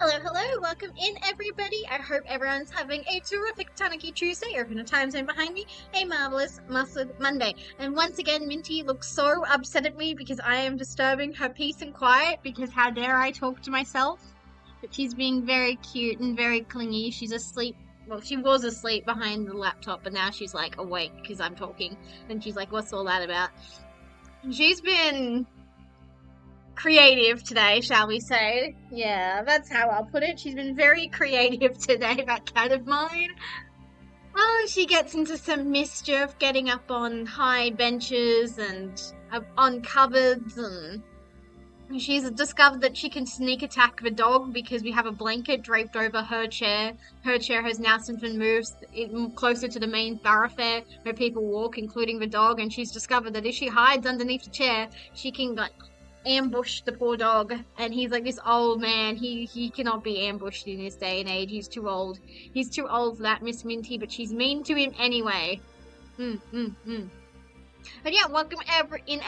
Hello, hello, welcome in everybody. I hope everyone's having a terrific Tanuki Tuesday, or in a time zone behind me, a marvelous Mustard Monday. And once again, Minty looks so upset at me because I am disturbing her peace and quiet, because how dare I talk to myself? But she's being very cute and very clingy. She's asleep. Well, she was asleep behind the laptop, but now she's like awake because I'm talking. And she's like, what's all that about? She's been creative today, shall we say. Yeah, that's how I'll put it. She's been very creative today, that cat of mine. Oh, she gets into some mischief, getting up on high benches and on cupboards, and she's discovered that she can sneak attack the dog because we have a blanket draped over her chair. Her chair has now since been moved closer to the main thoroughfare where people walk, including the dog, and she's discovered that if she hides underneath the chair, she can ambush the poor dog. And he's like this old man. He cannot be ambushed in this day and age. He's too old. He's too old for that, Miss Minty, but she's mean to him anyway. But yeah, welcome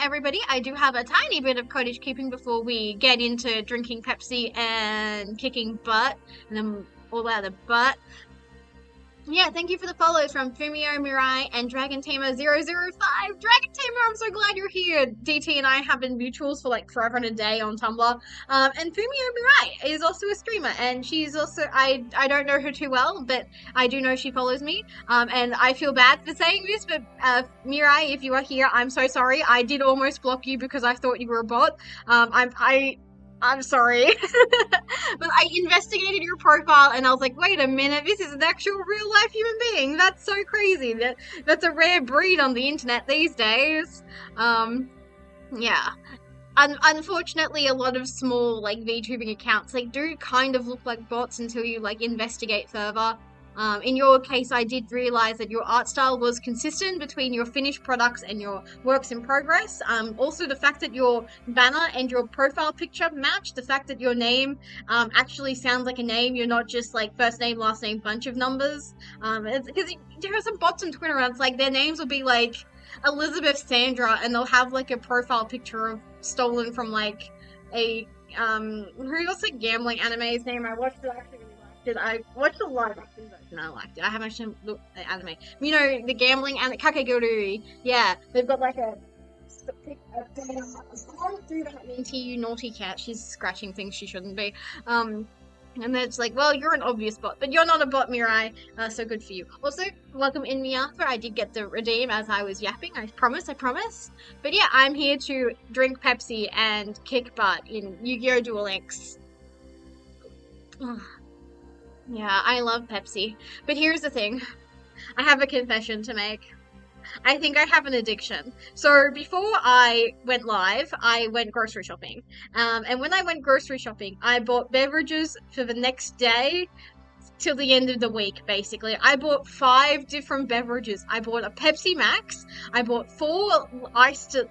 everybody. I do have a tiny bit of cottage keeping before we get into drinking Pepsi and kicking butt, and then all out of the butt. Yeah, thank you for the follows from Fumio Mirai and Dragon Tamer 005. Dragon Tamer, I'm so glad you're here. DT and I have been mutuals for like forever and a day on Tumblr. And Fumio Mirai is also a streamer, and she's also, I don't know her too well, but I do know she follows me. And I feel bad for saying this, but Mirai, if you are here, I'm so sorry. I did almost block you because I thought you were a bot. I'm sorry. But I investigated your profile and I was like, wait a minute, this is an actual real life human being. That's so crazy. That's a rare breed on the internet these days. Yeah. Unfortunately, a lot of small like VTubing accounts, they do kind of look like bots until you like investigate further. In your case, I did realize that your art style was consistent between your finished products and your works in progress. Also, the fact that your banner and your profile picture match, the fact that your name actually sounds like a name, you're not just like first name, last name, bunch of numbers. Because there are some bots on Twitter, and it's like their names will be like Elizabeth Sandra, and they'll have like a profile picture of stolen from like a what's the gambling anime's name? I watched it actually. I watched the live action version. I liked it. I haven't actually looked at the anime. You know, the gambling and the Kakegurui. Yeah, they've got like a don't do that, Minty, you naughty cat. She's scratching things she shouldn't be. And then it's like, well, you're an obvious bot, but you're not a bot, Mirai, so good for you. Also, welcome in, Miafa. I did get the redeem as I was yapping. I promise. But yeah, I'm here to drink Pepsi and kick butt in Yu-Gi-Oh! Duel Links. Yeah, I love Pepsi. But here's the thing. I have a confession to make. I think I have an addiction. So before I went live, I went grocery shopping. And when I went grocery shopping, I bought beverages for the next day till the end of the week, basically. I bought 5 different beverages. I bought a Pepsi Max, I bought 4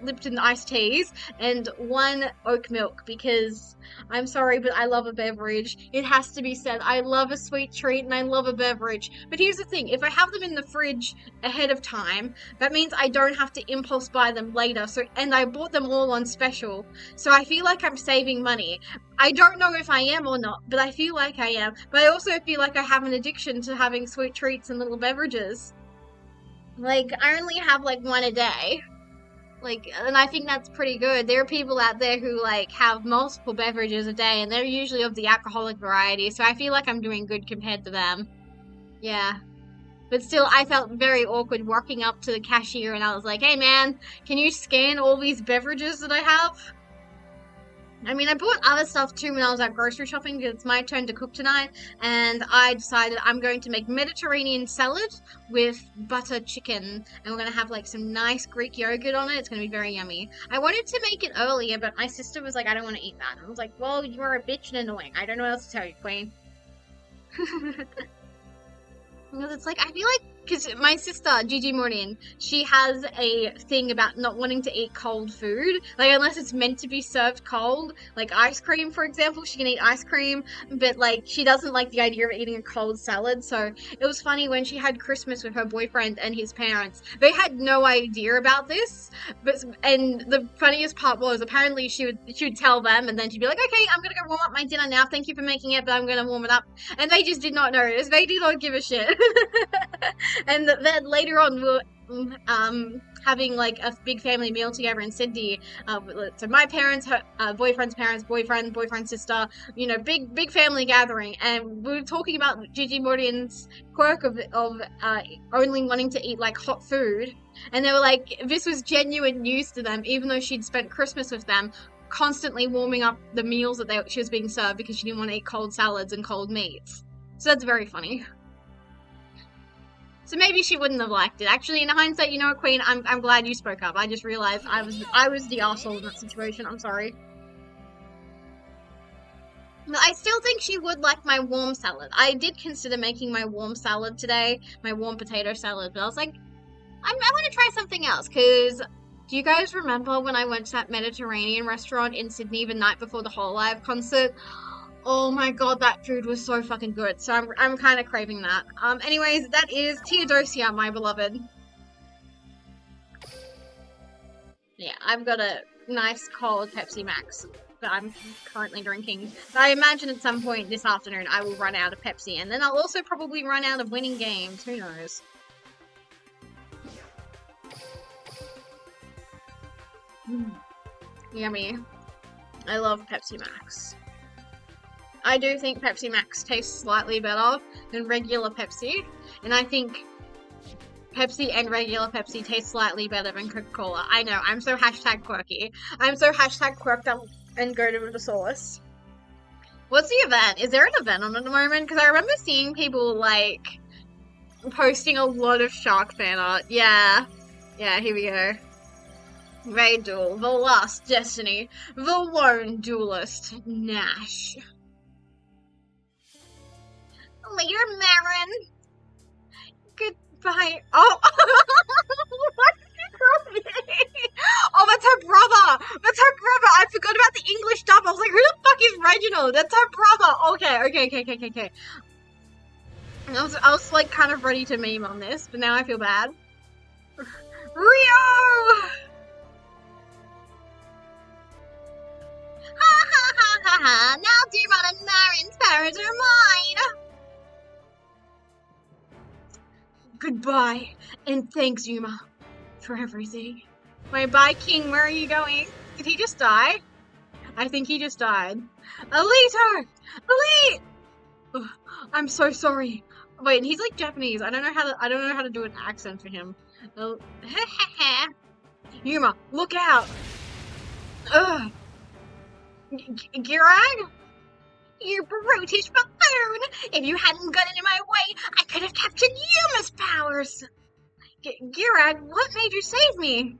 Lipton iced teas, and 1 oat milk, because I'm sorry, but I love a beverage. It has to be said. I love a sweet treat and I love a beverage. But here's the thing, if I have them in the fridge ahead of time, that means I don't have to impulse buy them later. And I bought them all on special. So I feel like I'm saving money. I don't know if I am or not, but I feel like I am. But I also feel like I have an addiction to having sweet treats and little beverages. Like, I only have like 1 a day. Like, and I think that's pretty good. There are people out there who like have multiple beverages a day, and they're usually of the alcoholic variety. So I feel like I'm doing good compared to them. Yeah. But still, I felt very awkward walking up to the cashier and I was like, hey man, can you scan all these beverages that I have? I mean, I bought other stuff too when I was out grocery shopping because it's my turn to cook tonight, and I decided I'm going to make Mediterranean salad with butter chicken, and we're going to have like some nice Greek yogurt on it. It's going to be very yummy. I wanted to make it earlier, but my sister was like, I don't want to eat that. I was like, well, you are a bitch and annoying. I don't know what else to tell you, queen. Because it's like, I feel like because my sister, Gigi Morin, she has a thing about not wanting to eat cold food. Like, unless it's meant to be served cold. Like, ice cream, for example, she can eat ice cream. But, like, she doesn't like the idea of eating a cold salad. So, it was funny when she had Christmas with her boyfriend and his parents. They had no idea about this. And the funniest part was, apparently, she would tell them, and then she'd be like, okay, I'm gonna go warm up my dinner now. Thank you for making it, but I'm gonna warm it up. And they just did not notice. They did not give a shit. And then later on, we're having like a big family meal together in Sydney. So my parents, her boyfriend's parents, boyfriend's sister, you know, big family gathering, and we were talking about Gigi Morgan's quirk of only wanting to eat like hot food, and they were like, this was genuine news to them, even though she'd spent Christmas with them, constantly warming up the meals that she was being served because she didn't want to eat cold salads and cold meats. So that's very funny. So maybe she wouldn't have liked it. Actually, in hindsight, you know what, Queen? I'm glad you spoke up. I just realized I was the asshole in that situation. I'm sorry. But I still think she would like my warm salad. I did consider making my warm salad today, my warm potato salad, but I was like, I want to try something else. Because do you guys remember when I went to that Mediterranean restaurant in Sydney the night before the Whole Live concert? Oh my god, that food was so fucking good. So I'm kind of craving that. Anyways, that is Theodosia, my beloved. Yeah, I've got a nice cold Pepsi Max that I'm currently drinking. But I imagine at some point this afternoon I will run out of Pepsi, and then I'll also probably run out of winning games. Who knows? Yummy. I love Pepsi Max. I do think Pepsi Max tastes slightly better than regular Pepsi, and I think Pepsi and regular Pepsi taste slightly better than Coca-Cola. I know, I'm so hashtag quirky. I'm so hashtag quirked up and goated with the sauce. What's the event? Is there an event on at the moment? Because I remember seeing people, like, posting a lot of Shark fan art. Yeah. Yeah, here we go. Raid Duel, the last destiny, the lone duelist, Nash. Later, Marin. Goodbye. Oh! What did you call me? Oh, that's her brother! That's her brother! I forgot about the English dub. I was like, who the fuck is Reginald? That's her brother! Okay. I was like kind of ready to meme on this, but now I feel bad. Rio! Ha! Now Dumont and Marin's parents are mine! Goodbye, and thanks, Yuma, for everything. Wait, bye, King, where are you going? Did he just die? I think he just died. Alito! Elite! Ugh, I'm so sorry. Wait, he's like Japanese. I don't know how to do an accent for him. Yuma, look out! Ugh. Girag? You brutish buffoon! If you hadn't gotten in my way, I could have captured Yuma's powers! Girag, what made you save me?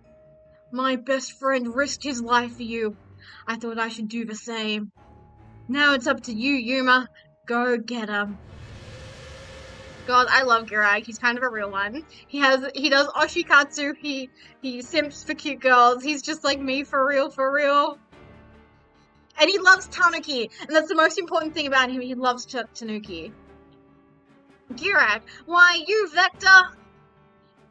My best friend risked his life for you. I thought I should do the same. Now it's up to you, Yuma. Go get him. God, I love Girag. He's kind of a real one. He does oshikatsu. He simps for cute girls. He's just like me, for real. And he loves Tanuki, and that's the most important thing about him. He loves Tanuki. Girag, why you, Vector?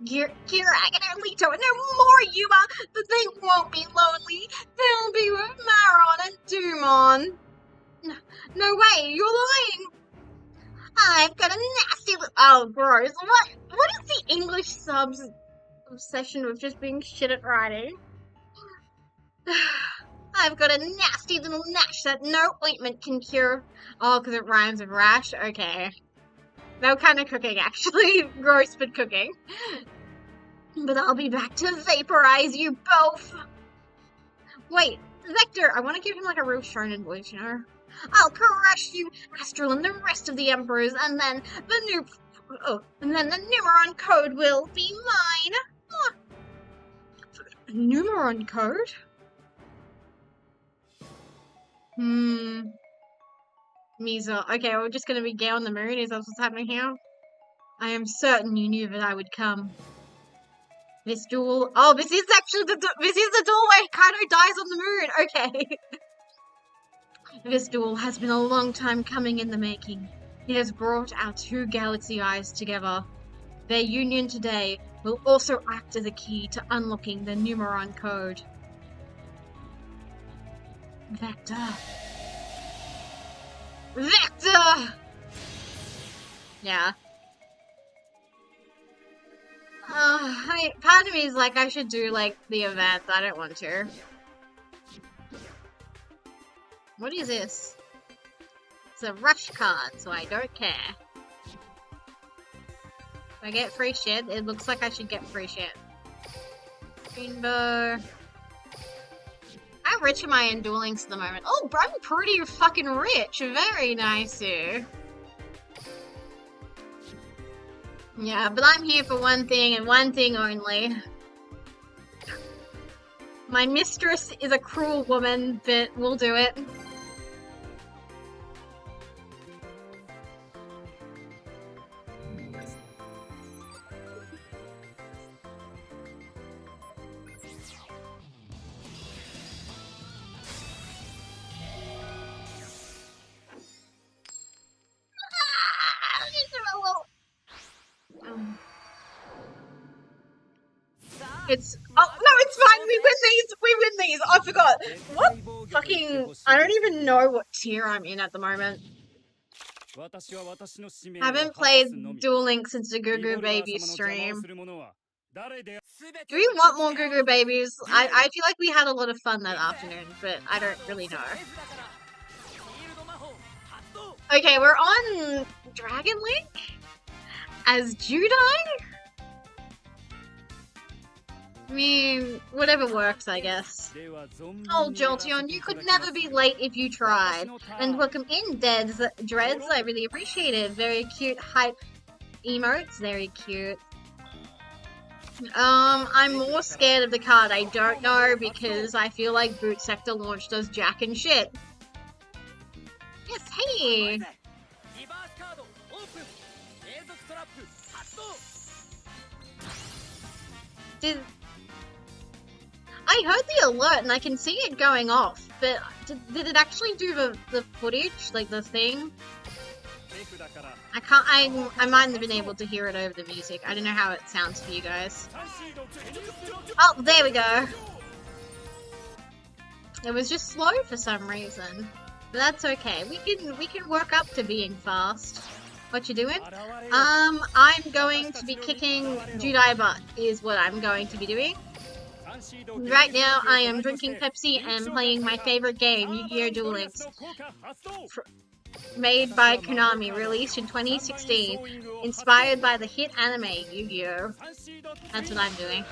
Girag and Erlito, and no more, Yuma, but they won't be lonely. They'll be with Maron and Dumon. No way, you're lying. I've got a nasty oh, gross. What is the English subs obsession with just being shit at writing? I've got a nasty little nash that no ointment can cure. Oh, because it rhymes with rash? Okay. No kind of cooking, actually. Gross, but cooking. But I'll be back to vaporize you both. Wait, Vector, I want to give him like a real shonen voice, you know? I'll crush you, Astral, and the rest of the Emperors, and then the Numeron code will be mine. Huh. Numeron code? Misa. Okay, we're just gonna be gay on the moon. Is that what's happening here? I am certain you knew that I would come. This duel. Oh, this is actually this is the duel where Kaido dies on the moon. Okay. This duel has been a long time coming in the making. It has brought our two galaxy eyes together. Their union today will also act as a key to unlocking the Numeron code. Vector. Vector! Yeah. Part of me is like, I should do, like, the event, but I don't want to. What is this? It's a rush card, so I don't care. If I get free shit, it looks like I should get free shit. Rainbow. How rich am I in Duel Links at the moment? Oh, I'm pretty fucking rich. Very nice here. Yeah, but I'm here for one thing and one thing only. My mistress is a cruel woman, but we'll do it. It's oh no, it's fine. We win these. We win these. I forgot. What fucking? I don't even know what tier I'm in at the moment. I haven't played Duel Links since the Goo Goo Baby stream. Do we want more Goo Goo Babies? I feel like we had a lot of fun that afternoon, but I don't really know. Okay, we're on Dragon Link as Judai? I mean, whatever works, I guess. Oh, Jolteon, you could never be late if you tried. And welcome in, Dreads. I really appreciate it. Very cute hype emotes. Very cute. I'm more scared of the card. I don't know because I feel like Boot Sector launch does jack and shit. Yes, hey! I heard the alert and I can see it going off, but did it actually do the footage, like the thing? I might have been able to hear it over the music. I don't know how it sounds for you guys. Oh, there we go. It was just slow for some reason, but that's okay. We can work up to being fast. What you doing? I'm going to be kicking Judai butt is what I'm going to be doing. Right now, I am drinking Pepsi and playing my favorite game, Yu-Gi-Oh! Duel Links. Made by Konami, released in 2016, inspired by the hit anime Yu-Gi-Oh! That's what I'm doing.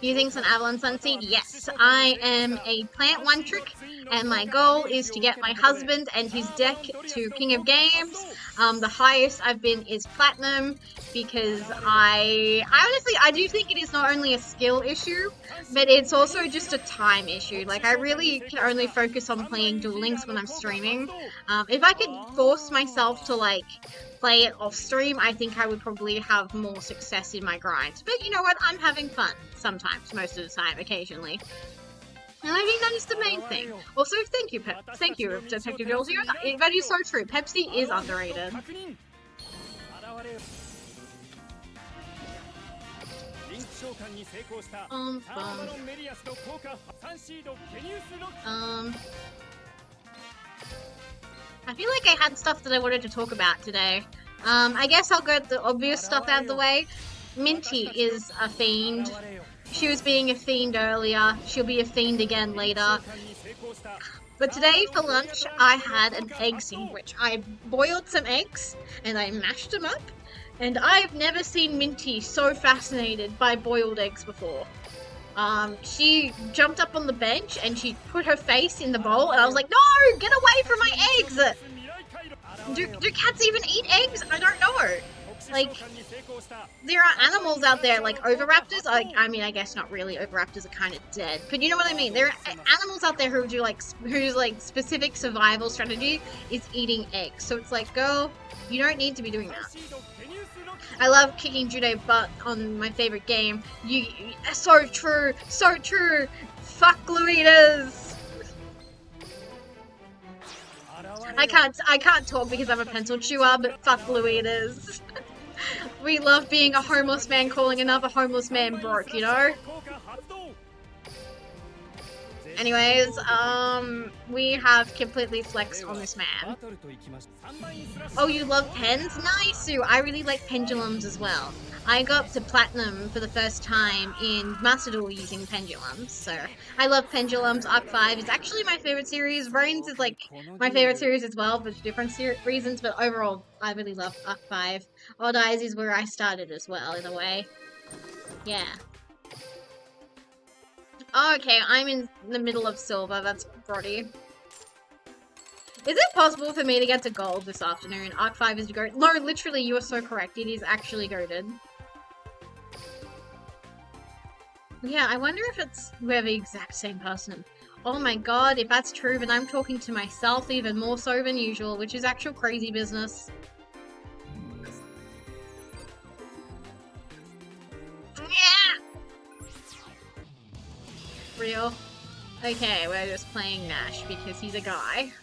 Using some Avalon Sunseed? Yes, I am a plant one trick, and my goal is to get my husband and his deck to King of Games. The highest I've been is Platinum, because I honestly do think it is not only a skill issue, but it's also just a time issue. Like, I really can only focus on playing Duel Links when I'm streaming. If I could force myself to, like, play it off stream, I think I would probably have more success in my grind. But you know what? I'm having fun sometimes, most of the time, occasionally. And I think that is the main thing. Also, thank you, Detective Jolteon. That is so true. Pepsi is underrated. I feel like I had stuff that I wanted to talk about today. I guess I'll get the obvious stuff out of the way. Minty is a fiend. She was being a fiend earlier. She'll be a fiend again later. But today for lunch, I had an egg sandwich. I boiled some eggs and I mashed them up. And I've never seen Minty so fascinated by boiled eggs before. She jumped up on the bench and she put her face in the bowl and I was like, no, get away from my eggs! Do cats even eat eggs? I don't know. Like, there are animals out there, like oviraptors. I mean, I guess not really. Oviraptors are kind of dead, but you know what I mean. There are animals out there who do whose specific survival strategy is eating eggs. So it's like, girl, You don't need to be doing that. I love kicking judo butt on my favorite game. So true, so true. Fuck Louitas. I can't talk because I'm a pencil chewer, but fuck Louitas. We love being a homeless man calling another homeless man broke, you know? Anyways, we have completely flexed on this man. Oh, you love pens? Nice, Sue. I really like pendulums as well. I got up to platinum for the first time in Master Duel using pendulums, so I love pendulums. Arc 5 is actually my favorite series. Brains is like my favorite series as well, but for different reasons, but overall, I really love Arc 5. Odd Eyes is where I started as well, in a way. Yeah. Oh, okay, I'm in the middle of silver. That's grotty. Is it possible for me to get to gold this afternoon? Arc 5 is goated. No, literally, you are so correct. It is actually goated. Yeah, I wonder if we're the exact same person. Oh my god, if that's true, then I'm talking to myself even more so than usual, which is actual crazy business. Yeah! Real. Okay, we're just playing Nash because he's a guy.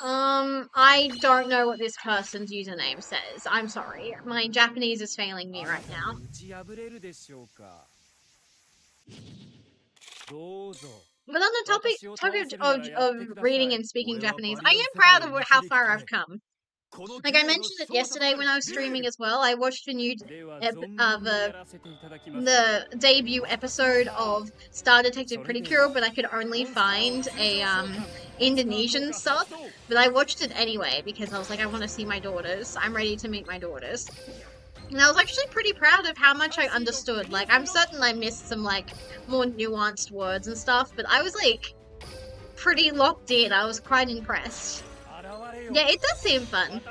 I don't know what this person's username says. I'm sorry. My Japanese is failing me right now. But on the topic of reading and speaking Japanese, I am proud of how far I've come. Like I mentioned it yesterday when I was streaming as well. I watched the new the debut episode of Star Detective Pretty Cure, but I could only find a Indonesian sub. But I watched it anyway because I was like, I want to see my daughters. I'm ready to meet my daughters. And I was actually pretty proud of how much I understood. Like, I'm certain I missed some like more nuanced words and stuff, but I was like pretty locked in. I was quite impressed. Yeah, it does seem fun.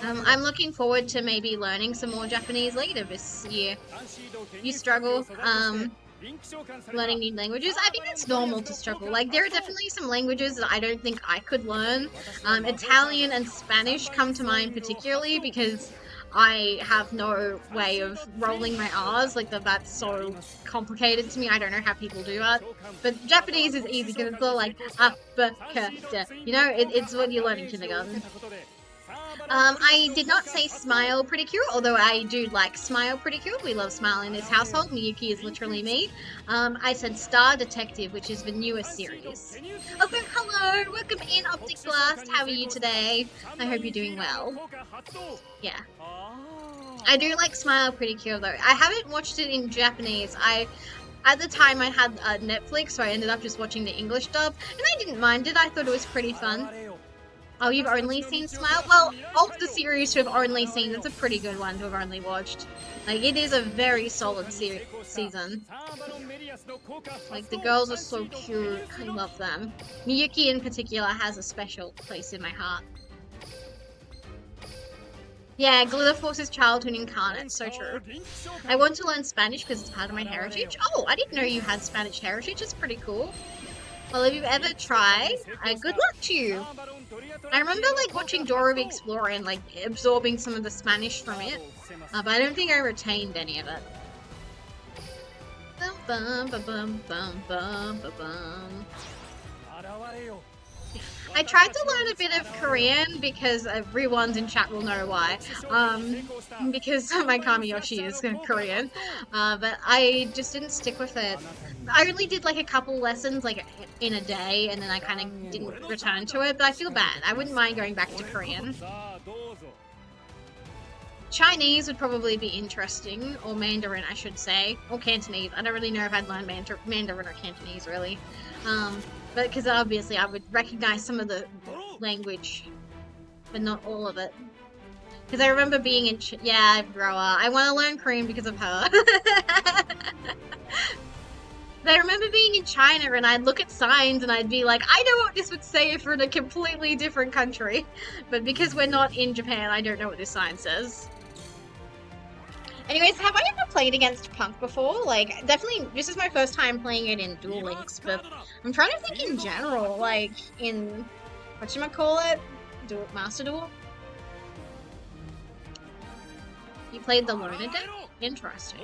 I'm looking forward to maybe learning some more Japanese later this year. You struggle learning new languages? I think it's normal to struggle. Like, there are definitely some languages that I don't think I could learn. Italian and Spanish come to mind particularly because I have no way of rolling my R's, like that's so complicated to me. I don't know how people do that. But Japanese is easy because it's all like you know, it's what you learn in kindergarten. I did not say Smile Pretty Cure, although I do like Smile Pretty Cure. We love Smile in this household. Miyuki is literally me. I said Star Detective, which is the newest series. Okay, hello! Welcome in, Optic Blast. How are you today? I hope you're doing well. Yeah. I do like Smile Pretty Cure, though. I haven't watched it in Japanese. At the time, I had Netflix, so I ended up just watching the English dub, and I didn't mind it. I thought it was pretty fun. Oh, you've only seen Smile? Well, of the series to have only seen, it's a pretty good one to have only watched. Like, it is a very solid season. Like, the girls are so cute. I love them. Miyuki in particular has a special place in my heart. Yeah, Glitter Force is childhood incarnate, so true. I want to learn Spanish because it's part of my heritage. Oh, I didn't know you had Spanish heritage. It's pretty cool. Well, if you've ever tried, good luck to you. I remember like watching Dora the Explorer and like absorbing some of the Spanish from it, but I don't think I retained any of it. Bum, bum, bum, bum, bum, bum, bum. I tried to learn a bit of Korean because everyone's in chat will know why. Because my Kamiyoshi is Korean, but I just didn't stick with it. I only did like a couple lessons like in a day and then I kind of didn't return to it, but I feel bad. I wouldn't mind going back to Korean. Chinese would probably be interesting, or Mandarin I should say, or Cantonese. I don't really know if I'd learn Mandarin or Cantonese really. But because obviously I would recognize some of the language, but not all of it. Because I remember being in yeah, Grower. I want to learn Korean because of her. But I remember being in China and I'd look at signs and I'd be like, I know what this would say if we're in a completely different country. But because we're not in Japan, I don't know what this sign says. Anyways, have I ever played against Punk before? Like, definitely, this is my first time playing it in Duel Links, but I'm trying to think in general, like, in, whatchamacallit? Master Duel? You played the Loner deck? Interesting.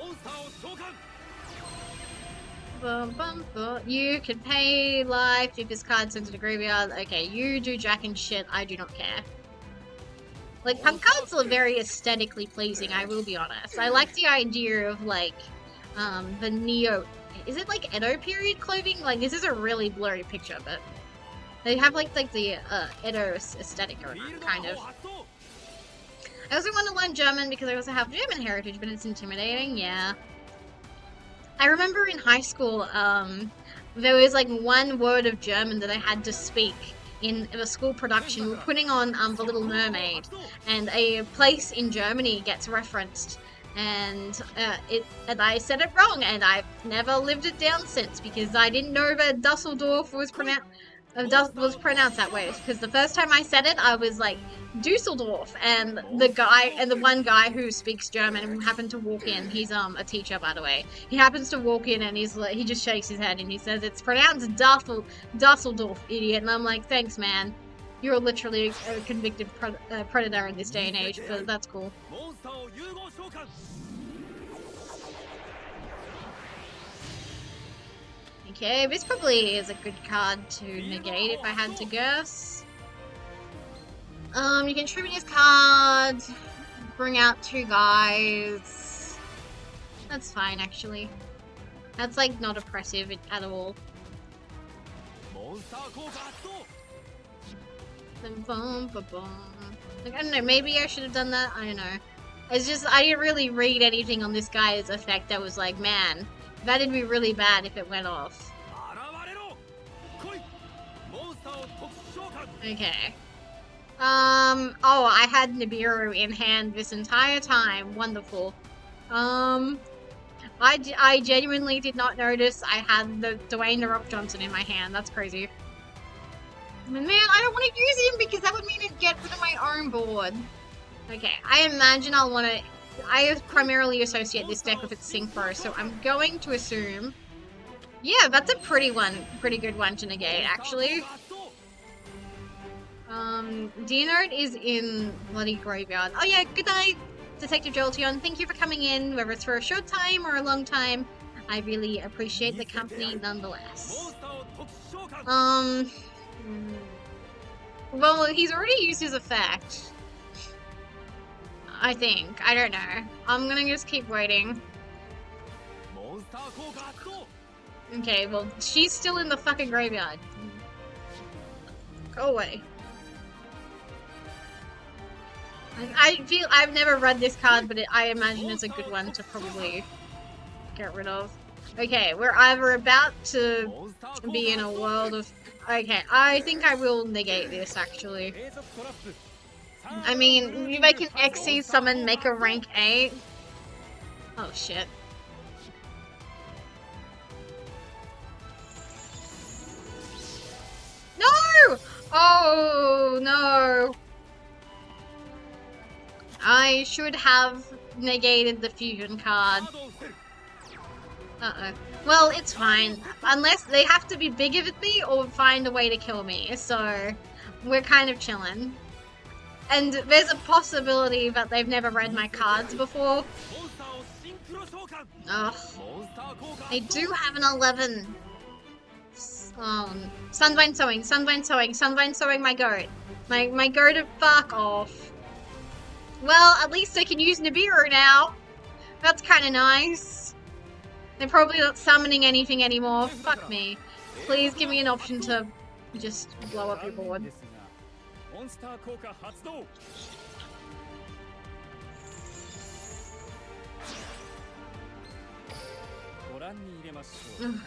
Bum, bum, bum. You can pay life if this card sent to the graveyard. Okay, you do jack and shit, I do not care. Like, punk cards are very aesthetically pleasing, I will be honest. I like the idea of, like, the Neo... Is it, like, Edo period clothing? Like, this is a really blurry picture, but... They have, like the, Edo aesthetic going on, kind of. I also want to learn German because I also have German heritage, but it's intimidating, yeah. I remember in high school, there was like one word of German that I had to speak in a school production. We were putting on The Little Mermaid, and a place in Germany gets referenced, and I said it wrong, and I've never lived it down since because I didn't know that Dusseldorf was pronounced that way. Because the first time I said it, I was like Dusseldorf, and the one guy who speaks German happened to walk in. He's a teacher, by the way. He happens to walk in and he just shakes his head and he says it's pronounced Dusseldorf, idiot. And I'm like, thanks, man. You're literally a convicted predator in this day and age, but that's cool. Okay, this probably is a good card to negate if I had to guess. You can tribute this card, bring out 2 guys. That's fine, actually. That's, like, not oppressive at all. Like, I don't know, maybe I should have done that? I don't know. It's just, I didn't really read anything on this guy's effect that was like, man, that'd be really bad if it went off. Okay. Oh, I had Nibiru in hand this entire time. Wonderful. I genuinely did not notice I had the Dwayne The Rock Johnson in my hand. That's crazy. Man, I don't want to use him because that would mean I'd get rid of my own board. Okay, I imagine I'll want to... I primarily associate this deck with its Synchro, so I'm going to assume... Yeah, that's a pretty good one to negate, actually. Dinard is in bloody graveyard. Oh yeah, good night, Detective Jolteon. Thank you for coming in, whether it's for a short time or a long time. I really appreciate the company nonetheless. Well, he's already used his effect. I think. I don't know. I'm gonna just keep waiting. Okay, well, she's still in the fucking graveyard. Go away. I feel I've never read this card, but I imagine it's a good one to probably get rid of. Okay, we're either about to be in a world of... Okay, I think I will negate this, actually. I mean, if I can XC summon, make a rank 8. Oh, shit. No! Oh, no. I should have negated the fusion card. Uh-oh. Well, it's fine. Unless they have to be bigger than me or find a way to kill me. So, we're kind of chilling. And there's a possibility that they've never read my cards before. Ugh. I do have an 11. Sunvine Sowing, Sunvine Sowing, Sunvine Sowing my goat. My goat to fuck off. Well, at least I can use Nibiru now. That's kind of nice. They're probably not summoning anything anymore. Fuck me. Please give me an option to just blow up your board. Ugh.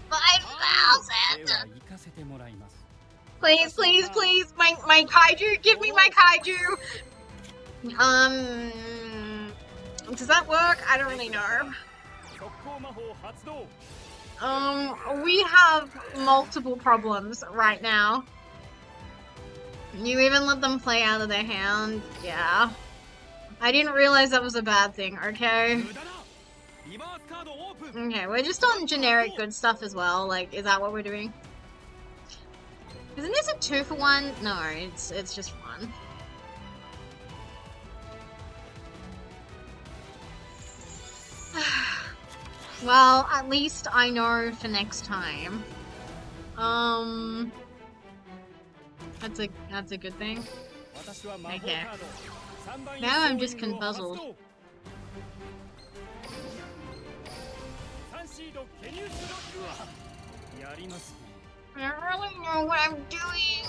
5,000! Please, please, please! My kaiju! Give me my kaiju! Does that work? I don't really know. We have multiple problems right now. You even let them play out of their hand? Yeah. I didn't realize that was a bad thing, okay? Okay, we're just on generic good stuff as well. Like, is that what we're doing? Isn't this a 2-for-1? No, it's just one. Well, at least I know for next time. That's a good thing. Okay. Now I'm just confuzzled. I don't really know what I'm doing.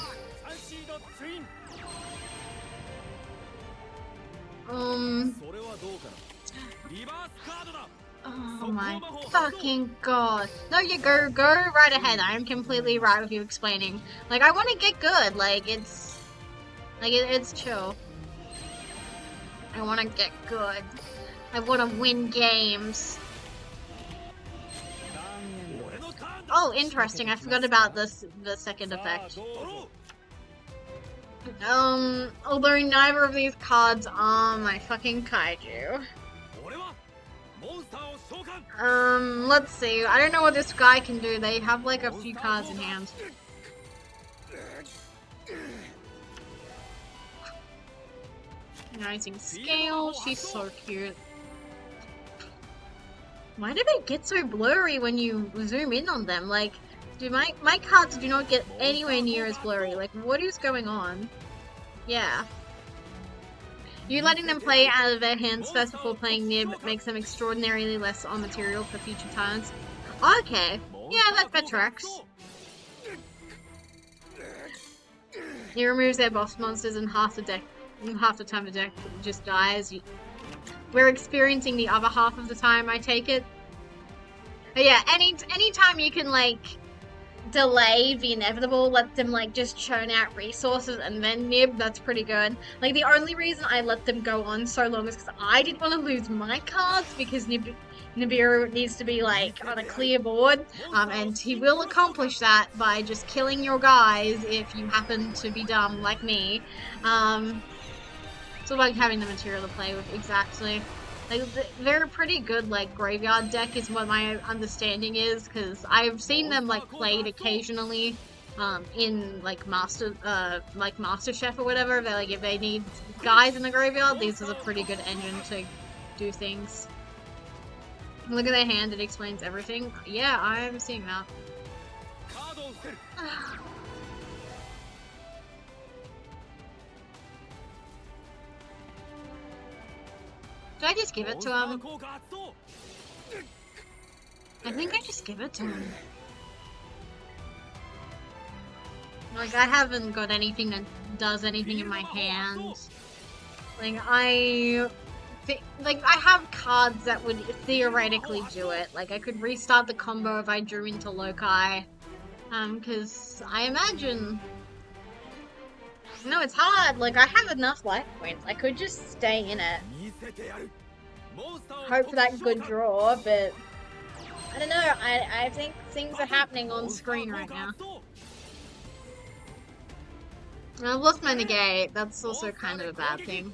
Oh my fucking god. No, you go right ahead. I'm completely right with you explaining. Like, I want to get good. Like, it's chill. I want to get good. I want to win games. Oh, interesting. I forgot about the second effect. Although neither of these cards are my fucking kaiju. Let's see. I don't know what this guy can do. They have like a few cards in hand. Rising Scale. She's so cute. Why do they get so blurry when you zoom in on them? Like, do my cards do not get anywhere near as blurry. Like, what is going on? Yeah. You letting them play out of their hands first before playing Nib makes them extraordinarily less on material for future turns. Okay. Yeah, that tracks. He removes their boss monsters and half the time the deck just dies. We're experiencing the other half of the time, I take it. But yeah, anytime you can, like, delay the inevitable, let them, like, just churn out resources and then nib, that's pretty good. Like, the only reason I let them go on so long is because I didn't want to lose my cards, because Nibiru needs to be, like, on a clear board, and he will accomplish that by just killing your guys if you happen to be dumb like me. So like having the material to play with, exactly. Like, they're a pretty good, like, graveyard deck is what my understanding is, because I've seen them, like, played occasionally, in, like, MasterChef or whatever. They're like, if they need guys in the graveyard, this is a pretty good engine to do things. Look at their hand, it explains everything. Yeah, I'm seeing that. Did I just give it to him? I think I just give it to him. Like, I haven't got anything that does anything in my hand. Like, I have cards that would theoretically do it. Like, I could restart the combo if I drew into Loci. Because I imagine... No, it's hard. Like, I have enough life points. I could just stay in it. Hope for that good draw, but... I don't know. I think things are happening on screen right now. I've lost my negate. That's also kind of a bad thing.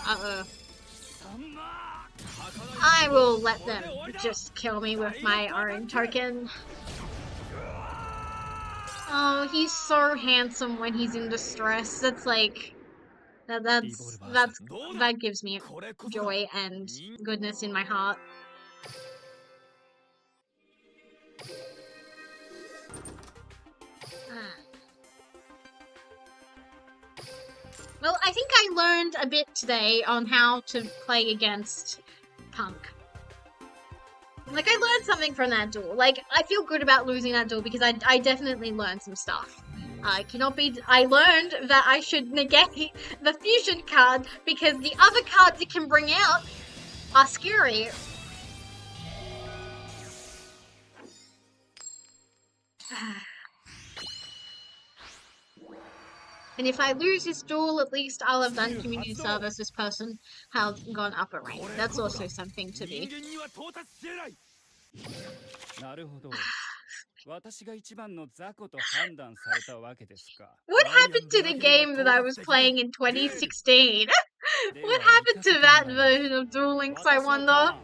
Uh-oh. I will let them just kill me with my orange token. Oh, he's so handsome when he's in distress. That's like... that gives me joy and goodness in my heart. Well, I think I learned a bit today on how to play against Punk. Like, I learned something from that duel. Like, I feel good about losing that duel because I definitely learned some stuff. I learned that I should negate the fusion card because the other cards it can bring out are scary. And if I lose this duel, at least I'll have done community service. This person has gone up a rank. That's also something to be What happened to the game that I was playing in 2016? What happened to that version of Duel Links, I wonder?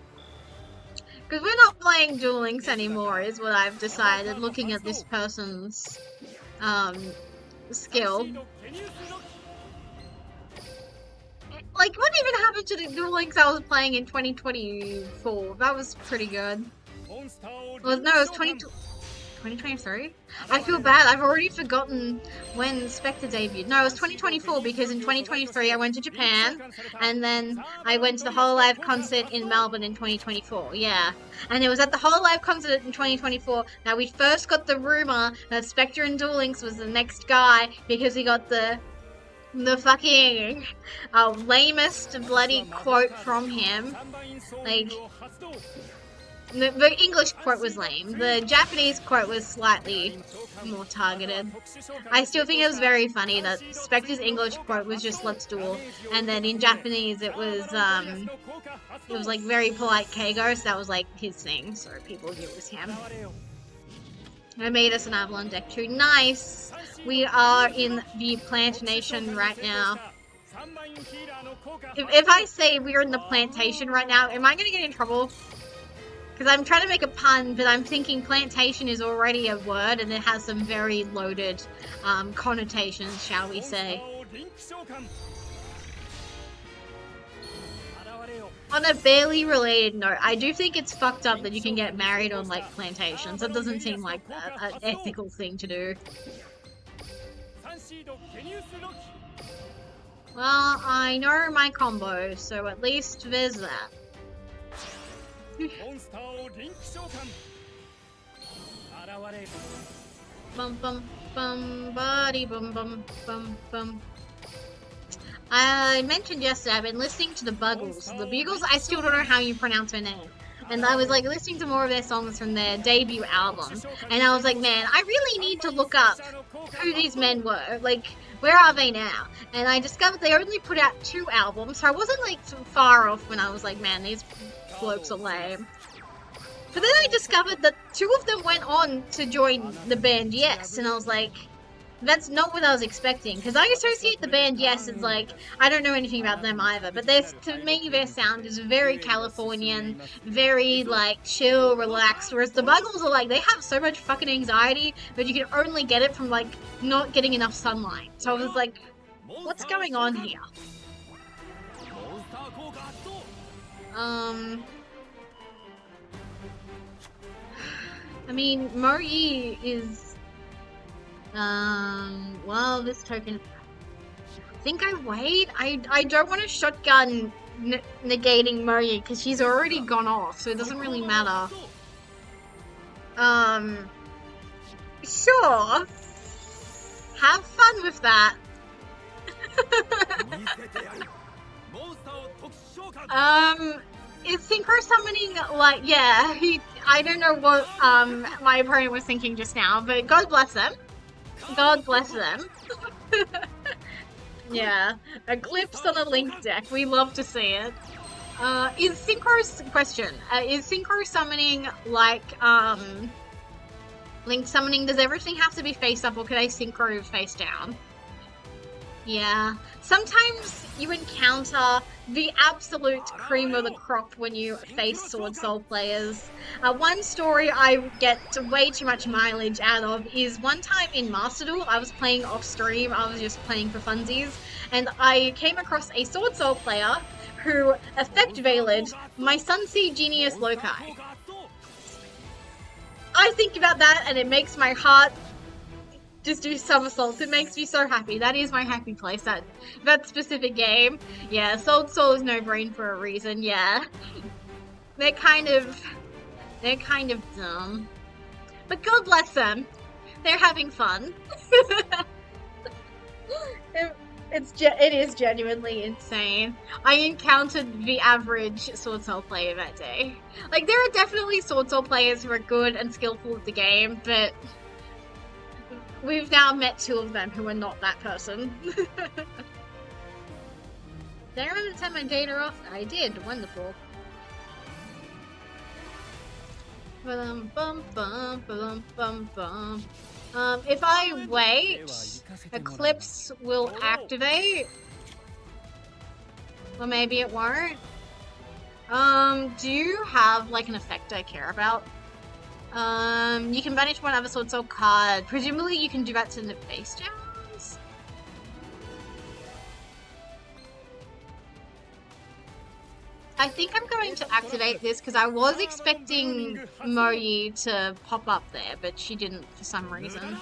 Because we're not playing Duel Links anymore, is what I've decided, looking at this person's skill. Like, what even happened to the Duel Links I was playing in 2024? That was pretty good. Well, no, it was 2023? I feel bad. I've already forgotten when Spectre debuted. No, it was 2024 because in 2023 I went to Japan and then I went to the Hololive concert in Melbourne in 2024. Yeah. And it was at the Hololive concert in 2024 that we first got the rumor that Spectre and Duel Links was the next guy because we got the fucking lamest bloody quote from him. Like, the English quote was lame. The Japanese quote was slightly more targeted. I still think it was very funny that Spectre's English quote was just "Let's duel," and then in Japanese it was like very polite Keigo, so that was like his thing, so people knew it was him. I made us an Avalon deck too. Nice! We are in the Plant Nation right now. If I say we're in the plantation right now, am I gonna get in trouble? Because I'm trying to make a pun, but I'm thinking plantation is already a word and it has some very loaded connotations, shall we say. On a barely related note, I do think it's fucked up that you can get married on, like, plantations. That doesn't seem like an ethical thing to do. Well, I know my combo, so at least there's that. Bum bum bum body bum bum bum bum. I mentioned yesterday I've been listening to the Buggles. The Bugles, I still don't know how you pronounce her name. And I was like listening to more of their songs from their debut album. And I was like, man, I really need to look up who these men were. Like, where are they now? And I discovered they only put out 2 albums. So I wasn't like far off when I was like, man, these blokes are lame. But then I discovered that 2 of them went on to join the band Yes. And I was like, that's not what I was expecting, because I associate the band Yes as like, I don't know anything about them either, but to me their sound is very Californian, very like chill, relaxed, whereas the Buggles are like, they have so much fucking anxiety, but you can only get it from like not getting enough sunlight. So I was like, what's going on here? I mean, Mori is well, this token, I think I wait. I don't want to shotgun negating Mori because she's already gone off, so it doesn't really matter. Sure. Have fun with that. Is synchro summoning like, yeah, I don't know what my opponent was thinking just now, but God bless them. God bless them. Yeah, a glimpse on a Link deck. We love to see it. Is synchro summoning like Link summoning? Does everything have to be face up, or can I synchro face down? Yeah. Sometimes you encounter the absolute cream of the crop when you face Sword Soul players. One story I get way too much mileage out of is one time in Master Duel, I was playing off stream, I was just playing for funsies, and I came across a Sword Soul player who effect veiled my Sunseed Genius Loci. I think about that and it makes my heart just do somersaults. It makes me so happy. That is my happy place, that specific game. Yeah, Sword Soul is no brain for a reason, yeah. They're kind of dumb. But God bless them. They're having fun. It is genuinely insane. I encountered the average Sword Soul player that day. Like, there are definitely Sword Soul players who are good and skillful at the game, but we've now met 2 of them who are not that person. Did I remember to turn my data off? I did. Wonderful. Bum, bum, bum, bum, bum, bum. If I wait, Eclipse will activate. Or maybe it won't. Do you have like an effect I care about? You can banish one other Sword Soul card. Presumably you can do that to the face jams? I think I'm going to activate this because I was expecting Moyi to pop up there, but she didn't for some reason.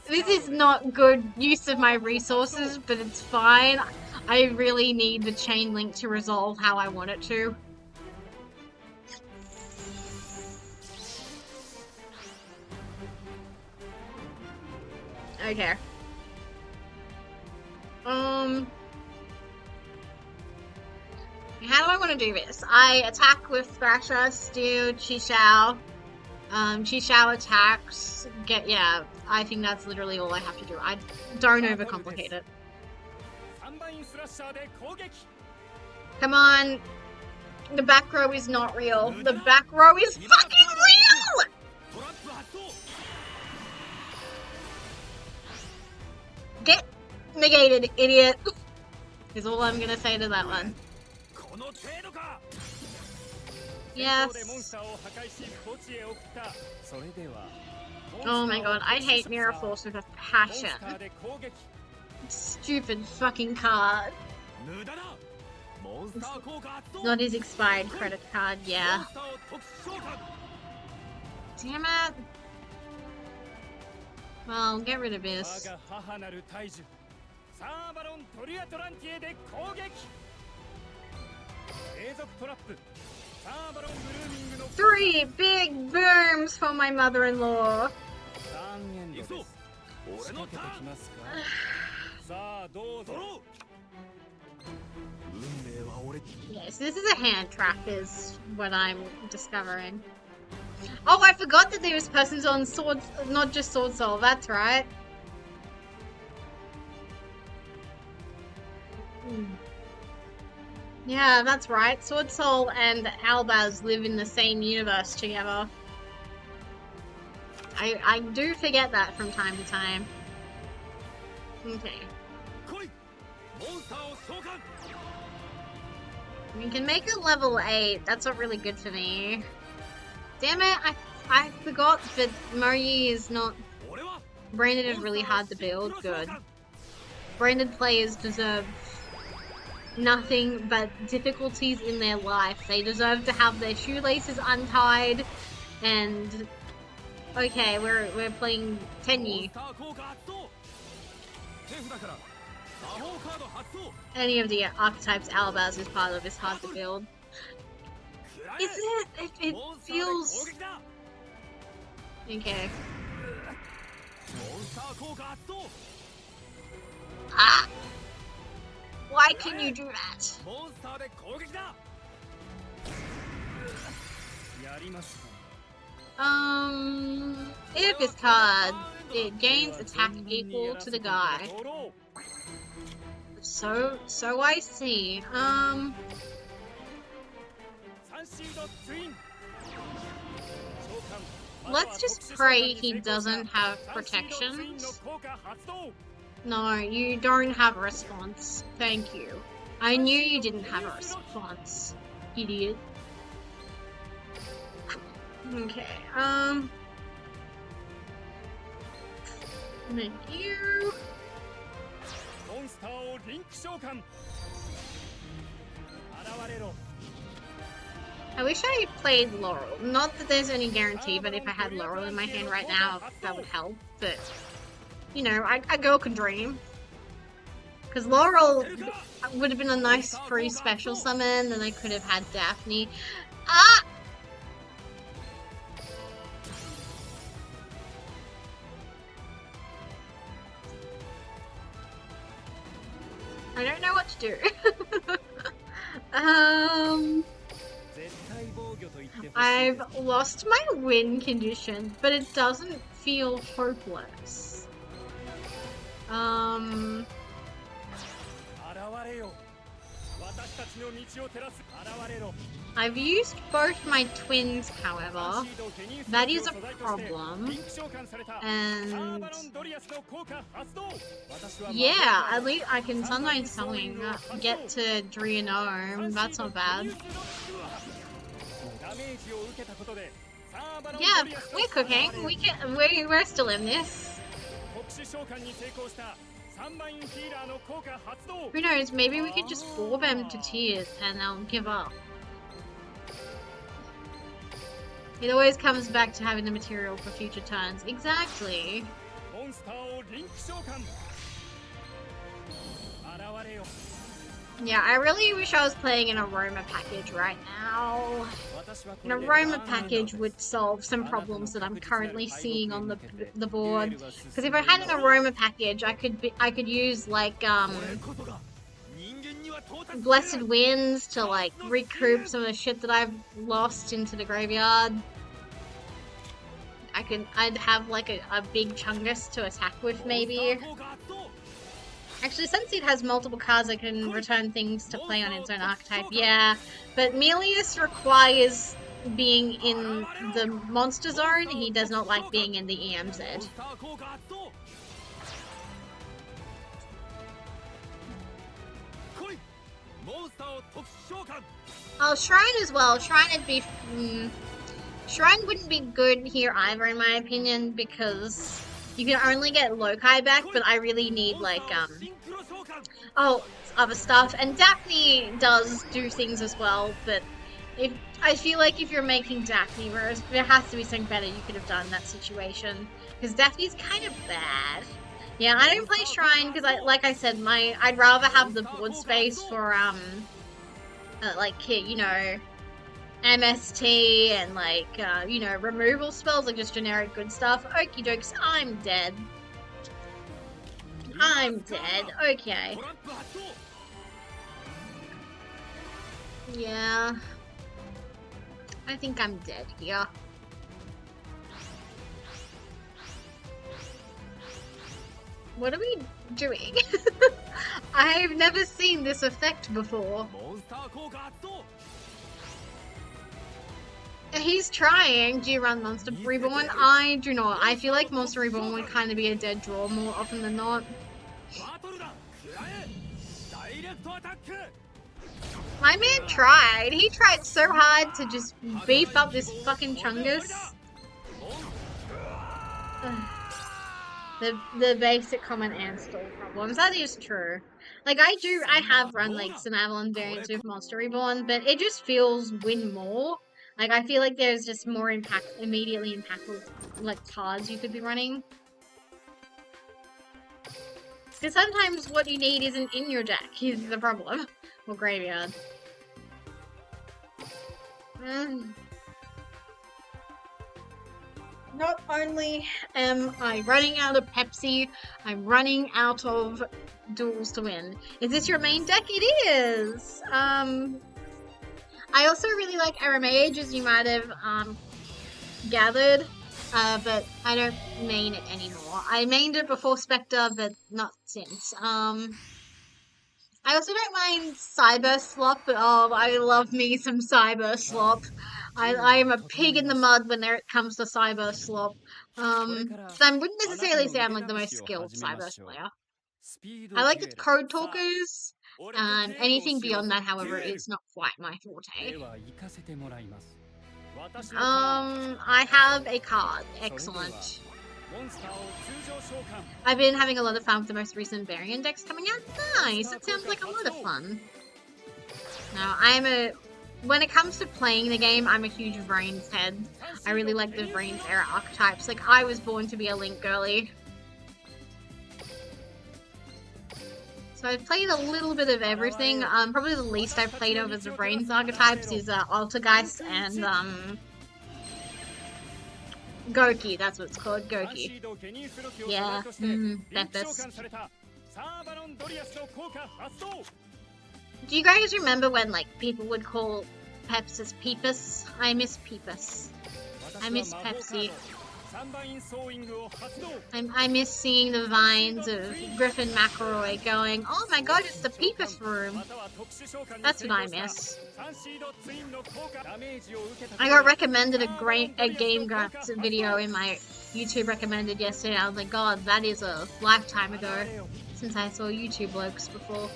This is not good use of my resources, but it's fine. I really need the chain link to resolve how I want it to. Okay. How do I want to do this? I attack with Thrasher, Steel, Chi-Shao. Chi-Shao attacks. Yeah, I think that's literally all I have to do. I don't overcomplicate it. Come on. The back row is not real. The back row is fucking real! Get negated, idiot. Is all I'm gonna say to that one. Yes. Oh my god, I hate Mirror Force with a passion. Stupid fucking card. Not his expired credit card, yeah. Damn it. Well, get rid of this. 3 big booms for my mother-in-law. Yes, this is a hand trap is what I'm discovering. Oh, I forgot that there was persons on Sword, not just Sword Soul, that's right. Yeah, that's right. Sword Soul and Albaz live in the same universe together. I do forget that from time to time. Okay. We can make it level 8. That's not really good for me. Damn it, I forgot that Moyi is not... Branded is really hard to build. Good. Branded players deserve nothing but difficulties in their life. They deserve to have their shoelaces untied and... Okay, we're playing Tenyi. Any of the archetypes Albaz is part of is hard to build. Is it? It feels... Okay. Ah! Why can you do that? If this card, it gains attack equal to the guy. So I see. Let's just pray he doesn't have protections. No, you don't have a response. Thank you. I knew you didn't have a response, idiot. Okay, thank you. I wish I played Laurel. Not that there's any guarantee, but if I had Laurel in my hand right now, that would help. But, you know, a girl can dream. Because Laurel would have been a nice free special summon, and I could have had Daphne. Ah! I don't know what to do. I've lost my win condition, but it doesn't feel hopeless. I've used both my twins, however. That is a problem. And yeah, at least I can sunlight something, get to Drianome. That's not bad. Yeah, we're cooking. We're still in this. Who knows, maybe we could just bore them to tears and they'll give up. It always comes back to having the material for future turns. Exactly. Yeah, I really wish I was playing an aroma package right now. An aroma package would solve some problems that I'm currently seeing on the board. Because if I had an aroma package, I could use like Blessed Winds to like recoup some of the shit that I've lost into the graveyard. I'd have like a big Chungus to attack with maybe. Actually, since it has multiple cards, I can return things to play on its own archetype. Yeah, but Melius requires being in the monster zone. He does not like being in the EMZ. Oh, Shrine as well. Shrine would be... Shrine wouldn't be good here either, in my opinion, because you can only get Lokai back, but I really need, like, other stuff. And Daphne does do things as well, but I feel like if you're making Daphne, there has to be something better you could have done in that situation, because Daphne's kind of bad. Yeah, I don't play Shrine because, like I said, I'd rather have the board space for, like, you know, MST and like, you know, removal spells, like just generic good stuff. Okie dokes, I'm dead. I'm dead, okay. Yeah. I think I'm dead here. What are we doing? I've never seen this effect before. He's trying. Do you run Monster Reborn? I do not. I feel like Monster Reborn would kind of be a dead draw more often than not. My man tried. He tried so hard to just beef up this fucking Chungus. The basic common and stall problems. That is true. Like, I have run like some Avalon variants with Monster Reborn, but it just feels win more. Like, I feel like there's just more immediately impactful, like, cards you could be running. Because sometimes what you need isn't in your deck is the problem. Or graveyard. Not only am I running out of Pepsi, I'm running out of duels to win. Is this your main deck? It is! I also really like Aramage, as you might have gathered, but I don't main it anymore. I mained it before Spectre, but not since. I also don't mind Cyber Slop, but oh, I love me some Cyber Slop. I am a pig in the mud when it comes to Cyber Slop. I wouldn't necessarily say I'm like the most skilled Cyber player. I like its code talkers. Anything beyond that, however, is not quite my forte. I have a card. Excellent. I've been having a lot of fun with the most recent variant decks coming out. Nice! It sounds like a lot of fun. Now, when it comes to playing the game, I'm a huge Vrain's head. I really like the Vrain's era archetypes. Like, I was born to be a Link girly. So I've played a little bit of everything. Probably the least I've played of the Vrain's archetypes is Altergeist and Goki, that's what it's called, Goki. Yeah, Beppis. Do you guys remember when, like, people would call Pepsis Peepus? I miss Peepus. I miss Pepsi. I miss seeing the vines of Griffin McElroy going, oh my god, it's the Peepus room. That's what I miss. I got recommended a Game Grumps video in my YouTube recommended yesterday. I was like, god, that is a lifetime ago since I saw YouTube vlogs before.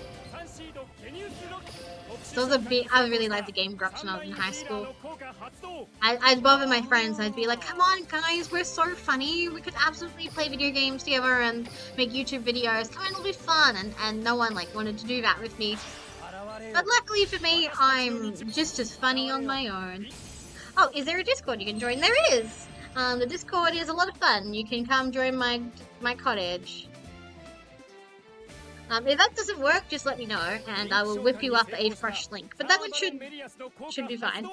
So I really liked the Game Grumps when I was in high school. I'd bother my friends. I'd be like, come on guys, we're so funny. We could absolutely play video games together and make YouTube videos. Come on, it'll be fun. And no one like wanted to do that with me. But luckily for me, I'm just as funny on my own. Oh, is there a Discord you can join? There is! The Discord is a lot of fun. You can come join my cottage. If that doesn't work, just let me know, and I will whip you up a fresh link. But that one should be fine.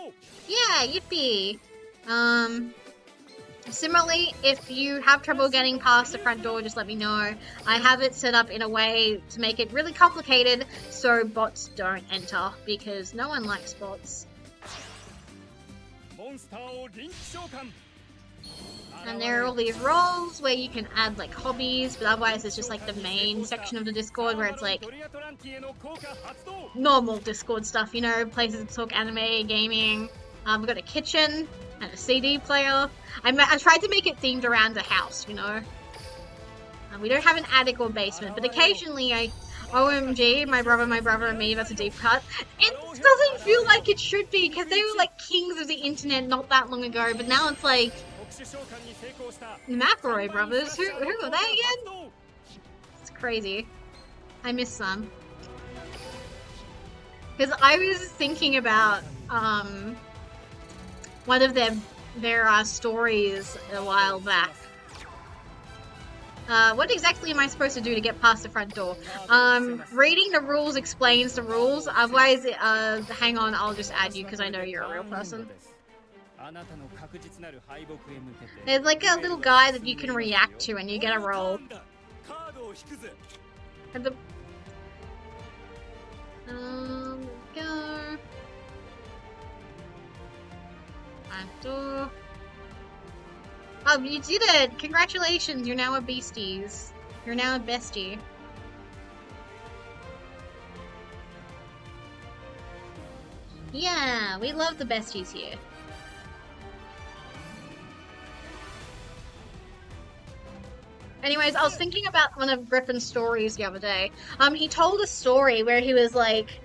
Yeah, yippee! Similarly, if you have trouble getting past the front door, just let me know. I have it set up in a way to make it really complicated so bots don't enter, because no one likes bots. And there are all these roles where you can add like hobbies, but otherwise it's just like the main section of the Discord where it's like normal Discord stuff, you know, places to talk anime, gaming. We've got a kitchen and a CD player. I tried to make it themed around a house, you know. We don't have an attic or basement, but occasionally OMG, my brother and me, that's a deep cut. It doesn't feel like it should be, because they were like kings of the internet not that long ago, but now it's like the McElroy brothers. Who are they again? It's crazy. I miss them. Because I was thinking about one of their stories a while back. What exactly am I supposed to do to get past the front door? Reading the rules explains the rules. Otherwise, hang on, I'll just add you because I know you're a real person. There's like a little guy that you can react to and you get a roll. And the... go. Front door. Oh, you did it! Congratulations, you're now a beasties. You're now a bestie. Yeah, we love the besties here. Anyways, I was thinking about one of Griffin's stories the other day. He told a story where he was like,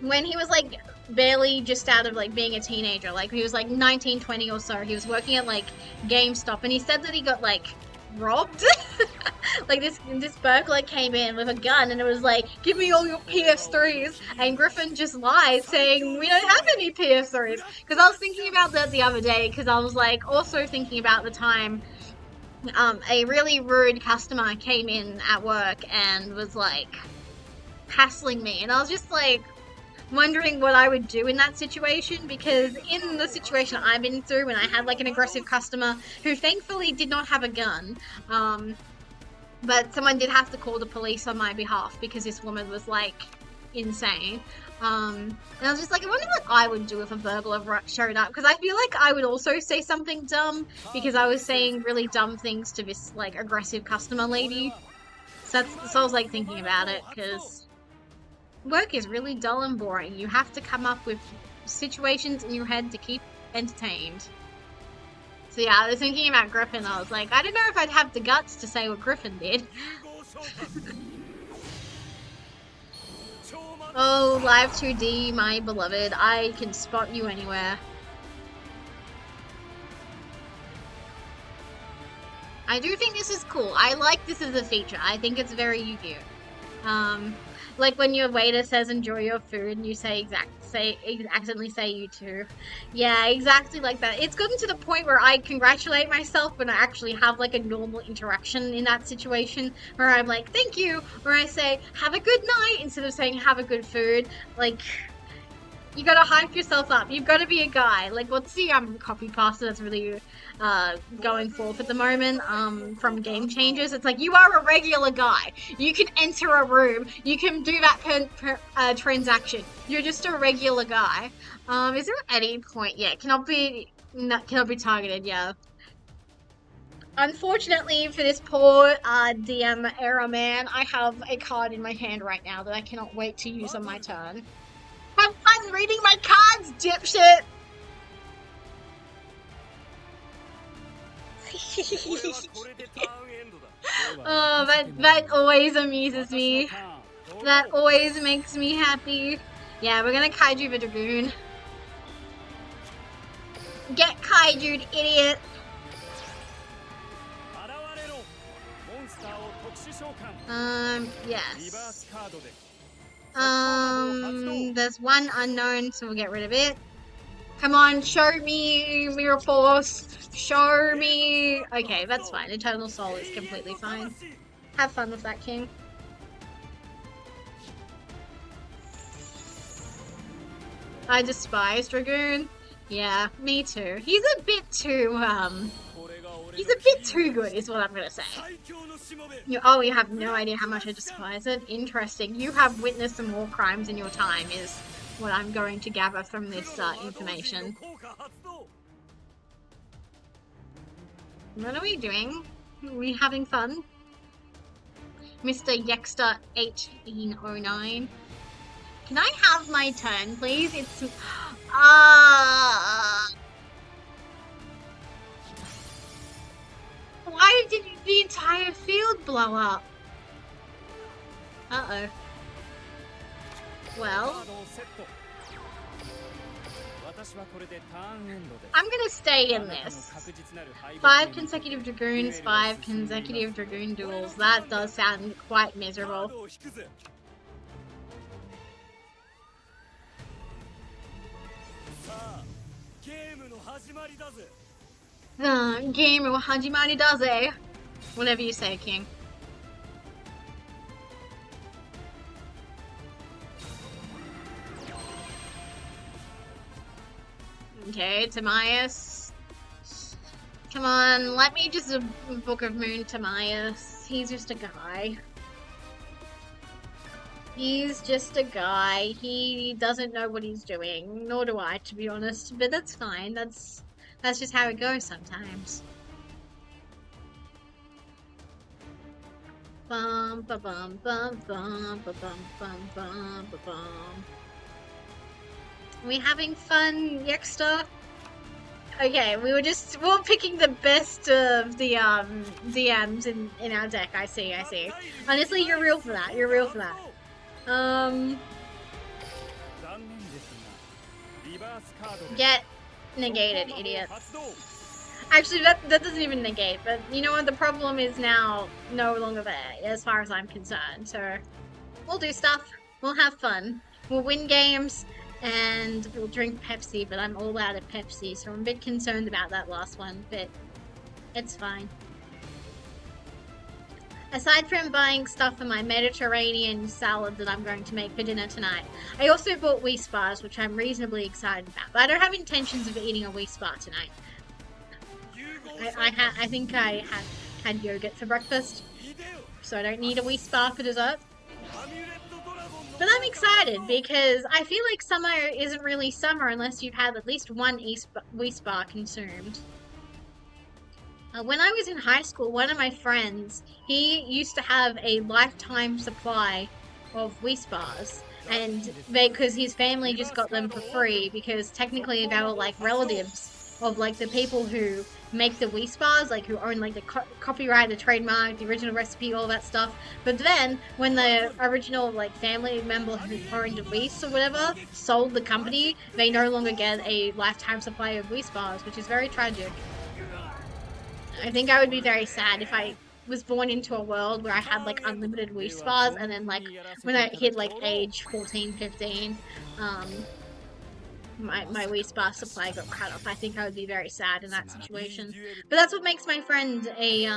when he was like barely just out of like being a teenager, like he was like 19, 20 or so, he was working at like GameStop, and he said that he got like robbed. Like this burglar came in with a gun and it was like, give me all your PS3s, and Griffin just lied saying we don't have any PS3s. Because I was thinking about that the other day, because I was like also thinking about the time a really rude customer came in at work and was like hassling me, and I was just like wondering what I would do in that situation, because in the situation I've been through when I had like an aggressive customer who thankfully did not have a gun, but someone did have to call the police on my behalf because this woman was like insane. And I was just like, I wonder what I would do if a burglar showed up, because I feel like I would also say something dumb because I was saying really dumb things to this like aggressive customer lady. So I was like thinking about it, because work is really dull and boring. You have to come up with situations in your head to keep entertained. So yeah, I was thinking about Griffin. I was like, I don't know if I'd have the guts to say what Griffin did. Oh, Live 2D, my beloved. I can spot you anywhere. I do think this is cool. I like this as a feature. I think it's very Yu-Gi-Oh! Like when your waiter says enjoy your food and you accidentally say you too. Yeah, exactly like that. It's gotten to the point where I congratulate myself when I actually have like a normal interaction in that situation, where I'm like, thank you, or I say, have a good night, instead of saying have a good food. Like, you gotta hype yourself up. You've gotta be a guy. Like, what's the copy pasta that's really going forth at the moment from Game Changers? It's like, you are a regular guy. You can enter a room. You can do that transaction. You're just a regular guy. Is there any point? Yeah, cannot be targeted. Yeah. Unfortunately for this poor DM error man, I have a card in my hand right now that I cannot wait to use on my turn. Have fun reading my cards, dipshit! Oh, that always amuses me. That always makes me happy. Yeah, we're gonna kaiju the dragoon. Get kaiju'd, idiot! Yes. There's one unknown, so we'll get rid of it. Come on, show me Mirror Force. Show me. Okay, that's fine. Eternal Soul is completely fine. Have fun with that, King. I despise Dragoon. Yeah, me too. He's a bit too good, is what I'm gonna say. Oh, you have no idea how much I despise it? Interesting. You have witnessed some war crimes in your time, is what I'm going to gather from this information. What are we doing? Are we having fun? Mr. Yexter 1809. Can I have my turn, please? It's... Why did the entire field blow up? Uh-oh. Well... I'm gonna stay in this. 5 consecutive Dragoons, 5 consecutive Dragoon duels. That does sound quite miserable. Game of Hajimari daze. Whatever you say, King. Okay, Timaeus. Come on, let me just Book of Moon Timaeus. He's just a guy. He's just a guy. He doesn't know what he's doing. Nor do I, to be honest. But that's fine. That's just how it goes sometimes. Bum ba bum bum bum ba bum bum bum ba bum. Are we having fun, Yexter? Okay, we were picking the best of the DMs in our deck. I see. Honestly, you're real for that. You're real for that. Get negated, idiot. Actually, that doesn't even negate, but you know what? The problem is now no longer there, as far as I'm concerned. So, we'll do stuff. We'll have fun. We'll win games, and we'll drink Pepsi, but I'm all out of Pepsi, so I'm a bit concerned about that last one, but it's fine. Aside from buying stuff for my Mediterranean salad that I'm going to make for dinner tonight, I also bought Wii Spars, which I'm reasonably excited about, but I don't have intentions of eating a Wii Spar tonight. I think I had yogurt for breakfast, so I don't need a Wii Spar for dessert. But I'm excited because I feel like summer isn't really summer unless you've had at least one Wii Spar consumed. When I was in high school, one of my friends, he used to have a lifetime supply of Wii Spars, and because his family just got them for free, because technically they were like relatives of like the people who make the Wii Spars, like who own like the copyright, the trademark, the original recipe, all that stuff. But then when the original like family member who owned Wii or whatever sold the company, they no longer get a lifetime supply of Wii Spars, which is very tragic. I think I would be very sad if I was born into a world where I had like unlimited Wii Spars, and then like when I hit like age 14, 15, my Wii Spar supply got cut off. I think I would be very sad in that situation. But that's what makes my friend a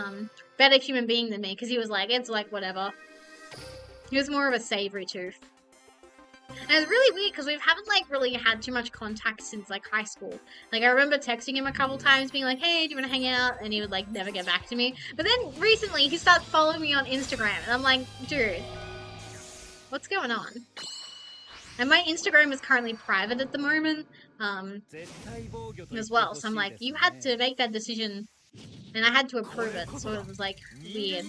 better human being than me, because he was like, it's like whatever. He was more of a savory tooth. And it's really weird because we haven't like really had too much contact since like high school. Like I remember texting him a couple times being like, hey, do you want to hang out? And he would like never get back to me. But then recently he started following me on Instagram and I'm like, dude, what's going on? And my Instagram is currently private at the moment as well. So I'm like, you had to make that decision And I had to approve it, so it was like weird.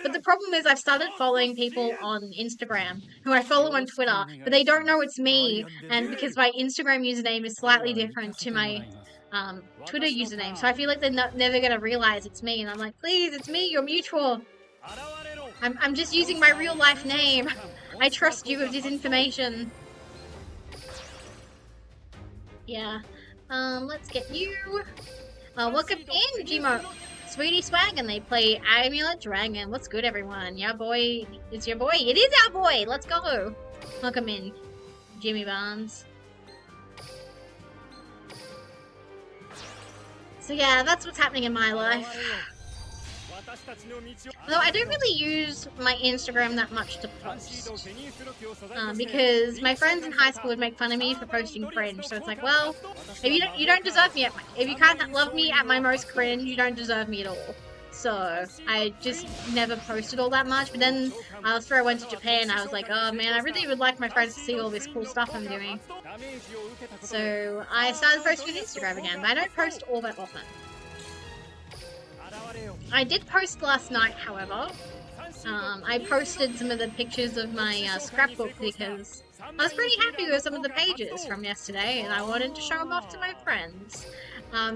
But the problem is I've started following people on Instagram who I follow on Twitter, but they don't know it's me. And because my Instagram username is slightly different to my Twitter username, so I feel like they're never gonna realize it's me. And I'm like, please, it's me. You're mutual. I'm just using my real life name. I trust you with this information. Yeah. Let's get you. Welcome in, Gmo. Sweetie Swag, and they play Amulet Dragon. What's good, everyone? Yeah, boy. It's your boy. It is our boy. Let's go. Welcome in, Jimmy Barnes. So yeah, that's what's happening in my life. Though I don't really use my Instagram that much to post. Because my friends in high school would make fun of me for posting cringe. So it's like, well, if you don't deserve me if you can't love me at my most cringe, you don't deserve me at all. So I just never posted all that much. But then after I went to Japan, I was like, oh man, I really would like my friends to see all this cool stuff I'm doing. So I started posting on Instagram again, but I don't post all that often. I did post last night, however. I posted some of the pictures of my scrapbook because I was pretty happy with some of the pages from yesterday and I wanted to show them off to my friends.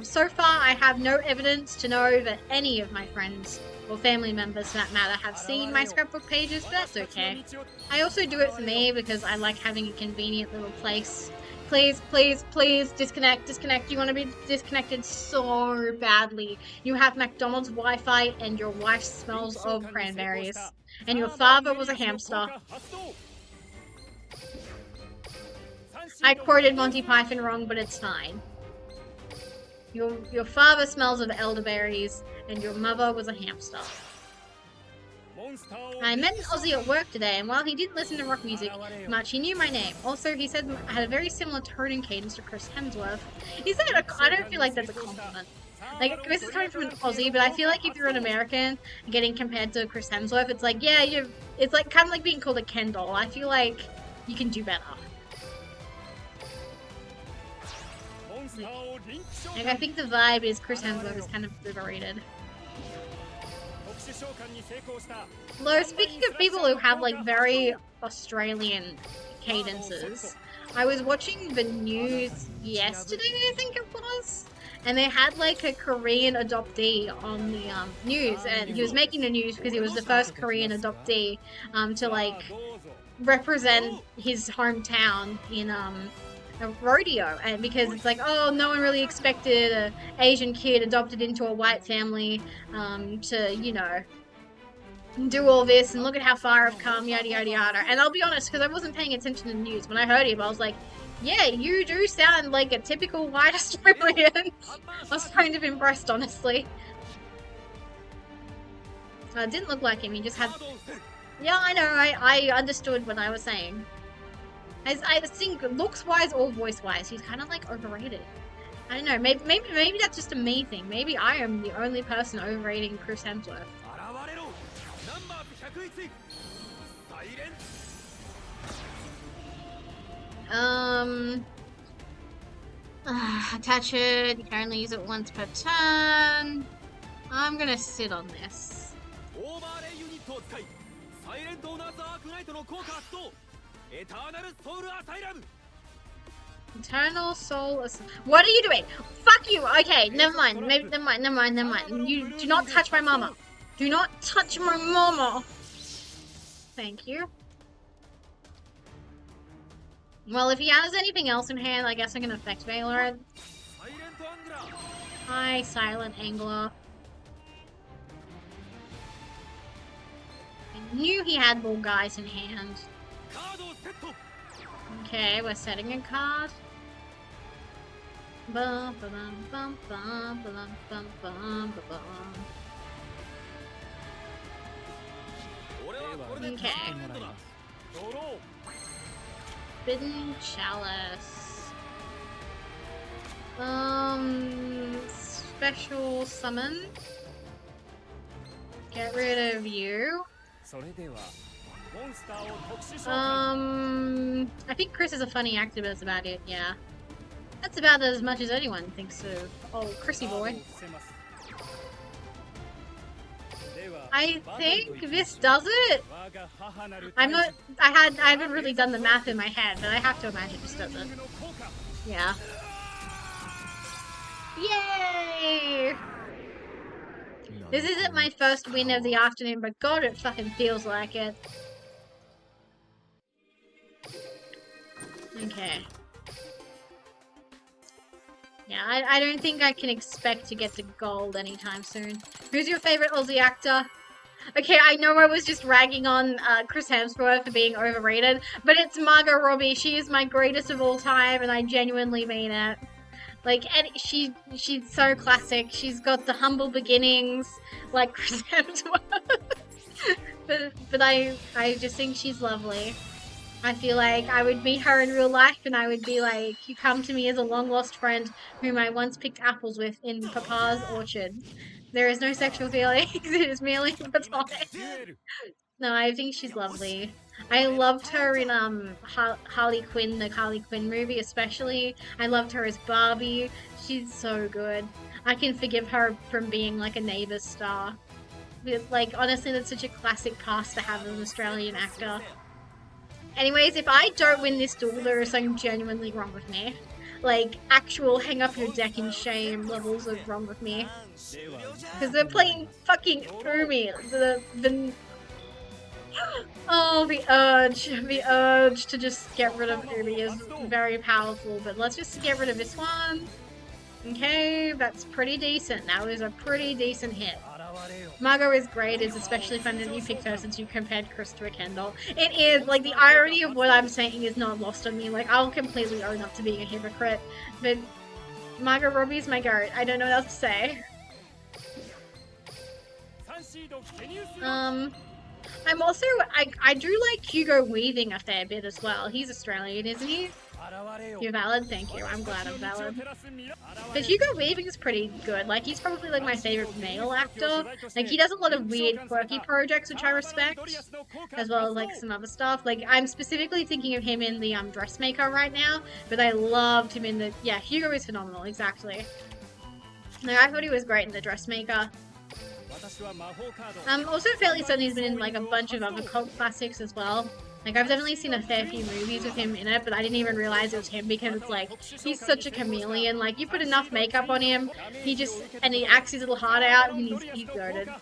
So far, I have no evidence to know that any of my friends, or family members for that matter, have seen my scrapbook pages, but that's okay. I also do it for me because I like having a convenient little place. Please, please, please, disconnect. You want to be disconnected so badly. You have McDonald's Wi-Fi and your wife smells of cranberries. And your father was a hamster. I quoted Monty Python wrong, but it's fine. Your father smells of elderberries, and your mother was a hamster. I met an Aussie at work today, and while he didn't listen to rock music much, he knew my name. Also, he said I had a very similar tone and cadence to Chris Hemsworth. Is that I don't feel like that's a compliment. Like, this is coming from an Aussie, but I feel like if you're an American getting compared to Chris Hemsworth, it's like, yeah, it's like kind of like being called a Ken doll. I feel like you can do better. Like, I think the vibe is Chris Hemsworth is kind of overrated. Although, speaking of people who have, like, very Australian cadences, I was watching the news yesterday, I think it was, and they had, like, a Korean adoptee on the news, and he was making the news because he was the first Korean adoptee to, like, represent his hometown in, a rodeo, and because it's like, oh, no one really expected an Asian kid adopted into a white family to, you know, do all this, and look at how far I've come, yada yada yada. And I'll be honest, because I wasn't paying attention to the news, when I heard him I was like, yeah, you do sound like a typical white Australian. I was kind of impressed, honestly. It didn't look like him, he just had... Yeah, I know, I understood what I was saying. I think looks-wise or voice-wise, he's kind of like overrated. I don't know, maybe that's just a me thing. Maybe I am the only person overrating Chris Hemsworth. Attach it. You can only use it once per turn. I'm gonna sit on this. Eternal Soul. What are you doing? Fuck you. Okay, never mind. Never mind. You do not touch my mama. Do not touch my mama. Thank you. Well, if he has anything else in hand, I guess I can effect Veiler it. Hi, Silent Angler. I knew he had more guys in hand. Okay, we're setting a card. Bum, bum, bum, bum, bum, bum, bum, bum. Okay. Forbidden Chalice. Special summon. Get rid of you. I think Chris is a funny actor, but that's about it, yeah. That's about as much as anyone thinks of. Oh, Chrissy boy. I think this does it. I'm not. I haven't really done the math in my head, but I have to imagine this does it. Yeah. Yay! This isn't my first win of the afternoon, but God, it fucking feels like it. Okay. Yeah, I don't think I can expect to get to gold anytime soon. Who's your favorite Aussie actor? Okay, I know I was just ragging on Chris Hemsworth for being overrated, but it's Margot Robbie. She is my greatest of all time, and I genuinely mean it. Like, and she's so classic. She's got the humble beginnings, like Chris Hemsworth. but I just think she's lovely. I feel like I would meet her in real life, and I would be like, "You come to me as a long lost friend whom I once picked apples with in Papa's orchard." There is no sexual feelings. It is merely platonic. No, I think she's lovely. I loved her in Harley Quinn, the Harley Quinn movie especially. I loved her as Barbie. She's so good. I can forgive her from being like a Neighbours star. Like, honestly, that's such a classic cast to have as an Australian actor. Anyways, if I don't win this duel, there is something genuinely wrong with me. Like, actual hang up your deck in shame levels of wrong with me. Because they're playing fucking Umi. Oh, the urge to just get rid of Umi is very powerful, but let's just get rid of this one. Okay, that's pretty decent. That was a pretty decent hit. Margot is great. It's especially fun that you picked her since you compared Chris to a Kendall. It is, like, the irony of what I'm saying is not lost on me. Like, I'll completely own up to being a hypocrite, but Margot Robbie's my goat. I don't know what else to say. I'm also, I do like Hugo Weaving a fair bit as well. He's Australian, isn't he? You're valid? Thank you. I'm glad I'm valid. But Hugo Weaving is pretty good. Like, he's probably, like, my favorite male actor. Like, he does a lot of weird, quirky projects, which I respect. As well as, like, some other stuff. Like, I'm specifically thinking of him in the, Dressmaker right now. But I loved him in the... Yeah, Hugo is phenomenal, exactly. Like, I thought he was great in the Dressmaker. I'm also fairly certain he's been in, like, a bunch of other cult classics as well. Like, I've definitely seen a fair few movies with him in it, but I didn't even realize it was him because it's like, he's such a chameleon. Like, you put enough makeup on him, and he acts his little heart out, and he's goated.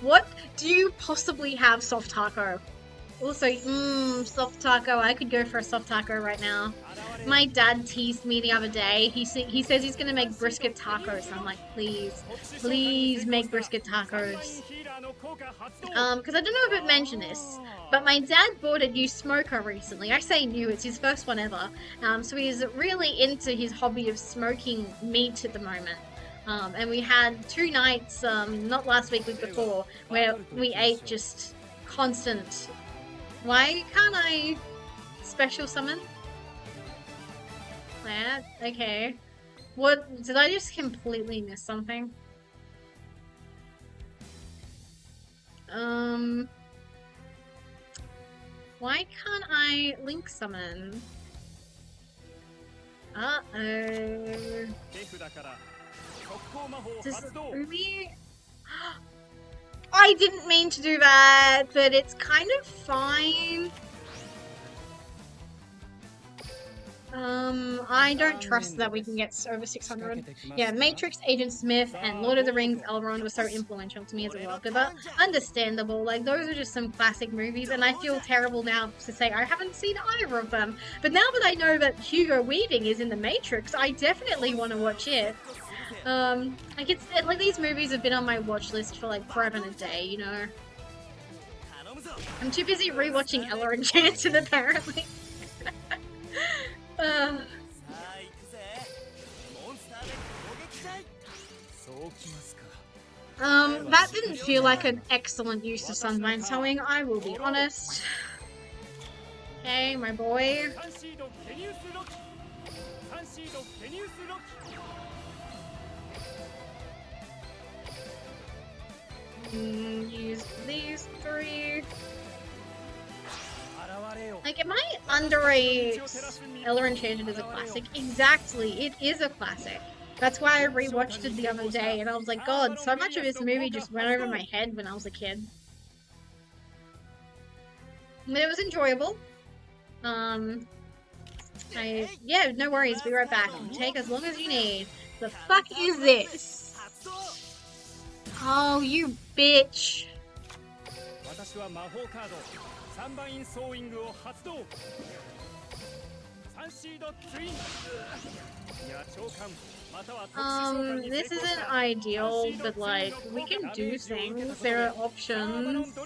What do you possibly have, soft taco? Also, soft taco. I could go for a soft taco right now. My dad teased me the other day. He says he's gonna make brisket tacos. I'm like, please make brisket tacos. Because I don't know if it mentioned this, but my dad bought a new smoker recently. I say new, it's his first one ever. So he's really into his hobby of smoking meat at the moment. And we had 2 nights, not last week, week before, where we ate just constant. Why can't I special summon? That? Okay. What? Did I just completely miss something? Why can't I link summon? Uh-oh. Does Umi... I didn't mean to do that, but it's kind of fine. I don't trust that we can get over 600. Yeah, Matrix, Agent Smith, and Lord of the Rings, Elrond was so influential to me as a world builder. Understandable, like, those are just some classic movies, and I feel terrible now to say I haven't seen either of them. But now that I know that Hugo Weaving is in the Matrix, I definitely want to watch it. Like, like, these movies have been on my watch list for, like, forever and a day, you know? I'm too busy rewatching Ella Enchanted, apparently. That didn't feel like an excellent use of Sunvine Sewing, I will be honest. Okay, my boy. Use these 3. Like, am I underrate Ella Enchanted as a classic? Exactly, it is a classic. That's why I rewatched it the other day, and I was like, God, so much of this movie just went over my head when I was a kid. But it was enjoyable. Yeah, no worries, be right back. Take as long as you need. The fuck is this? Oh, you bitch. This isn't ideal, but like, we can do things. There are options.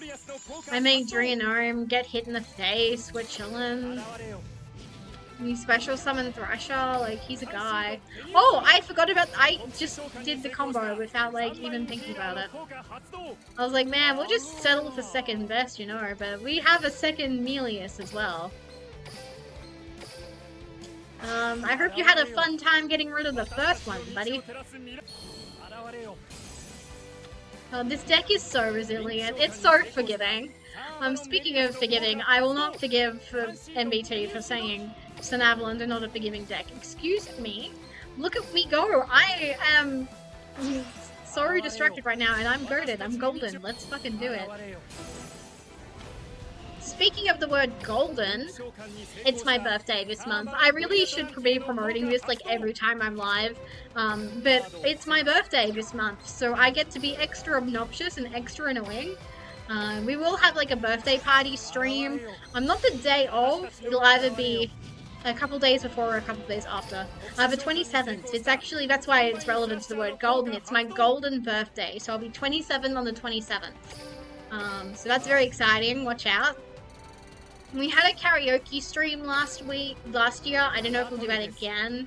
I make Draenor get hit in the face, we're chillin'. You special summon Thrasher, like, he's a guy. Oh, I forgot about, I just did the combo without, like, even thinking about it. I was like, man, we'll just settle for second best, you know, but we have a second Melius as well. I hope you had a fun time getting rid of the first one, buddy. Oh, this deck is so resilient. It's so forgiving. Speaking of forgiving, I will not forgive MBT for saying Sanavalons are not a forgiving deck. Excuse me. Look at me go. I am so distracted right now, and I'm goated. I'm golden. Let's fucking do it. Speaking of the word golden, it's my birthday this month. I really should be promoting this like every time I'm live, but it's my birthday this month, so I get to be extra obnoxious and extra annoying. We will have like a birthday party stream. Not the day of, it'll either be a couple days before or a couple days after. The 27th, it's actually, that's why it's relevant to the word golden. It's my golden birthday, so I'll be 27 on the 27th. So that's very exciting, watch out. We had a karaoke stream last year. I don't know if we'll do that again.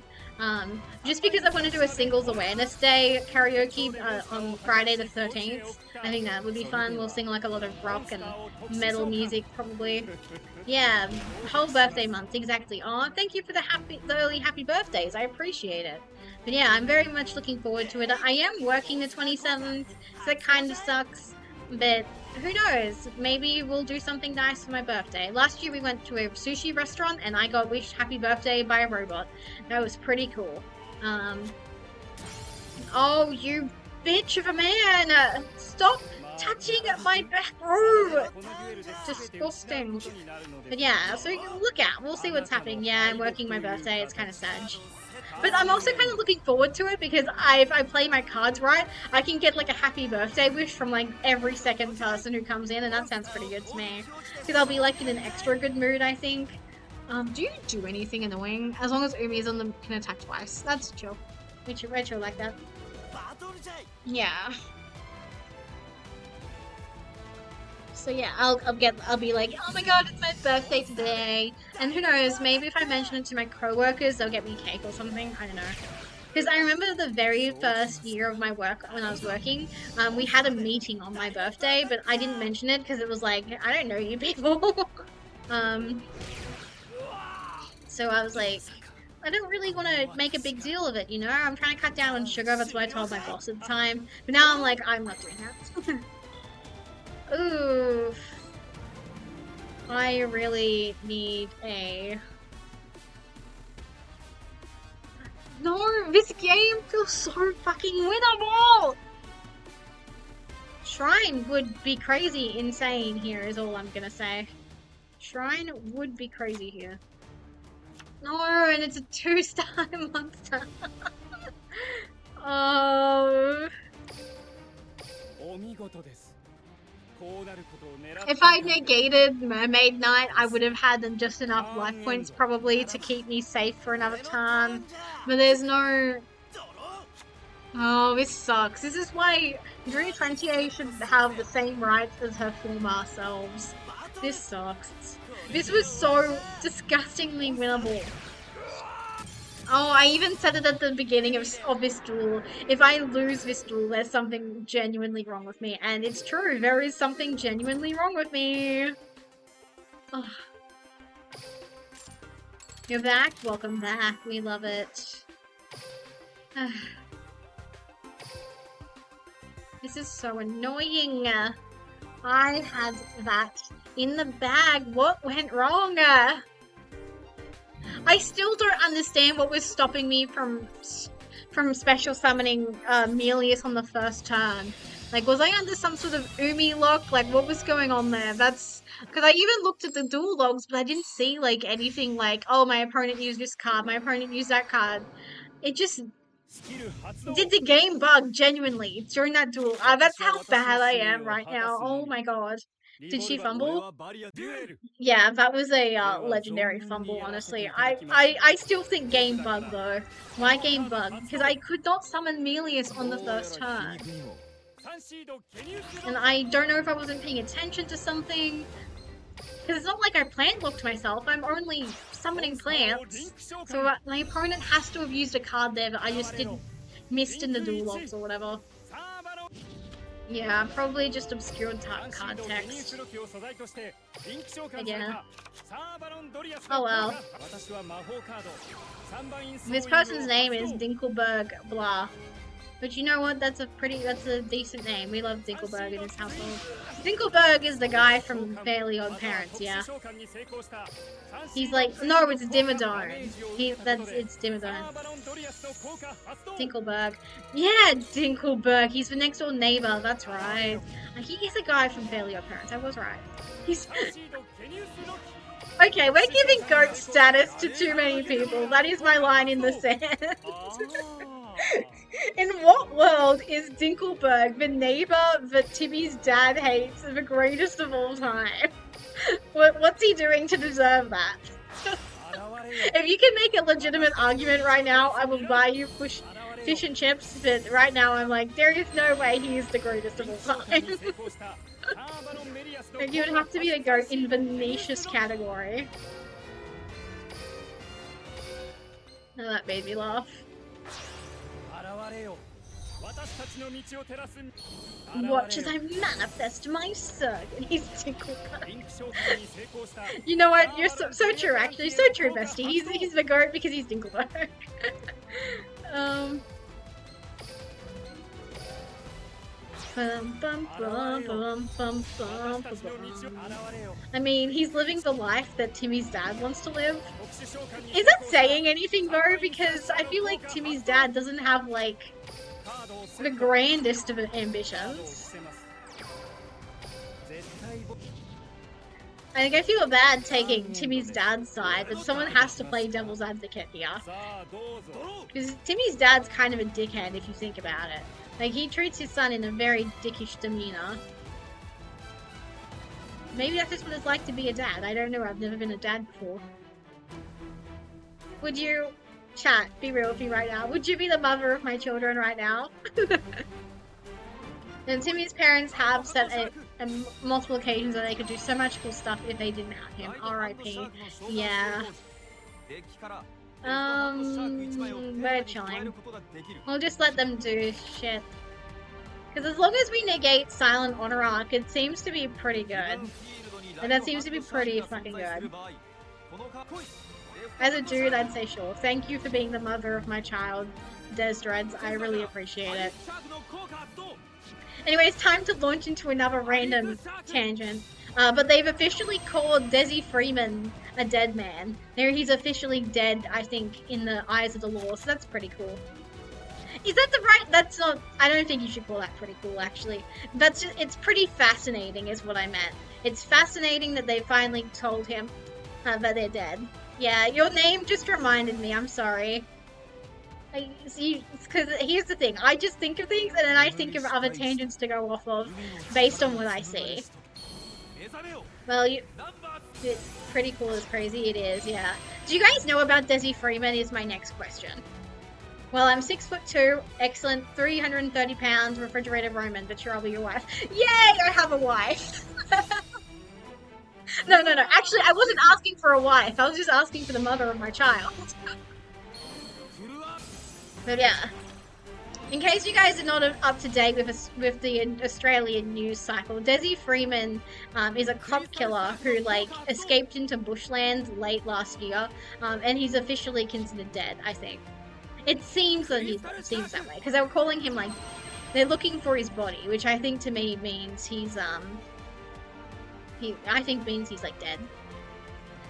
Just because I want to do a singles awareness day karaoke on Friday the 13th. I think that would be fun. We'll sing like a lot of rock and metal music probably. Yeah, whole birthday month, exactly. Oh, thank you for the early happy birthdays. I appreciate it. But yeah, I'm very much looking forward to it. I am working the 27th, so that kind of sucks. But who knows? Maybe we'll do something nice for my birthday. Last year we went to a sushi restaurant and I got wished happy birthday by a robot. That was pretty cool. Oh, you bitch of a man! Stop touching my back! Oh, disgusting. But yeah, so look out. We'll see what's happening. Yeah, I'm working my birthday. It's kind of sad. But I'm also kind of looking forward to it because if I play my cards right, I can get like a happy birthday wish from like every second person who comes in, and that sounds pretty good to me. Because I'll be like in an extra good mood, I think. Do you do anything annoying? As long as Umi is on them, can attack twice. That's chill. Retro like that. Yeah. So yeah, I'll be like, oh my god, it's my birthday today, and who knows, maybe if I mention it to my co-workers, they'll get me cake or something. I don't know. Because I remember the very first year of my work when I was working, we had a meeting on my birthday, but I didn't mention it because it was like, I don't know you people. So I was like, I don't really want to make a big deal of it, you know? I'm trying to cut down on sugar, that's what I told my boss at the time. But now I'm like, I'm not doing that. Ooh, I really need a... No, this game feels so fucking winnable! Shrine would be crazy insane here is all I'm gonna say. Shrine would be crazy here. No, and it's a 2-star monster. Oh... If I negated Mermaid Knight, I would have had just enough life points probably to keep me safe for another time. But there's no... Oh, this sucks. This is why Drew 20A should have the same rights as her former selves. This sucks. This was so disgustingly winnable. Oh, I even said it at the beginning of this duel. If I lose this duel, there's something genuinely wrong with me. And it's true, there is something genuinely wrong with me. Oh. You're back? Welcome back. We love it. This is so annoying. I had that in the bag. What went wrong? I still don't understand what was stopping me from from special summoning Melius on the first turn? Like, was I under some sort of Umi lock? Like, what was going on there? That's because I even looked at the duel logs, but I didn't see like anything like, oh, my opponent used this card, my opponent used that card. It just did the game bug genuinely during that duel. That's how bad I am right now. Oh my god. Did she fumble? Yeah, that was a legendary fumble, honestly. I still think game bug though. Why game bug? Because I could not summon Melius on the first turn. And I don't know if I wasn't paying attention to something. Because it's not like I plant locked myself, I'm only summoning plants. So my opponent has to have used a card there that I just didn't missed in the duel logs or whatever. Yeah, probably just obscured card text. Again. Oh well. This person's name is Dinkelberg blah. But you know what? That's a decent name. We love Dinkelberg in this household. Dinkelberg is the guy from Fairly Odd Parents, yeah. He's like, no, it's Dimmadome. It's Dimmadome. Dinkelberg. Yeah, Dinkelberg. He's the next door neighbor. That's right. He is a guy from Fairly Odd Parents. I was right. He's. Okay, we're giving goat status to too many people. That is my line in the sand. In what world is Dinkelberg the neighbor that Timmy's dad hates the greatest of all time? What's he doing to deserve that? If you can make a legitimate argument right now, I will buy you fish and chips, but right now I'm like, there is no way he is the greatest of all time. You would have to be a goat in the nichest category. Oh, that made me laugh. Watch as I manifest my son. He's Dinkelberg. You know what? You're so true, actually. So true, bestie. He's the goat because he's Dinkelberg. I mean, he's living the life that Timmy's dad wants to live. Is that saying anything though? Because I feel like Timmy's dad doesn't have like the grandest of ambitions. I think I feel bad taking Timmy's dad's side, but someone has to play devil's advocate here. Because Timmy's dad's kind of a dickhead if you think about it. Like, he treats his son in a very dickish demeanor. Maybe that's just what it's like to be a dad. I don't know, I've never been a dad before. Would you... Chat, be real with me right now. Would you be the mother of my children right now? And Timmy's parents have said on multiple occasions that they could do so much cool stuff if they didn't have him. R.I.P. Yeah. We're chilling. We'll just let them do shit. Because as long as we negate Silent Honor Arc, it seems to be pretty good. And that seems to be pretty fucking good. As a dude, I'd say sure. Thank you for being the mother of my child, Des Dreads. I really appreciate it. Anyways, time to launch into another random tangent. But they've officially called Desi Freeman a dead man. There, he's officially dead, I think, in the eyes of the law, so that's pretty cool. Is that the right... That's not... I don't think you should call that pretty cool, actually. That's just... It's pretty fascinating, is what I meant. It's fascinating that they finally told him that they're dead. Yeah, your name just reminded me, I'm sorry. Because here's the thing, I just think of things and then I think of other tangents to go off of based on what I see. Well, it's pretty cool as crazy, it is, yeah. Do you guys know about Desi Freeman is my next question. Well, I'm 6'2", excellent, 330 pounds, refrigerated Roman, but sure I'll be your wife. Yay, I have a wife! No. Actually, I wasn't asking for a wife. I was just asking for the mother of my child. But yeah. In case you guys are not up to date with the Australian news cycle, Desi Freeman is a cop killer who like escaped into bushlands late last year, and he's officially considered dead. I think it seems that seems that way because they were calling him like they're looking for his body, which I think to me means he's I think means he's like dead.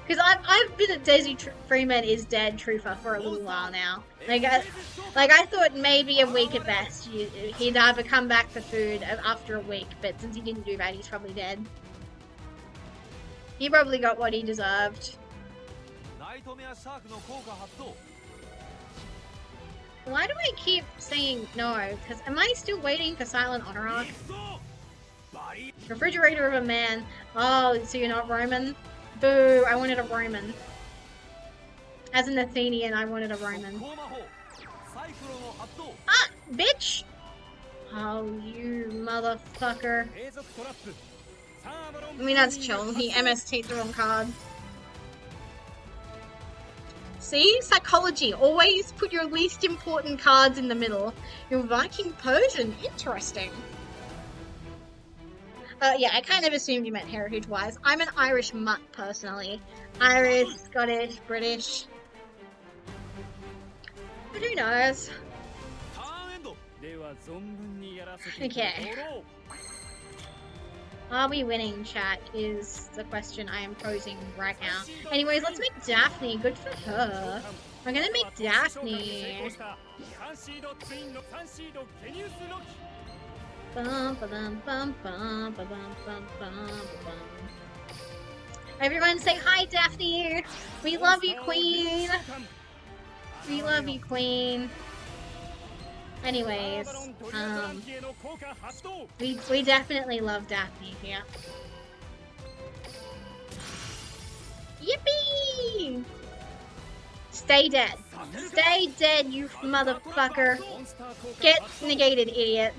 Because I've been a Desi Freeman is dead truther for a little while now. Like I thought maybe a week at best he'd either come back for food after a week, but since he didn't do that, he's probably dead. He probably got what he deserved. Why do I keep saying no? Because am I still waiting for Silent Honor? Refrigerator of a man. Oh, so you're not Roman? Boo, I wanted a Roman. As an Athenian, I wanted a Roman. Ah, bitch! Oh, you motherfucker. I mean, that's chill. He MST'd the wrong card. See? Psychology. Always put your least important cards in the middle. Your Viking Persian. Interesting. Yeah, I kind of assumed you meant heritage-wise. I'm an Irish mutt, personally. Irish, Scottish, British. But who knows? Okay. Are we winning, chat, is the question I am posing right now. Anyways, let's make Daphne. Good for her. We're gonna make Daphne. Everyone say hi, Daphne! We love you, Queen! We love you, Queen. Anyways, we definitely love Daphne here. Yippee! Stay dead. Stay dead, you motherfucker. Get negated, idiot.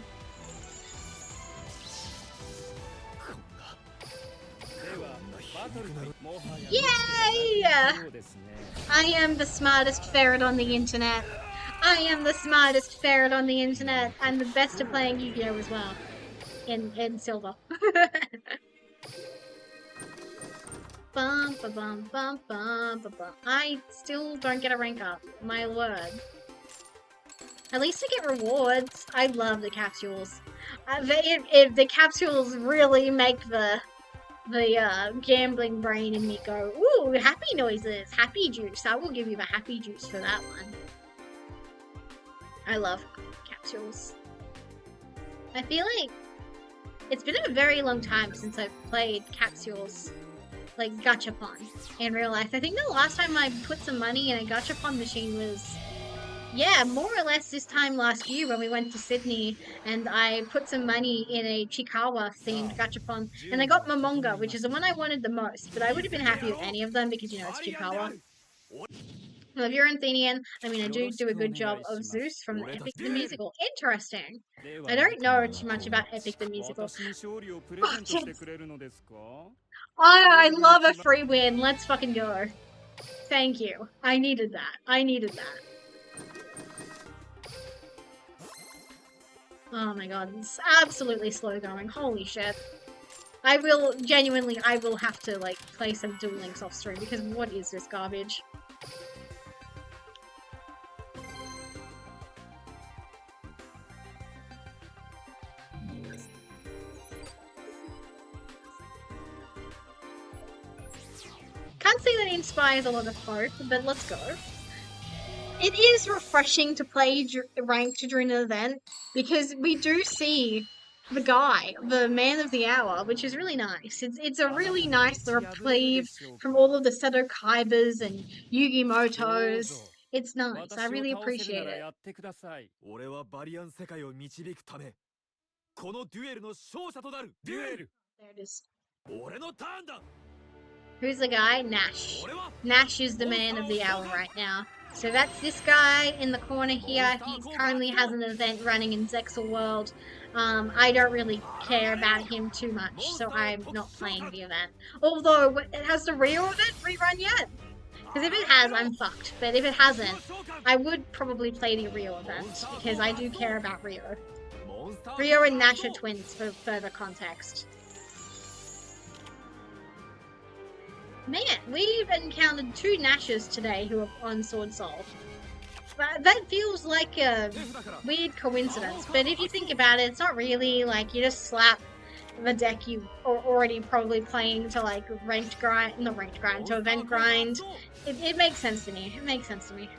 Yay! I am the smartest ferret on the internet. I am the smartest ferret on the internet. I'm the best at playing Yu-Gi-Oh! As well. In silver. Bum, ba, bum, bum, bum, ba, bum. I still don't get a rank up. My word. At least I get rewards. I love the capsules. If the capsules really make the gambling brain in me go, ooh, happy noises, happy juice. I will give you the happy juice for that one. I love capsules. I feel like it's been a very long time since I've played capsules, like gachapon, in real life. I think the last time I put some money in a gachapon machine was, yeah, more or less this time last year when we went to Sydney and I put some money in a Chikawa themed gachapon and I got Momonga, which is the one I wanted the most, but I would have been happy with any of them because, you know, it's Chikawa. Well, if you're Athenian, I mean, I do a good job of Zeus from the Epic the Musical. Interesting. I don't know too much about Epic the Musical. I love a free win. Let's fucking go. Thank you. I needed that. I needed that. Oh my god, it's absolutely slow going. Holy shit. I will have to, like, play some Duel Links off stream because what is this garbage? Can't say that it inspires a lot of hope, but let's go. It is refreshing to play ranked during an event because we do see the guy, the man of the hour, which is really nice. It's a really nice reprieve from all of the Seto Kaibas and Yugi Motos. It's nice. I really appreciate it. There it is. Who's the guy? Nash. Nash is the man of the hour right now. So that's this guy in the corner here. He currently has an event running in Zexal World. I don't really care about him too much, so I'm not playing the event. Although, has the Rio event rerun yet? Because if it has, I'm fucked. But if it hasn't, I would probably play the Rio event, because I do care about Rio. Rio and Nash are twins, for further context. Man, we've encountered 2 Nashes today who are on Sword Soul. That feels like a weird coincidence, but if you think about it, it's not really. Like, you just slap the deck you are already probably playing to like ranked grind, not ranked grind, to event grind. It makes sense to me. It makes sense to me.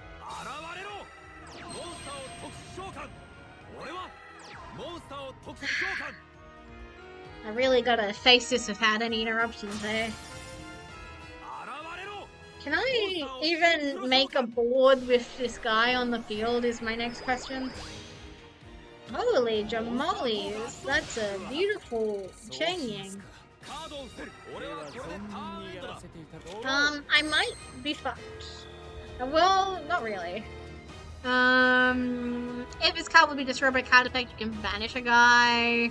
I really gotta face this without any interruptions there. Can I even make a board with this guy on the field is my next question. Holy jamolies, that's a beautiful Chen. I might be fucked. Well, not really. If his card will be destroyed by card effect, you can banish a guy.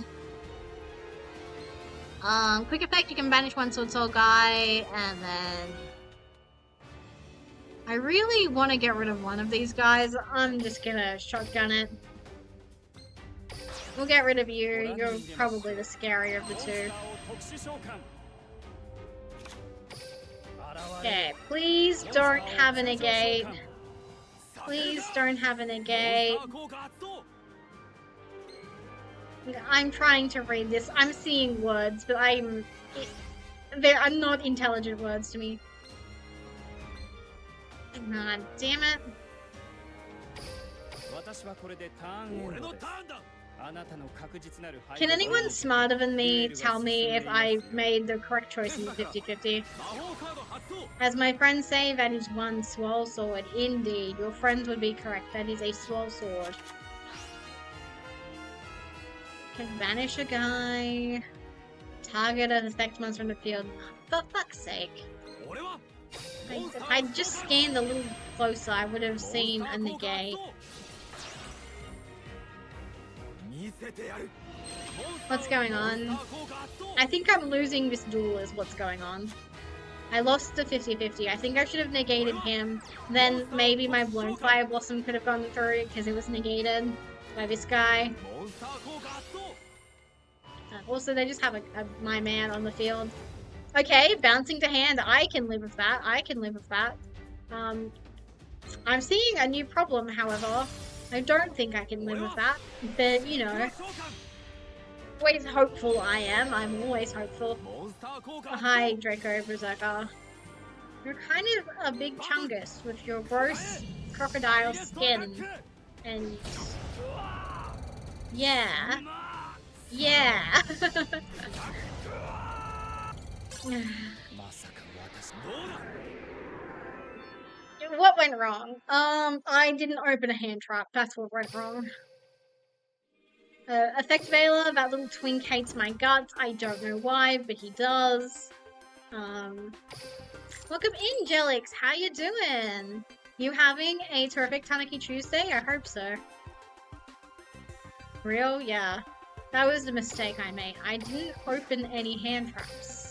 Quick effect, you can banish one Sword Soul guy, and then... I really want to get rid of one of these guys. I'm just gonna shotgun it. We'll get rid of you. You're probably the scarier of the two. Okay, please don't have a negate. Please don't have a negate. I'm trying to read this. I'm seeing words, but I'm not intelligent words to me. God damn it. Can anyone smarter than me tell me if I made the correct choice in the 50-50? As my friends say, that is one swirl sword. Indeed, your friends would be correct. That is a swirl sword. Can banish a guy. Target an effect monster in the field. For fuck's sake. If I just scanned a little closer, I would have seen a negate. What's going on? I think I'm losing this duel is what's going on. I lost the 50-50. I think I should have negated him. Then maybe my Blown Fire Blossom could have gone through because it was negated by this guy. Also, they just have my man on the field. Okay, bouncing to hand. I can live with that. I can live with that. I'm seeing a new problem, however. I don't think I can live with that. But, you know, always hopeful I am. I'm always hopeful. Hi, Draco Berserker. You're kind of a big chungus with your gross crocodile skin. And... yeah. Yeah. What went wrong? I didn't open a hand trap. That's what went wrong. Effect Veiler, that little twink hates my guts. I don't know why, but he does. Welcome in, Jelix. How you doing? You having a terrific Tanuki Tuesday? I hope so. Real? Yeah. That was the mistake I made. I didn't open any hand traps.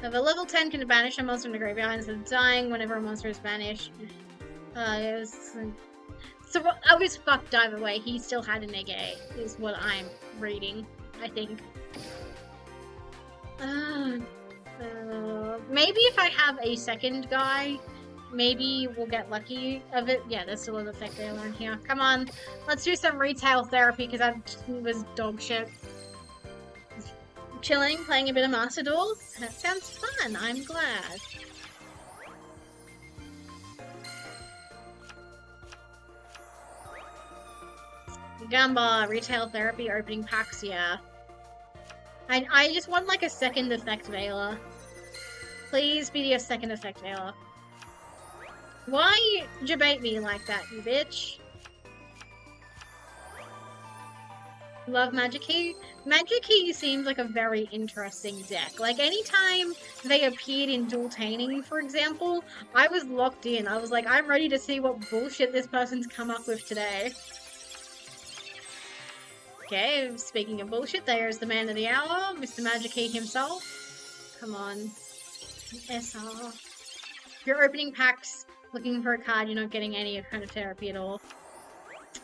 If a level 10 can banish a monster in the graveyard instead of dying whenever a monster is banished. So I was fucked either way. He still had a negate, is what I'm reading, I think. Maybe if I have a second guy, maybe we'll get lucky of it. Yeah, there's still an effect there on here. Come on, let's do some retail therapy because that was dog shit. Chilling, playing a bit of Master Duel. That sounds fun. I'm glad. Gamba, retail therapy, opening packs, yeah. I just want like a second effect Veiler. Please be a second effect Veiler. Why debate me like that, you bitch? Love Magic Key. Magic Key seems like a very interesting deck. Like, anytime they appeared in Dual Taining, for example, I was locked in. I was like, I'm ready to see what bullshit this person's come up with today. Okay, speaking of bullshit, there's the man of the hour, Mr. Magic Key himself. Come on. SR. If you're opening packs, looking for a card, you're not getting any kind of therapy at all.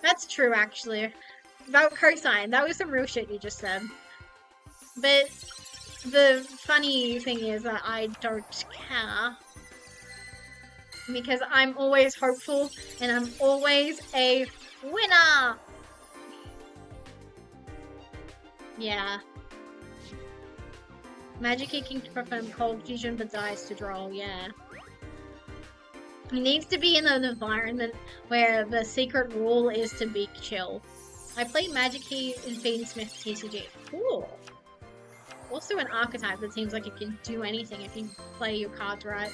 That's true, actually. About cosine, that was some real shit you just said. But the funny thing is that I don't care. Because I'm always hopeful and I'm always a winner. Yeah. Magic can perform cold fusion but dies to draw, yeah. He needs to be in an environment where the secret rule is to be chill. I played Magic Key in Fiendsmith TCG. Cool. Also an archetype that seems like it can do anything if you play your cards right.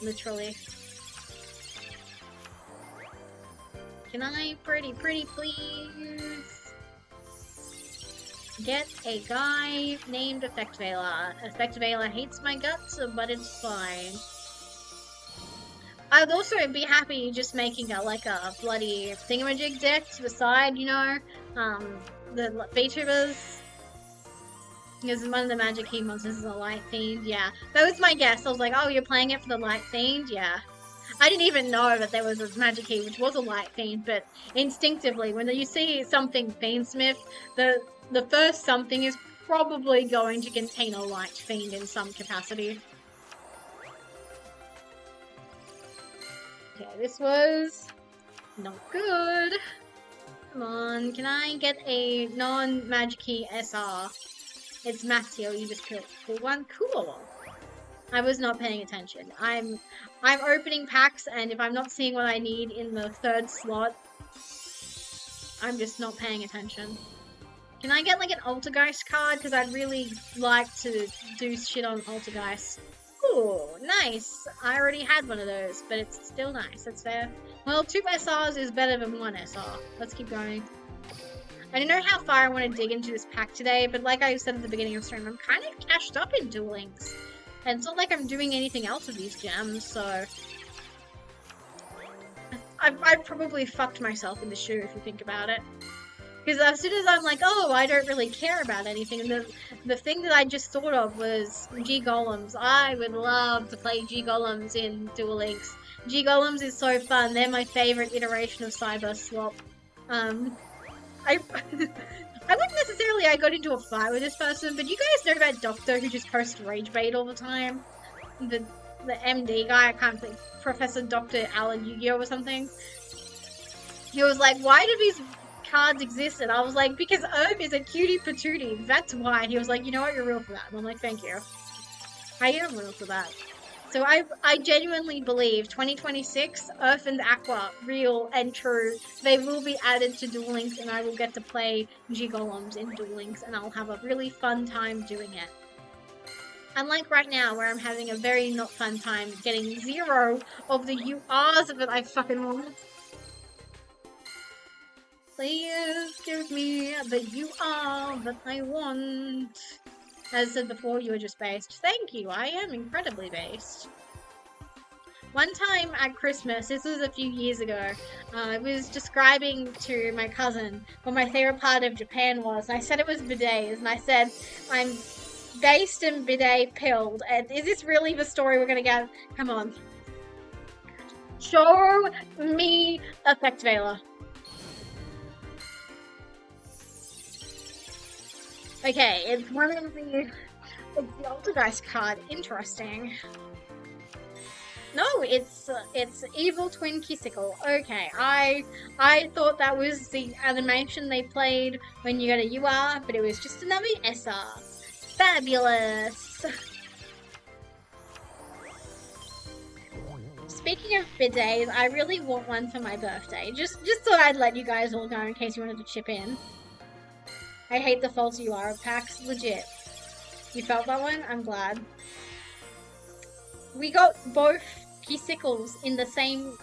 Literally. Can I, pretty please, get a guy named Effect Veiler? Effect Veiler hates my guts, but it's fine. I'd also be happy just making a bloody thingamajig deck to the side, you know, the VTubers. Because one of the Magic Key monsters is a Light Fiend, yeah. That was my guess. I was like, oh, you're playing it for the Light Fiend? Yeah. I didn't even know that there was a Magic Key, which was a Light Fiend, but instinctively, when you see something Fiendsmith, the first something is probably going to contain a Light Fiend in some capacity. Okay, this was not good. Come on, can I get a non-Magic Key SR? It's Mateo, you just pull one. Cool. I was not paying attention. I'm opening packs, and if I'm not seeing what I need in the third slot, I'm just not paying attention. Can I get like an Altergeist card? Because I'd really like to do shit on Altergeist. Ooh, nice. I already had one of those, but it's still nice. That's fair. Well, 2 SRs is better than 1 SR. Let's keep going. I don't know how far I want to dig into this pack today, but like I said at the beginning of the stream, I'm kind of cashed up in Duel Links. And it's not like I'm doing anything else with these gems, so... I've probably fucked myself in the shoe if you think about it. Because as soon as I'm like, oh, I don't really care about anything, and the thing that I just thought of was G-Golems. I would love to play G-Golems in Duel Links. G-Golems is so fun. They're my favorite iteration of Cyber Swap. I wouldn't necessarily I got into a fight with this person, but you guys know that doctor who just posts rage bait all the time? The MD guy, I can't think, Professor Dr. Alan Yu-Gi-Oh or something. He was like, why do these cards exist? And I was like, because Herb is a cutie patootie. That's why. And he was like, you know what, you're real for that. And I'm like, thank you. I am real for that. So I genuinely believe 2026, Earth and Aqua, real and true, they will be added to Duel Links, and I will get to play G-Golems in Duel Links, and I'll have a really fun time doing it. Unlike right now, where I'm having a very not fun time getting 0 of the URs that I fucking want. Please give me the UR that I want. As I said before, you were just based. Thank you, I am incredibly based. One time at Christmas, this was a few years ago, I was describing to my cousin what my favorite part of Japan was. And I said it was bidets, and I said, I'm based and bidet pilled. And is this really the story we're gonna get? Come on. Show me Effect Veiler. Okay, it's one of the... It's the Altergeist card. Interesting. No, it's Evil Twin Kissicle. Okay, I thought that was the animation they played when you got a UR, but it was just another SR. Fabulous! Speaking of bidets, I really want one for my birthday. Just thought I'd let you guys all know in case you wanted to chip in. I hate the false UR packs, legit. You felt that one? I'm glad. We got both Kissicles in the same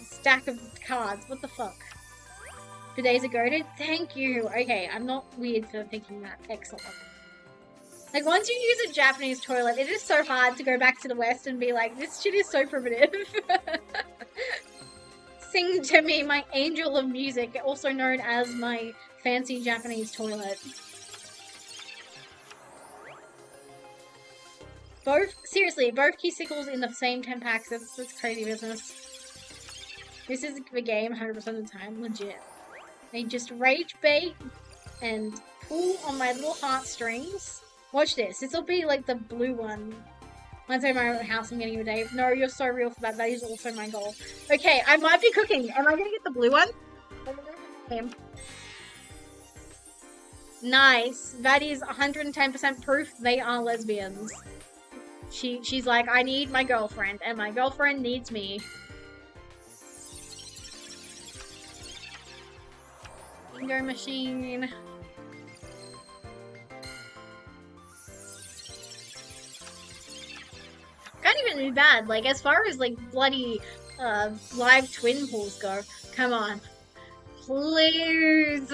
stack of cards. What the fuck? Bidets are goated? Thank you! Okay, I'm not weird for thinking that. Excellent. Like, once you use a Japanese toilet, it is so hard to go back to the West and be like, this shit is so primitive. Sing to me, my angel of music, also known as my fancy Japanese toilet. Seriously, both Kissicles in the same 10 packs, that's crazy business. This is the game 100% of the time, legit. They just rage bait and pull on my little heartstrings. Watch this, this'll be like the blue one. Once I have my own house, I'm getting you a day. No, you're so real for that. That is also my goal. Okay, I might be cooking. Am I gonna get the blue one? Nice. That is 110% proof they are lesbians. She's like, I need my girlfriend, and my girlfriend needs me. Bingo machine. Can't even be bad. Like, as far as like bloody live twin pools go, come on. Please.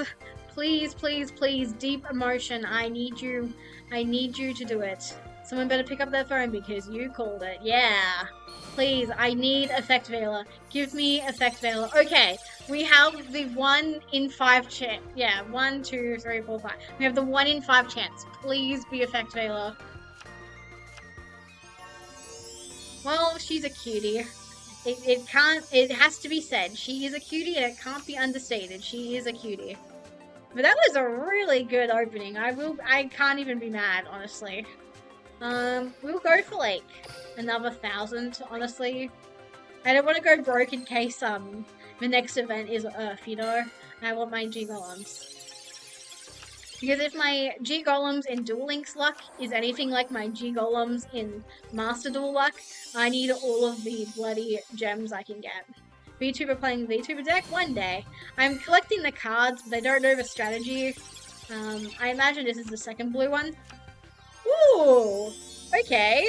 Please, please, please. Deep emotion. I need you to do it. Someone better pick up their phone because you called it. Yeah. Please, I need Effect Veiler. Give me Effect Veiler. Okay, we have the 1 in 5 chance. Yeah, 1, 2, 3, 4, 5. We have the 1 in 5 chance. Please be Effect Veiler. Well, she's a cutie. It has to be said. She is a cutie and it can't be understated. She is a cutie. But that was a really good opening. I can't even be mad, honestly. We'll go for like another 1,000, honestly. I don't want to go broke in case the next event is Earth, you know? I want my G Golems. Because if my G Golems in Duel Links luck is anything like my G Golems in Master Duel luck, I need all of the bloody gems I can get. VTuber playing VTuber deck? One day. I'm collecting the cards, but I don't know the strategy. I imagine this is the second blue one. Ooh! Okay.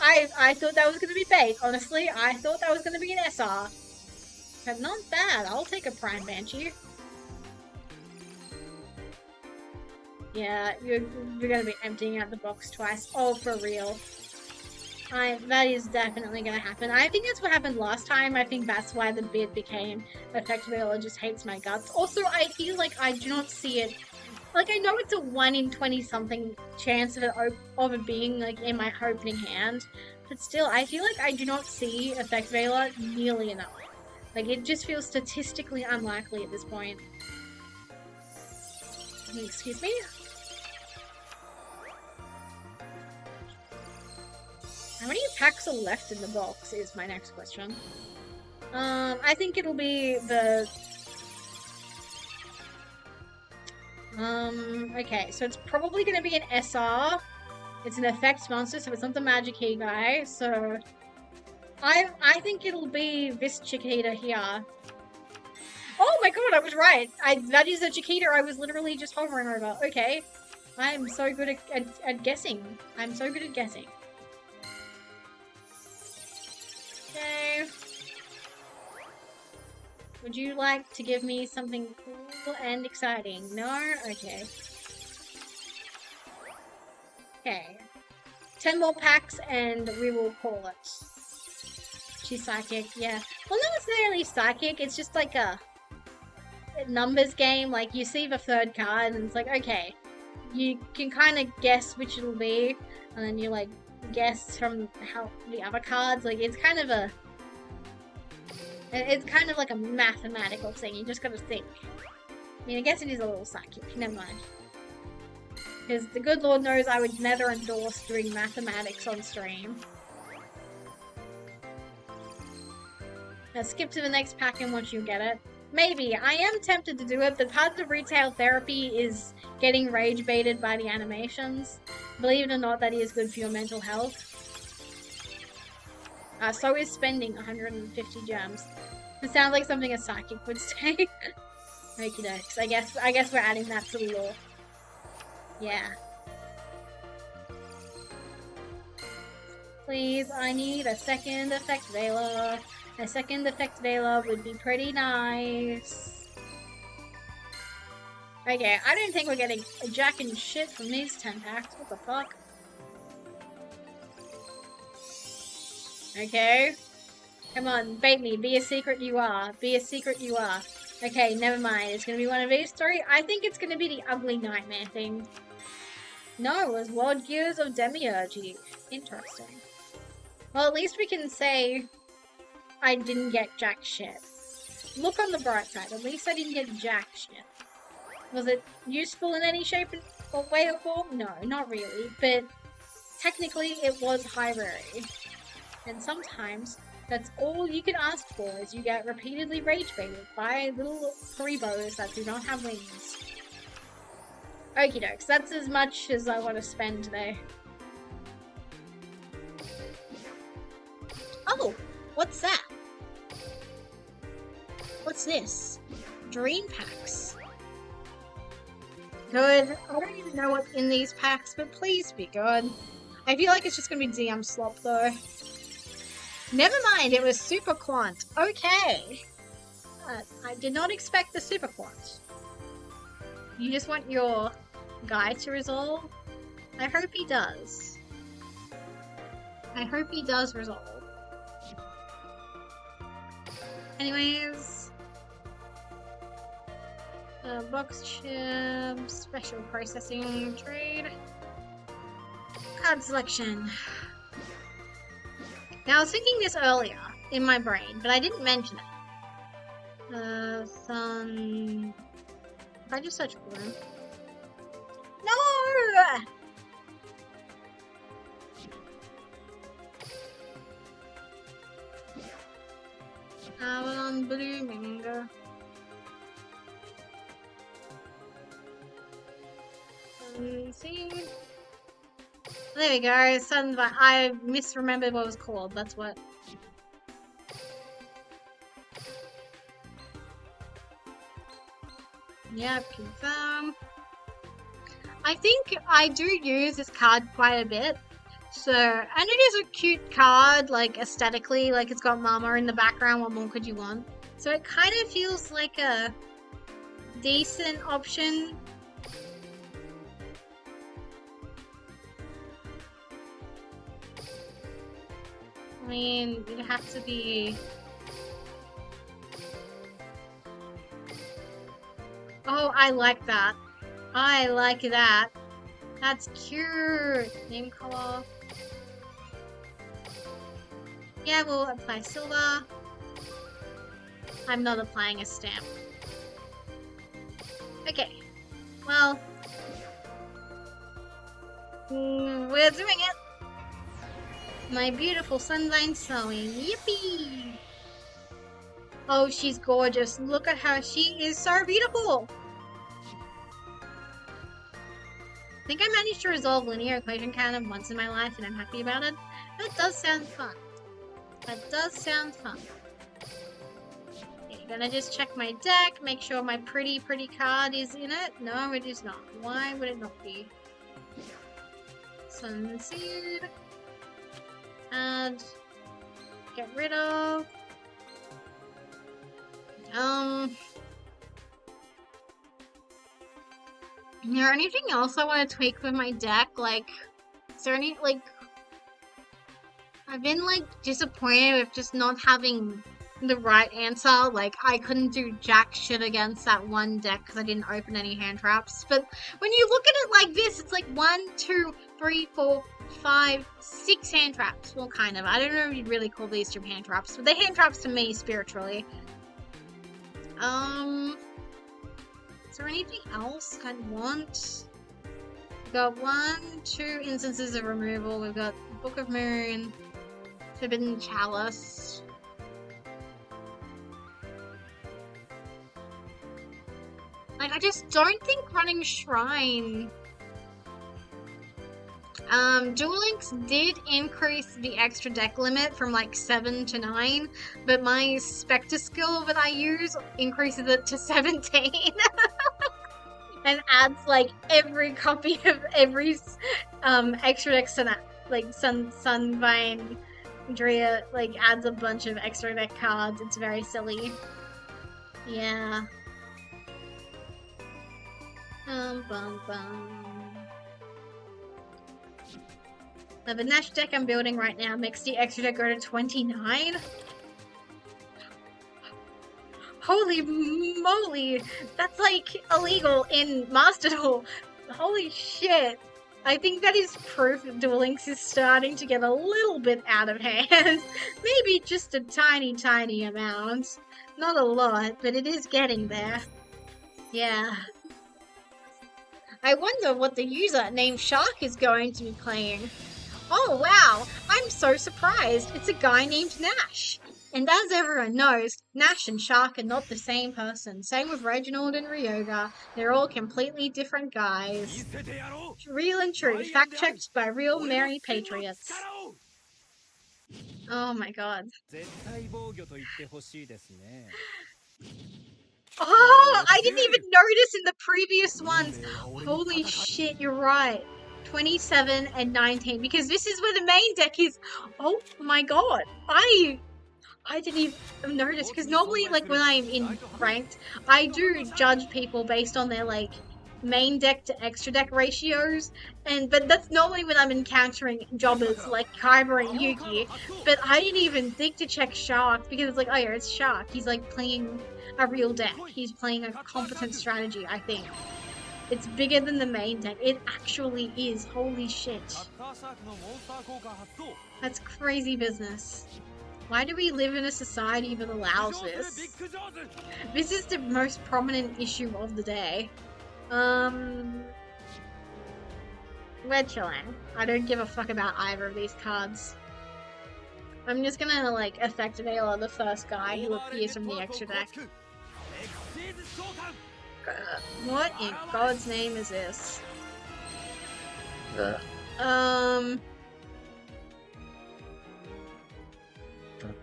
I thought that was going to be bait, honestly. I thought that was going to be an SR. But not bad. I'll take a Prime Banshee. Yeah, you're going to be emptying out the box twice. Oh, for real. That is definitely going to happen. I think that's what happened last time. I think that's why the bid became Effect Veiler just hates my guts. Also, I feel like I do not see it. Like, I know it's a 1 in 20-something chance of it being, like, in my opening hand. But still, I feel like I do not see Effect Veiler nearly enough. Like, it just feels statistically unlikely at this point. Excuse me? How many packs are left in the box is my next question. I think it'll be the... okay, so it's probably going to be an SR. It's an effects monster, so it's not the magic key guy, so... I think it'll be this Chiquita here. Oh my god, I was right! That is a Chiquita I was literally just hovering over. Okay. I'm so good at guessing. I'm so good at guessing. Okay. Would you like to give me something cool and exciting? No? Okay. Okay. 10 more packs and we will call it. She's psychic, yeah. Well, not necessarily psychic, it's just like a numbers game. Like, you see the third card and it's like, okay, you can kind of guess which it'll be, and then you, like, guess from how the other cards, like, it's kind of like a mathematical thing. You just gotta think. I mean, I guess it is a little psychic, never mind. Because the good Lord knows I would never endorse doing mathematics on stream. Now skip to the next pack and watch you get it. Maybe. I am tempted to do it, but part of retail therapy is getting rage baited by the animations. Believe it or not, that is good for your mental health. So is spending 150 gems. It sounds like something a psychic would say. Okie dokes. I guess we're adding that to the lore. Yeah. Please, I need a second Effect Veiler. A second Effect Veiler would be pretty nice. Okay, I don't think we're getting a jack and shit from these 10 packs. What the fuck? Okay. Come on, bait me. Be a secret you are. Be a secret you are. Okay, never mind. It's gonna be one of these three. I think it's gonna be the ugly nightmare thing. No, it was World Gears of Demiurge. Interesting. Well, at least we can say I didn't get jack shit. Look on the bright side. At least I didn't get jack shit. Was it useful in any shape or way or form? No, not really. But technically it was high rarity. And sometimes that's all you can ask for is you get repeatedly rage baited by little Karibos that do not have wings. Okie dokes, that's as much as I want to spend today. Oh, what's that? What's this? Dream packs. Good. I don't even know what's in these packs, but please be good. I feel like it's just gonna be DM slop though. Never mind, it was Super Quant. Okay. I did not expect the Super Quant. You just want your guy to resolve? I hope he does. I hope he does resolve. Anyways. Box chip, special processing trade. Card selection. Now, I was thinking this earlier in my brain, but I didn't mention it. Sun. If I just search for them. No! Avalon Blue Mango. See? There we go. Sunvine. I misremembered what it was called. That's what. Yep, confirm. I think I do use this card quite a bit. So, and it is a cute card, like aesthetically, like it's got Mama in the background. What more could you want? So it kind of feels like a decent option. I mean, it'd have to be... Oh, I like that. I like that. That's cute. Name color. Yeah, we'll apply silver. I'm not applying a stamp. Okay. Well. We're doing it. My beautiful Sunvine sewing. Yippee! Oh, she's gorgeous. Look at her. She is so beautiful. I think I managed to resolve linear equation kind of once in my life and I'm happy about it. That does sound fun. That does sound fun. Okay, gonna just check my deck, make sure my pretty card is in it. No, it is not. Why would it not be? Sunseed. Add. Get rid of. Is there anything else I want to tweak with my deck? Like, is there any, like... I've been, like, disappointed with just not having the right answer. Like, I couldn't do jack shit against that one deck because I didn't open any hand traps. But when you look at it like this, it's like 1, 2, 3, 4, 5, 6 hand traps. Well, kind of. I don't know if you'd really call these 2 hand traps, but they're hand traps to me, spiritually. Is there anything else I want? We've got 1, 2 instances of removal. We've got Book of Moon, Forbidden Chalice. Like, I just don't think running Shrine. Duel Links did increase the extra deck limit from like 7 to 9, but my Spectre skill that I use increases it to 17. And adds like every copy of every extra deck like Sunvine Drea, like adds a bunch of extra deck cards. It's very silly. Yeah. Now the Nash deck I'm building right now makes the extra deck go to 29. Holy moly! That's like illegal in Master Duel. Holy shit. I think that is proof that Duel Links is starting to get a little bit out of hand. Maybe just a tiny amount. Not a lot, but it is getting there. Yeah. I wonder what the user named Shark is going to be playing. Oh wow, I'm so surprised. It's a guy named Nash. And as everyone knows, Nash and Shark are not the same person. Same with Reginald and Ryoga. They're all completely different guys. Real and true. Fact checked by real Merry Patriots. Oh my god. Oh, I didn't even notice in the previous ones. Holy shit, you're right. 27 and 19, because this is where the main deck is. Oh my god. I didn't even notice, because normally, like, when I'm in ranked, I do judge people based on their, like, main deck to extra deck ratios, but that's normally when I'm encountering jobbers like Kyber and Yuki, but I didn't even think to check Shark, because it's like, oh yeah, it's Shark. He's, like, playing a real deck. He's playing a competent strategy, I think. It's bigger than the main deck. It actually is. Holy shit. That's crazy business. Why do we live in a society that allows this? This is the most prominent issue of the day. We're chilling. I don't give a fuck about either of these cards. I'm just gonna, like, effect veil the first guy who appears from the extra deck. What in God's name is this?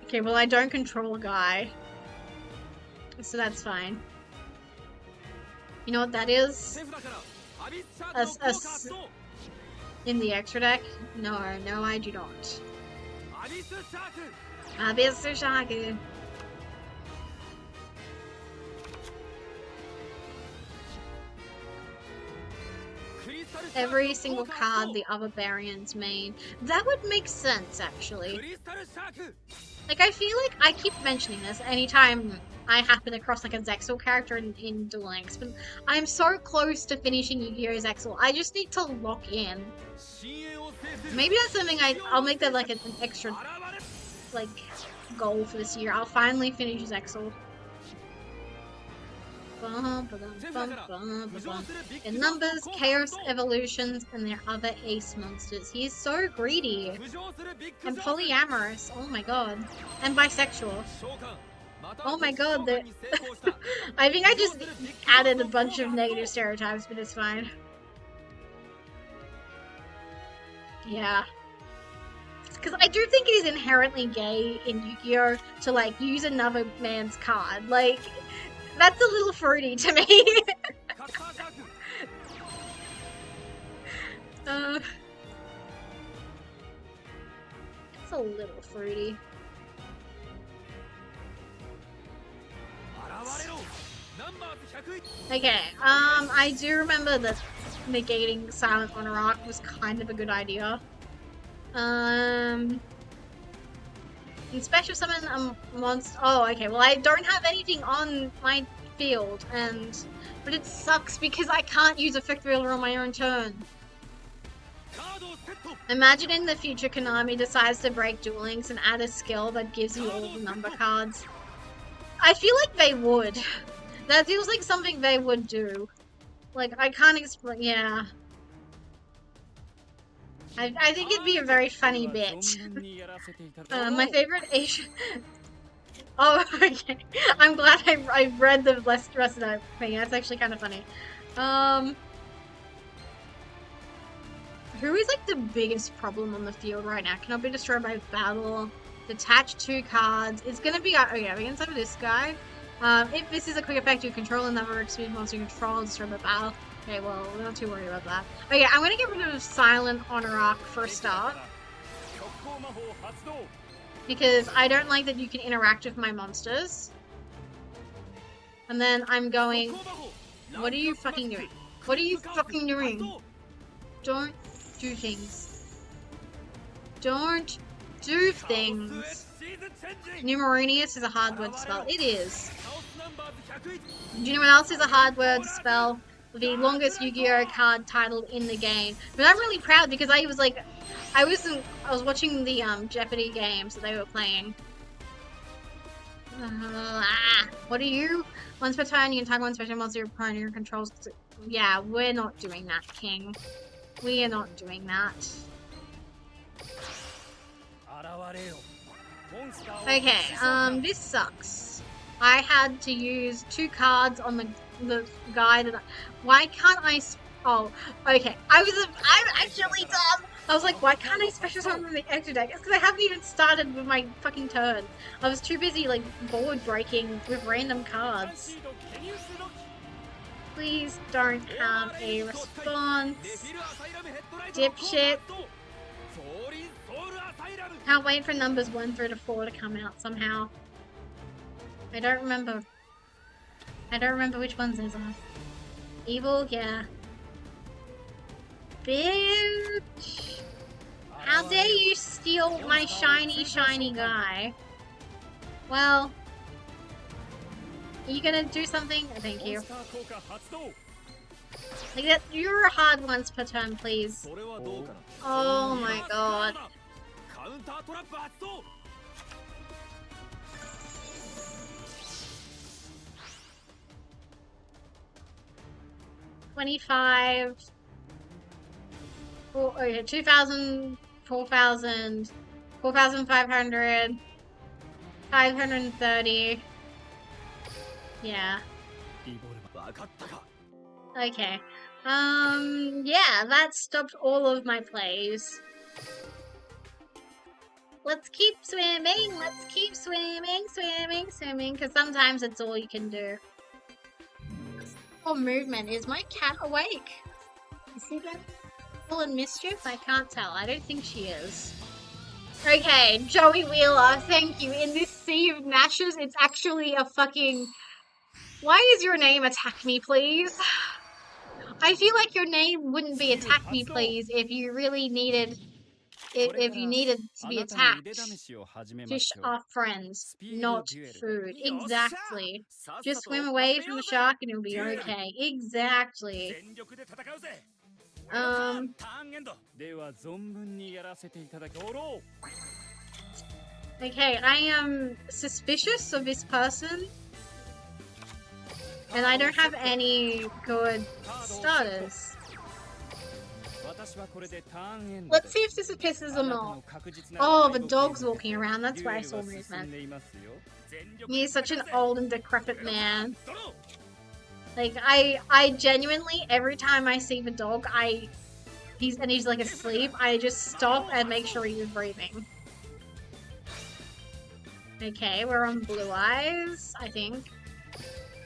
Okay, well, I don't control a guy, so that's fine. You know what that is? In the extra deck? No, I do not. Abyssu Shaku. Every single card the other variant's main. That would make sense, actually. Like, I feel like I keep mentioning this anytime I happen across, like, a Zexal character in Duel Links, but I'm so close to finishing Yu-Gi-Oh! Zexal. I just need to lock in. Maybe that's something I'll make that, like, an extra, like, goal for this year. I'll finally finish Zexal. In numbers, chaos, evolutions, and their other ace monsters. He is so greedy. And polyamorous. Oh my god. And bisexual. Oh my god. I think I just added a bunch of negative stereotypes, but it's fine. Yeah. Because I do think it is inherently gay in Yu-Gi-Oh! To, like, use another man's card. Like, that's a little fruity to me. It's a little fruity. Okay, I do remember that negating Silent Monarch was kind of a good idea. In special summon a monster. Oh, okay. Well, I don't have anything on my field, but it sucks because I can't use Effect Wheeler on my own turn. Imagine in the future Konami decides to break Duel Links and add a skill that gives you all the number cards. I feel like they would. That feels like something they would do. Like, I can't explain. Yeah. I think it'd be a very funny bit. My favorite Asian... Oh, okay. I'm glad I read the rest of that thing. That's actually kind of funny. Who is, like, the biggest problem on the field right now? Cannot be destroyed by battle. Detach 2 cards. It's gonna be... Oh, yeah, we're gonna start with this guy. If this is a quick effect, you control another speed monster you control, destroy by battle. Okay, well, we're not too worried about that. Okay, I'm gonna get rid of Silent Monarch for a start. Because I don't like that you can interact with my monsters. And then I'm going... What are you fucking doing? What are you fucking doing? Don't do things. Don't do things. Numeronius is a hard word to spell. It is. Do you know what else is a hard word to spell? The longest Yu-Gi-Oh! Card title in the game. But I'm really proud because I was like, I was watching the Jeopardy games that they were playing. What are you? Once per turn, you can tag one special monster your opponent controls. Yeah, we're not doing that, King. We are not doing that. Okay, this sucks. I had to use 2 cards on the guy that why can't oh, okay. I'm actually dumb. I was like, why can't I special summon the extra deck? It's because I haven't even started with my fucking turn. I was too busy, like, board breaking with random cards. Please don't have a response. Dipshit. Can't wait for numbers 1 through to 4 to come out somehow. I don't remember which ones these are. Evil, yeah. Bitch! How dare you steal my shiny guy? Well, are you gonna do something? Thank you. Like that, you're hard once per turn, please. Oh my god. $25. Oh, okay, 2,000, 4,000, 4,500, 530. Yeah. Okay. Yeah, that stopped all of my plays. Let's keep swimming, swimming, because sometimes it's all you can do. Oh, movement. Is my cat awake? Is he that full of mischief? I can't tell. I don't think she is. Okay, Joey Wheeler, thank you. In this sea of mashes, it's actually a fucking... Why is your name Attack Me, Please? I feel like your name wouldn't be Attack Me, Please if you really needed... If you needed to be attacked. Fish are friends, not food. Exactly. Just swim away from the shark and you'll be okay. Exactly. Okay, I am suspicious of this person. And I don't have any good starters. Let's see if this pisses them off. Oh, the dog's walking around. That's why I saw movement. He's such an old and decrepit man. Like, I genuinely, every time I see the dog, he's like asleep, I just stop and make sure he's breathing. Okay, we're on Blue Eyes, I think.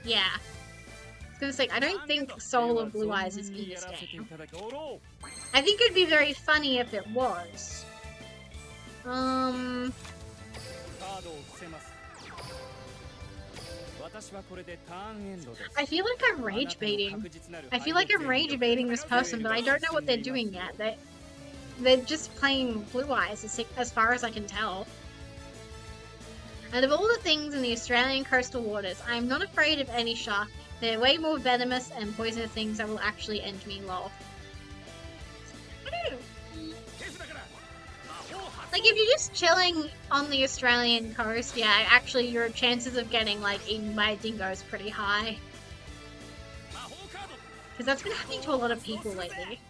Yeah. I was gonna say, I don't think Soul of Blue Eyes is in this game. I think it'd be very funny if it was. I feel like I'm rage baiting. I feel like I'm rage baiting this person, but I don't know what they're doing yet. They're just playing Blue Eyes, as far as I can tell. And of all the things in the Australian coastal waters, I am not afraid of any shark. They're way more venomous and poisonous things that will actually end me, lol. Like, if you're just chilling on the Australian coast, yeah, actually your chances of getting, like, eaten by a dingo is pretty high. Because that's been happening to a lot of people lately.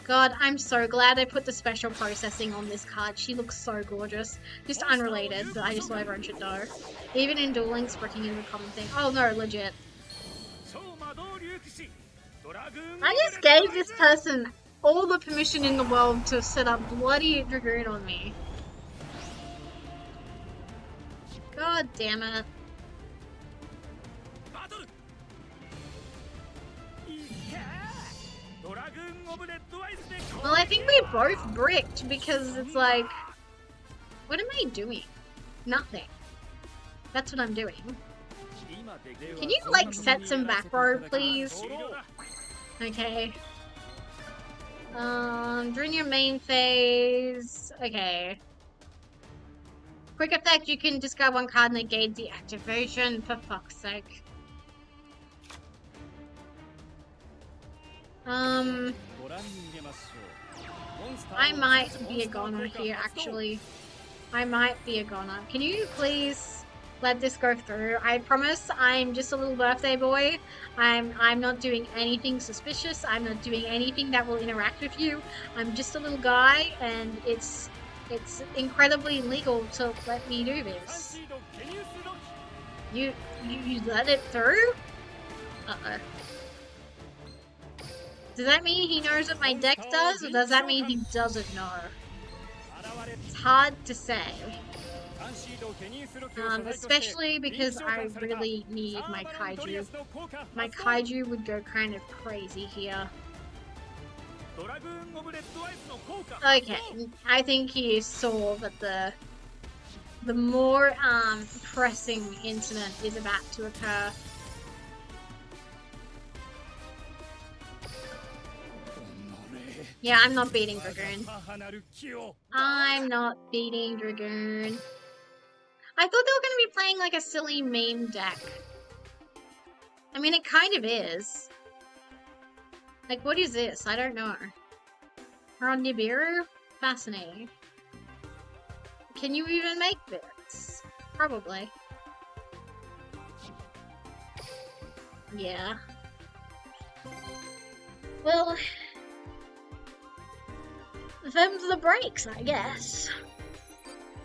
God, I'm so glad I put the special processing on this card. She looks so gorgeous. Just unrelated, but I just thought everyone should know. Even in Duel Links, freaking in the common thing. Oh no, legit. I just gave this person all the permission in the world to set up bloody Dragoon on me. God damn it. Well, I think we both bricked because it's like... What am I doing? Nothing. That's what I'm doing. Can you, like, set some back row, please? Okay. During your main phase... Okay. Quick effect, you can discard one card and negate the activation, for fuck's sake. I might be a goner here, actually. I might be a goner. Can you please let this go through. I promise I'm just a little birthday boy. I'm not doing anything suspicious. I'm not doing anything that will interact with you. I'm just a little guy, and it's incredibly legal to let me do this. You let it through? Uh-oh. Does that mean he knows what my deck does, or does that mean he doesn't know? It's hard to say. Especially because I really need my kaiju. My kaiju would go kind of crazy here. Okay, I think he saw that the more pressing incident is about to occur. Yeah, I'm not beating Dragoon. I'm not beating Dragoon. I thought they were going to be playing like a silly meme deck. I mean, it kind of is. Like, what is this? I don't know. We're on Nibiru? Fascinating. Can you even make this? Probably. Yeah. Well, them's the breaks, I guess.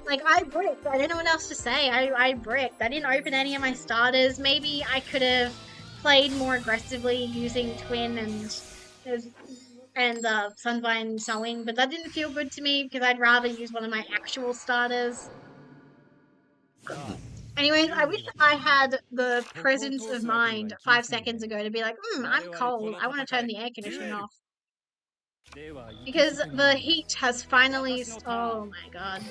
Like, I bricked. I didn't know what else to say. I bricked. I didn't open any of my starters. Maybe I could have played more aggressively using Twin and Sunvine Sewing, but that didn't feel good to me because I'd rather use one of my actual starters. Anyways, I wish I had the presence of mind 5 seconds ago to be like, I'm cold. I want to turn the air conditioning off. Because the heat has finally... Oh my god.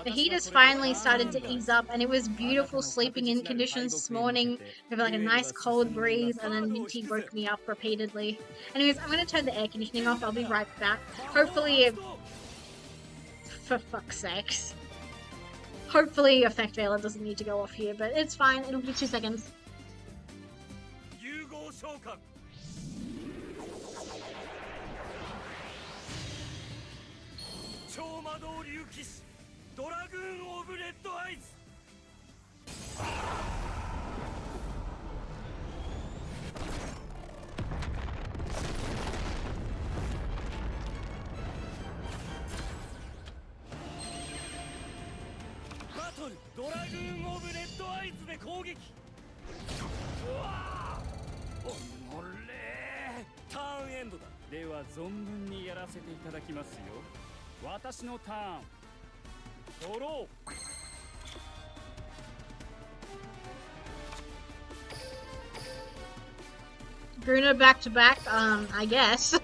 The heat has finally started to ease up, and it was beautiful sleeping in conditions this morning with like a nice cold breeze, and then Minty woke me up repeatedly. Anyways, I'm going to turn the air conditioning off. I'll be right back. Hopefully, for fuck's sakes. Hopefully Effect Veiler doesn't need to go off here, but it's fine. It'll be 2 seconds. Bruno back to back, I guess.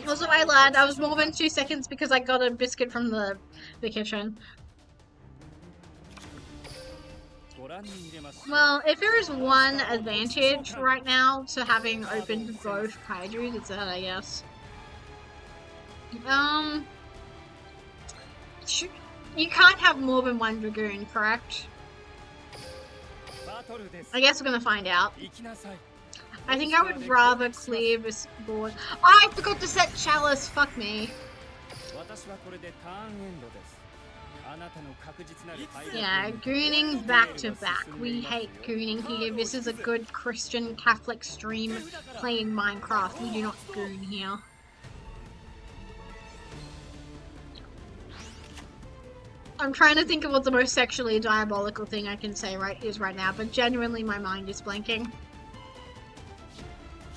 Also, I lied. I was more than 2 seconds because I got a biscuit from the kitchen. Well, if there is one advantage right now to having opened both kaijus, it's that, I guess. You can't have more than one Dragoon, correct? I guess we're gonna find out. I think I would rather clear this board. Oh, I forgot to set Chalice, fuck me. Yeah, gooning back to back. We hate gooning here. This is a good Christian Catholic stream playing Minecraft. We do not goon here. I'm trying to think of what the most sexually diabolical thing I can say right now, but genuinely my mind is blanking.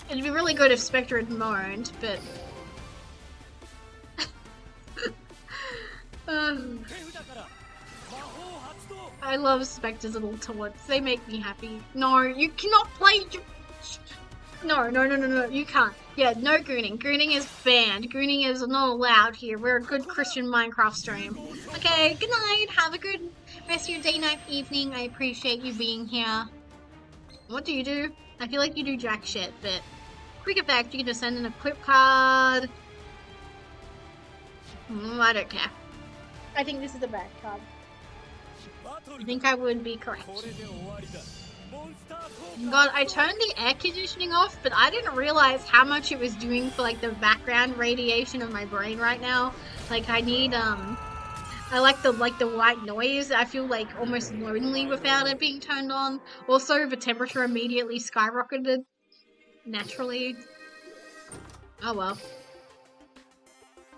It'd be really good if Spectre had moaned, but... I love Spectre's little taunts. They make me happy. No, you cannot play... No, you can't. Yeah, no gooning. Gooning is banned. Gooning is not allowed here. We're a good Christian Minecraft stream. Okay, good night. Have a good rest of your day, night, evening. I appreciate you being here. What do you do? I feel like you do jack shit, but... Quick effect, you can just send an equip card. I don't care. I think this is a bad card. I think I would be correct. God, I turned the air conditioning off, but I didn't realize how much it was doing for like the background radiation of my brain right now. Like I need I like the white noise. I feel like almost lonely without it being turned on. Also, the temperature immediately skyrocketed naturally. Oh well.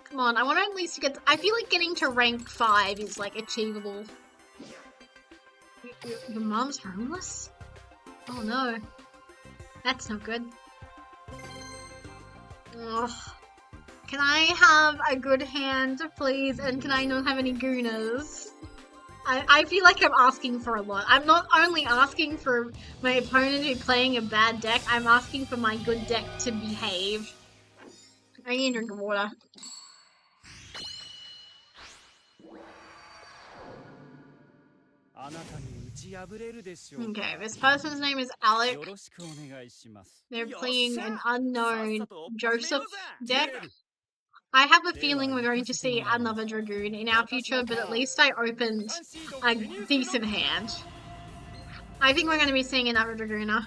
Come on, I want to at least get. I feel like getting to rank 5 is like achievable. Your mom's homeless? Oh no, that's not good. Ugh. Can I have a good hand, please? And can I not have any gooners? I feel like I'm asking for a lot. I'm not only asking for my opponent to be playing a bad deck, I'm asking for my good deck to behave. I need a drink of water. Okay, this person's name is Alec. They're playing an unknown Joseph deck. I have a feeling we're going to see another Dragoon in our future, but at least I opened a decent hand. I think we're going to be seeing another Dragooner.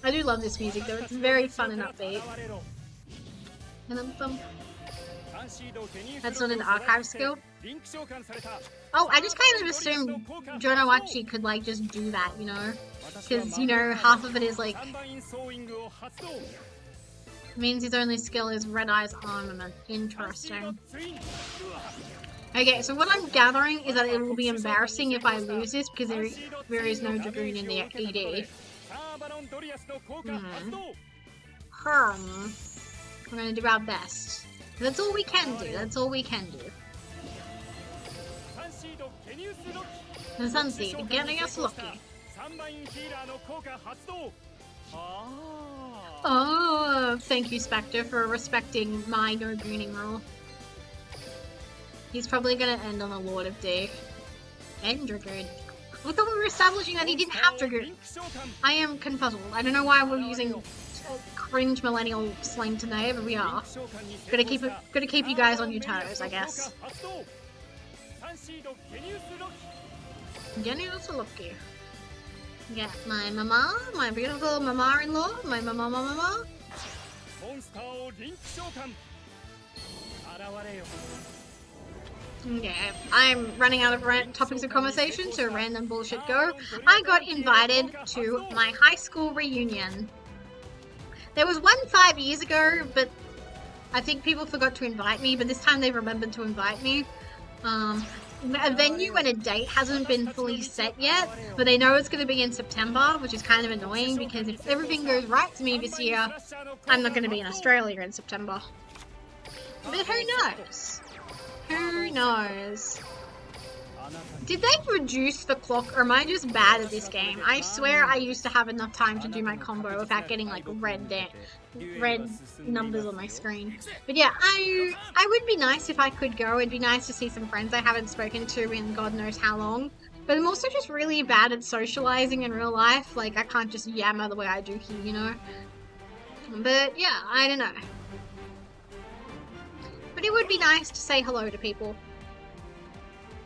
I do love this music though, it's very fun and upbeat. That's not an archive skill. Oh, I just kind of assumed Jonowachi could like just do that, you know? Because, you know, half of it is like... means his only skill is Red Eye's Armament. Interesting. Okay, so what I'm gathering is that it will be embarrassing if I lose this because there is no Dragoon in the ED. We're gonna do our best. That's all we can do. That's all we can do. The Sunseed, getting us lucky. Oh, thank you, Spectre, for respecting my no greening rule. He's probably gonna end on a Lord of D. And Dragoon. I thought we were establishing that he didn't have Dragoon. I am confuzzled. I don't know why we're using cringe millennial slang today, but we are. Gotta keep you guys on your toes, I guess. Genius lucky. Get my mama, my beautiful mama-in-law, my mama. Okay, I'm running out of topics of conversation, so random bullshit go. I got invited to my high school reunion. There was one 5 years ago, but I think people forgot to invite me, but this time they remembered to invite me. A venue and a date hasn't been fully set yet, but they know it's going to be in September, which is kind of annoying because if everything goes right to me this year, I'm not going to be in Australia in September. But who knows? Who knows? Did they reduce the clock, or am I just bad at this game? I swear I used to have enough time to do my combo without getting like red numbers on my screen. But yeah, I would be nice if I could go. It'd be nice to see some friends I haven't spoken to in God knows how long. But I'm also just really bad at socializing in real life. Like, I can't just yammer the way I do here, you know? But yeah, I don't know. But it would be nice to say hello to people.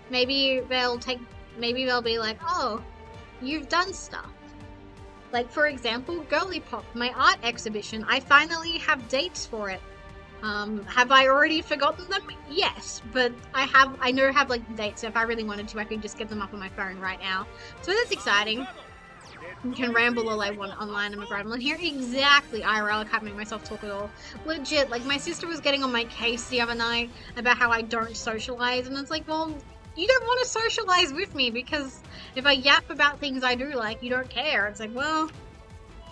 Maybe they'll be like, oh, you've done stuff. Like, for example, Girly Pop, my art exhibition. I finally have dates for it. Have I already forgotten them? Yes, but I know I have like dates, so if I really wanted to, I could just get them up on my phone right now. So that's exciting. I can ramble all I want online and McGradlin here. Exactly, IRL, I can't make myself talk at all. Legit, like my sister was getting on my case the other night about how I don't socialize, and it's like, well, you don't want to socialize with me because if I yap about things I do like, you don't care. It's like, well,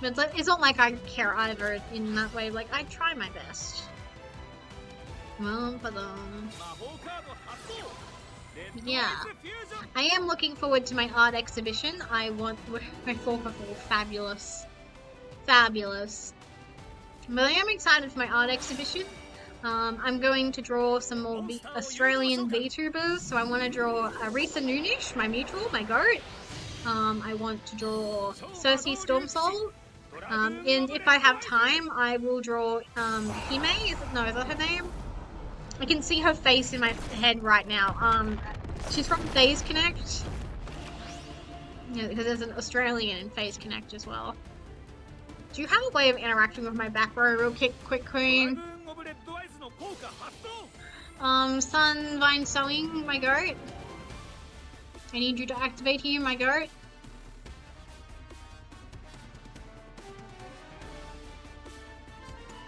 it's not like I care either in that way. Like, I try my best. Well, but yeah, I am looking forward to my art exhibition. I want my Fork of all fabulous. But I am excited for my art exhibition. I'm going to draw some more Australian VTubers, so I want to draw Arisa Noonish, my mutual, my goat. I want to draw Cersei Stormsoul, and if I have time, I will draw Hime. Is that her name? I can see her face in my head right now. She's from Phase Connect. Yeah, because there's an Australian in Phase Connect as well. Do you have a way of interacting with my back row real quick queen? Sunvine Sewing, my goat. I need you to activate here, my goat.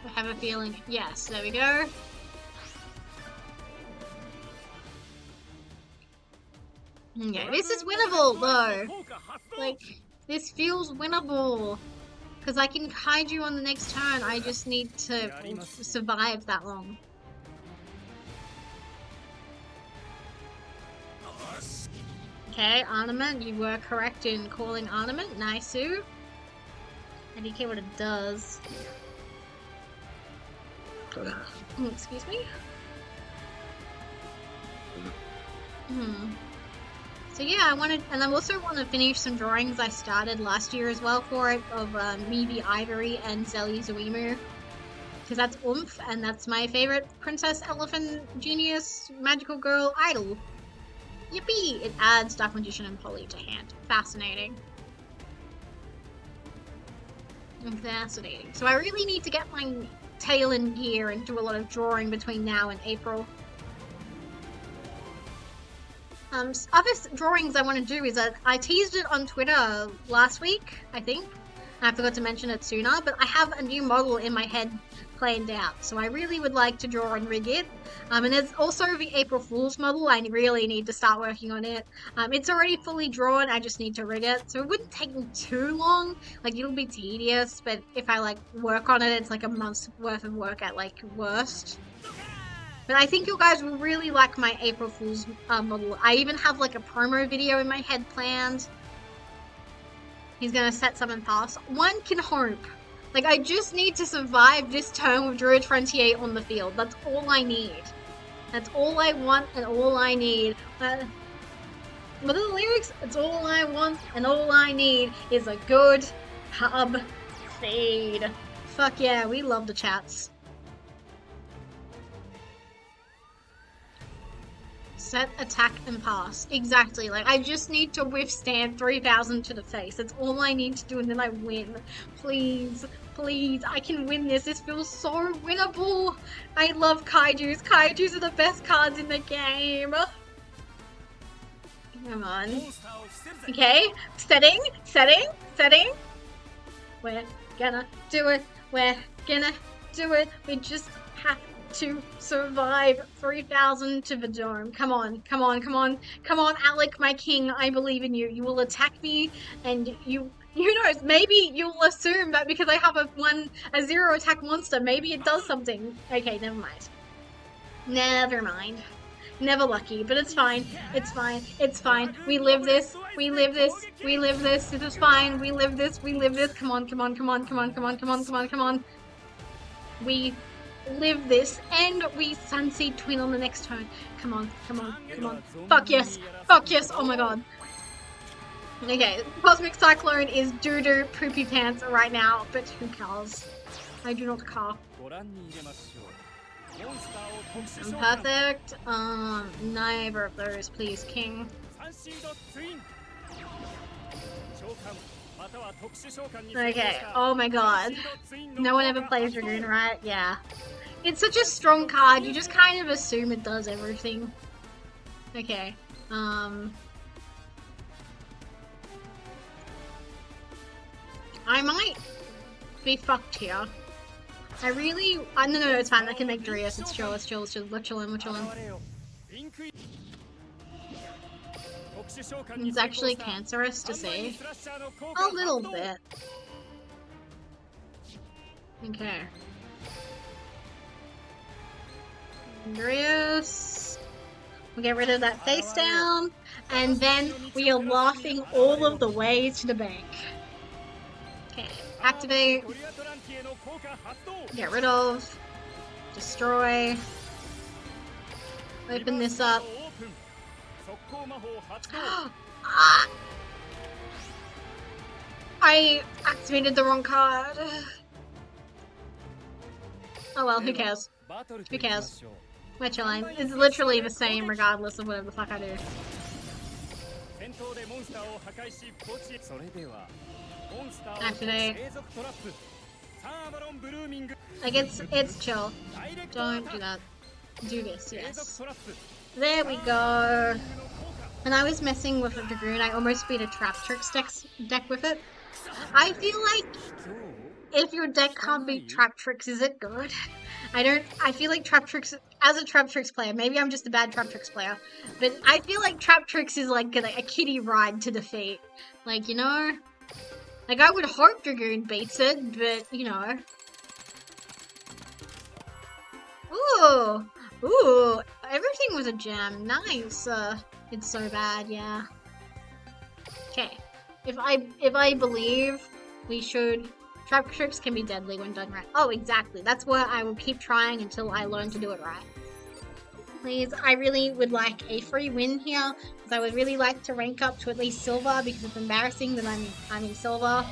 I have a feeling. Yes, there we go. Okay, this is winnable though. Like, this feels winnable. Because I can hide you on the next turn, I just need to survive that long. Okay, Ornament, you were correct in calling Ornament. Nice-oo. I don't care what it does. Excuse me? So yeah, I also want to finish some drawings I started last year as well for it, of Meeby Ivory and Zelly Zuimu. Because that's oomph, and that's my favorite Princess Elephant Genius Magical Girl idol. Yippee! It adds Dark Magician and Polly to hand. Fascinating. Fascinating. So I really need to get my tail in gear and do a lot of drawing between now and April. Other drawings I want to do is that I teased it on Twitter last week, I think. And I forgot to mention it sooner, but I have a new model in my head planned out. So I really would like to draw and rig it. And there's also the April Fool's model. I really need to start working on it. It's already fully drawn, I just need to rig it. So it wouldn't take me too long. Like, it'll be tedious, but if I, like, work on it, it's like a month's worth of work at, like, worst. But I think you guys will really like my April Fool's model. I even have, like, a promo video in my head planned. He's gonna set something past. One can hope. Like, I just need to survive this turn with Druid Frontier on the field. That's all I need. That's all I want and all I need. What are the lyrics? It's all I want and all I need is a good hub feed. Fuck yeah, we love the chats. Set, attack, and pass. Exactly. Like, I just need to withstand 3,000 to the face. That's all I need to do, and then I win. Please. Please. I can win this. This feels so winnable. I love Kaijus. Kaijus are the best cards in the game. Come on. Okay. Setting. We're gonna do it. We're gonna do it. We just have to survive 3,000 to the dome. Come on, Alec, my king. I believe in you. You will attack me, and who knows? Maybe you'll assume that because I have a 0 attack monster, maybe it does something. Okay, never mind. Never mind. Never lucky, but it's fine. It's fine. It's fine. We live this. We live this. We live this. It is fine. We live this. We live this. Come on. We live this, and we Sunseed Twin on the next turn. Come on. Fuck yes. Oh my god. Okay, Cosmic Cyclone is doo-doo poopy pants right now, but who cares? I do not care. I'm perfect. Neither of those, please, king. Okay, oh my god. No one ever plays Dragoon, right? Yeah. It's such a strong card, you just kind of assume it does everything. Okay, I might be fucked here. No, it's fine, I can make Darius, it's chill, we're chilling. It's actually cancerous to see. A little bit. Okay. Darius. We'll get rid of that face down, and then we are laughing all of the way to the bank. Okay, activate. Get rid of. Destroy. Open this up. I activated the wrong card. Oh well, who cares? Who cares? We're chilling. It's literally the same regardless of whatever the fuck I do. Activate. Like, it's chill. Don't do that. Do this, yes. There we go. When I was messing with a Dragoon, I almost beat a Trap Tricks deck with it. I feel like if your deck can't beat Trap Tricks, is it good? I feel like Trap Tricks, as a Trap Tricks player, maybe I'm just a bad Trap Tricks player, but I feel like Trap Tricks is like a kiddie ride to defeat. Like, you know? Like, I would hope Dragoon beats it, but, you know. Ooh! Ooh! Everything was a gem. Nice. It's so bad, yeah. Okay. If I believe we should... Trap tricks can be deadly when done right. Oh, exactly. That's why I will keep trying until I learn to do it right. Please, I really would like a free win here, because I would really like to rank up to at least silver, because it's embarrassing that I'm in silver.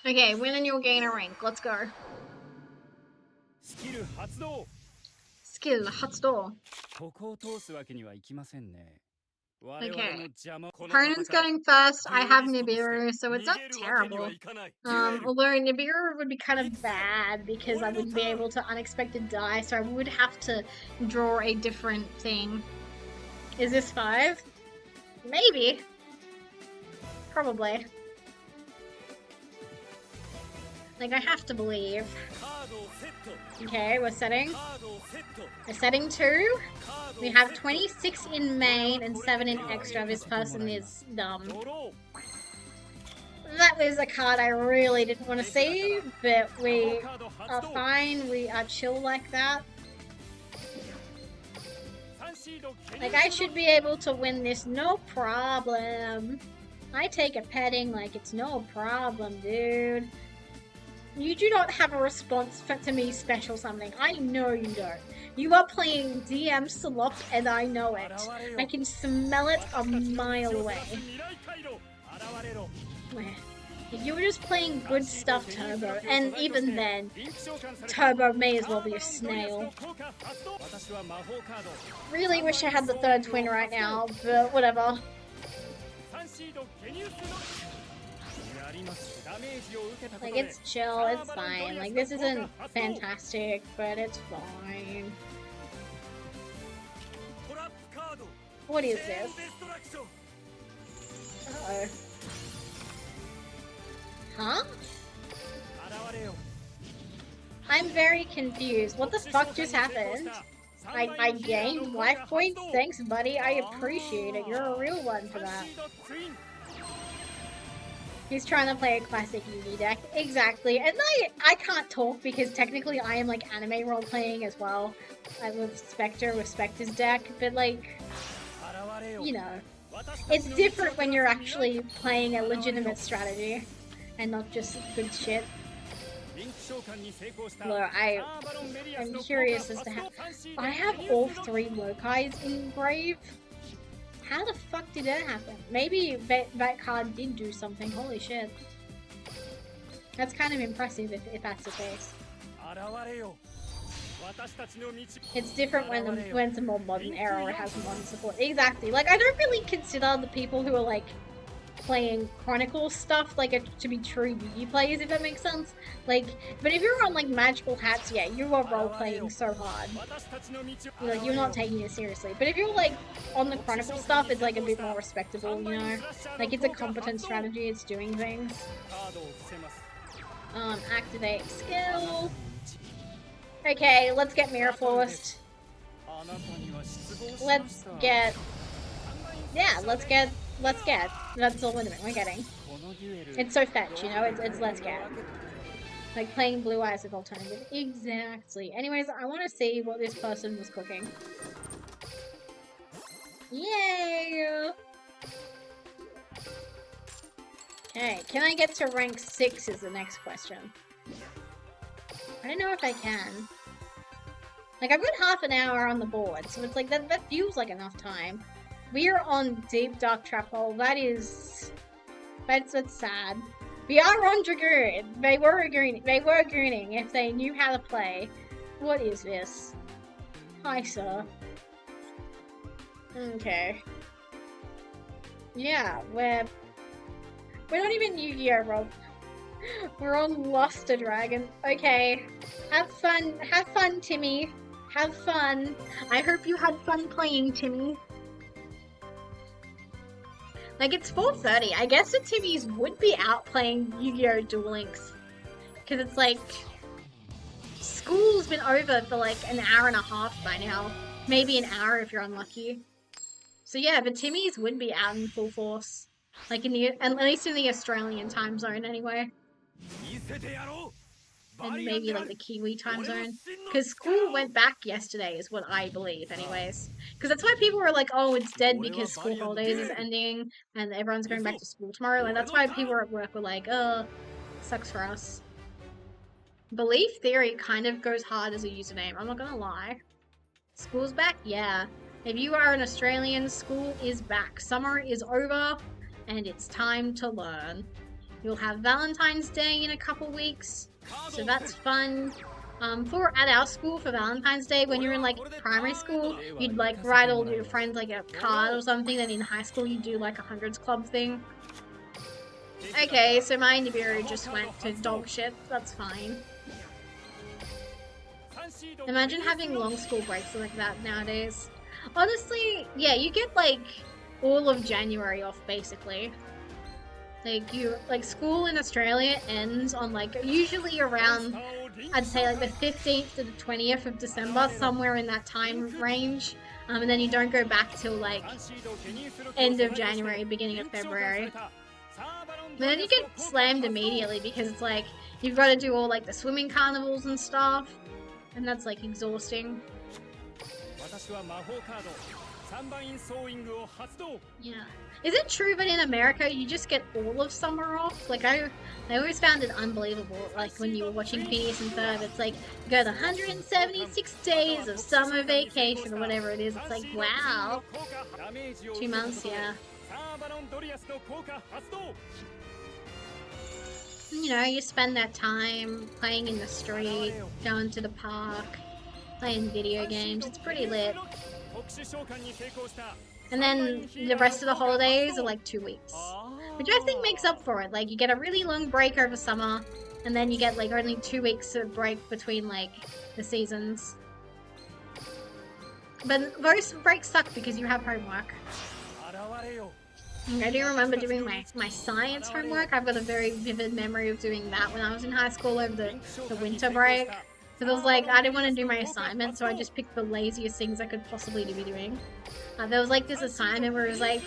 Okay, win and you'll gain a rank. Let's go. Skill, Hatsudo. Okay. Opponent's going first. I have Nibiru, so it's not terrible. Although Nibiru would be kind of bad because I wouldn't be able to unexpected die, so I would have to draw a different thing. Is this 5? Maybe. Probably. Like, I have to believe. Okay, we're setting. We're setting 2. We have 26 in main and 7 in extra. This person is dumb. That was a card I really didn't want to see, but we are fine. We are chill like that. Like, I should be able to win this, no problem. I take a petting like it's no problem, dude. You do not have a response to me special something. I know you don't. You are playing DM slop and I know it. I can smell it a mile away. You were just playing good stuff, Turbo, and even then, Turbo may as well be a snail. Really wish I had the third twin right now, but whatever. Like, it's chill, it's fine. Like, this isn't fantastic, but it's fine. What is this? Uh-oh. Huh? I'm very confused. What the fuck just happened? I gained life points? Thanks, buddy. I appreciate it. You're a real one for that. He's trying to play a classic Yugi deck. Exactly. And I can't talk because technically I am like anime role-playing as well. I with Spectre, with Spectre's deck. But like, you know, it's different when you're actually playing a legitimate strategy and not just good shit. Well, I'm curious as to how... I have all 3 Lokais in Grave. How the fuck did that happen? Maybe that card did do something. Holy shit. That's kind of impressive if that's the case. It's different when it's a more modern era or it has modern support. Exactly. Like, I don't really consider the people who are like playing Chronicle stuff like to be true Yugi players, if that makes sense. Like, but if you're on like Magical Hats, yeah, you are role playing so hard. Like, you're not taking it seriously. But if you're like on the Chronicle stuff, it's like a bit more respectable, you know? Like, it's a competent strategy, it's doing things. Activate skill. Okay, let's get Mirror Forced. Let's get... Yeah, let's get. That's all we're getting. It's so fetch, you know? It's let's get. Like playing Blue Eyes with alternative. Exactly. Anyways, I want to see what this person was cooking. Yay! Okay, can I get to rank 6 is the next question. I don't know if I can. Like, I've got half an hour on the board, so it's like, that feels like enough time. We are on Deep Dark Trap Hole. That's sad. We are on Dragoon. They were greening if they knew how to play. What is this? Hi, sir. Okay. Yeah, We're not even Yu-Gi-Oh, Rob. We're on Lost a Dragon. Okay. Have fun, Timmy. Have fun. I hope you had fun playing, Timmy. Like, it's 4:30. I guess the Timmys would be out playing Yu-Gi-Oh! Duel Links. Because it's like... School's been over for like an hour and a half by now. Maybe an hour if you're unlucky. So yeah, the Timmys would be out in full force. Like at least in the Australian time zone anyway. And maybe like the Kiwi time zone. Because school went back yesterday is what I believe anyways. Because that's why people were like, oh, it's dead because school holidays is ending and everyone's going back to school tomorrow. Like that's why people at work were like, oh, sucks for us. Belief Theory kind of goes hard as a username, I'm not gonna lie. School's back? Yeah. If you are an Australian, school is back. Summer is over and it's time to learn. You'll have Valentine's Day in a couple weeks, so that's fun. At our school for Valentine's Day, when you're in like primary school, you'd like write all your friends like a card or something. Then in high school, you do like a hundreds club thing. Okay, so my Nibiru just went to dog shit. That's fine. Imagine having long school breaks like that nowadays. Honestly, yeah, you get like all of January off basically. Like school in Australia ends on like usually around, I'd say like the 15th to the 20th of December, somewhere in that time range. And then you don't go back till like end of January, beginning of February. But then you get slammed immediately because it's like you've got to do all like the swimming carnivals and stuff, and that's like exhausting. Yeah. Is it true that in America you just get all of summer off? Like I always found it unbelievable. Like when you were watching Phineas and Ferb, it's like you go the 176 days of summer vacation or whatever it is. It's like wow. 2 months, yeah. You know, you spend that time playing in the street, going to the park, playing video games. It's pretty lit. And then the rest of the holidays are like 2 weeks, which I think makes up for it. Like you get a really long break over summer, and then you get like only 2 weeks of break between like the seasons. But those breaks suck because you have homework. I do remember doing my science homework. I've got a very vivid memory of doing that when I was in high school over the winter break. Because I was like, I didn't want to do my assignment, so I just picked the laziest things I could possibly be doing. There was like this assignment where it was like,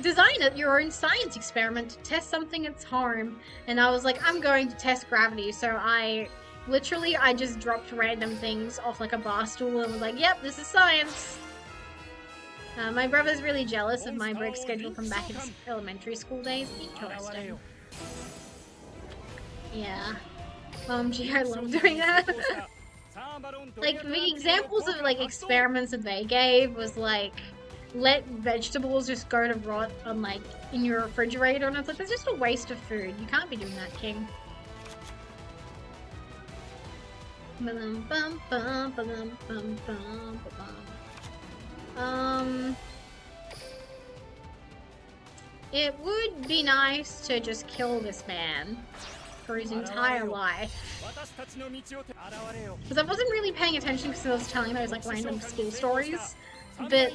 design your own science experiment to test something at home. And I was like, I'm going to test gravity. So I just dropped random things off like a bar stool and was like, yep, this is science. My brother's really jealous of my break schedule from back in elementary school days. Interesting. Yeah. Gee, I love doing that. Like, the examples of, like, experiments that they gave was, like, let vegetables just go to rot on, like, in your refrigerator, and it's like, that's just a waste of food. You can't be doing that, King. It would be nice to just kill this man for his entire life. Because I wasn't really paying attention because I was telling those like random school stories. But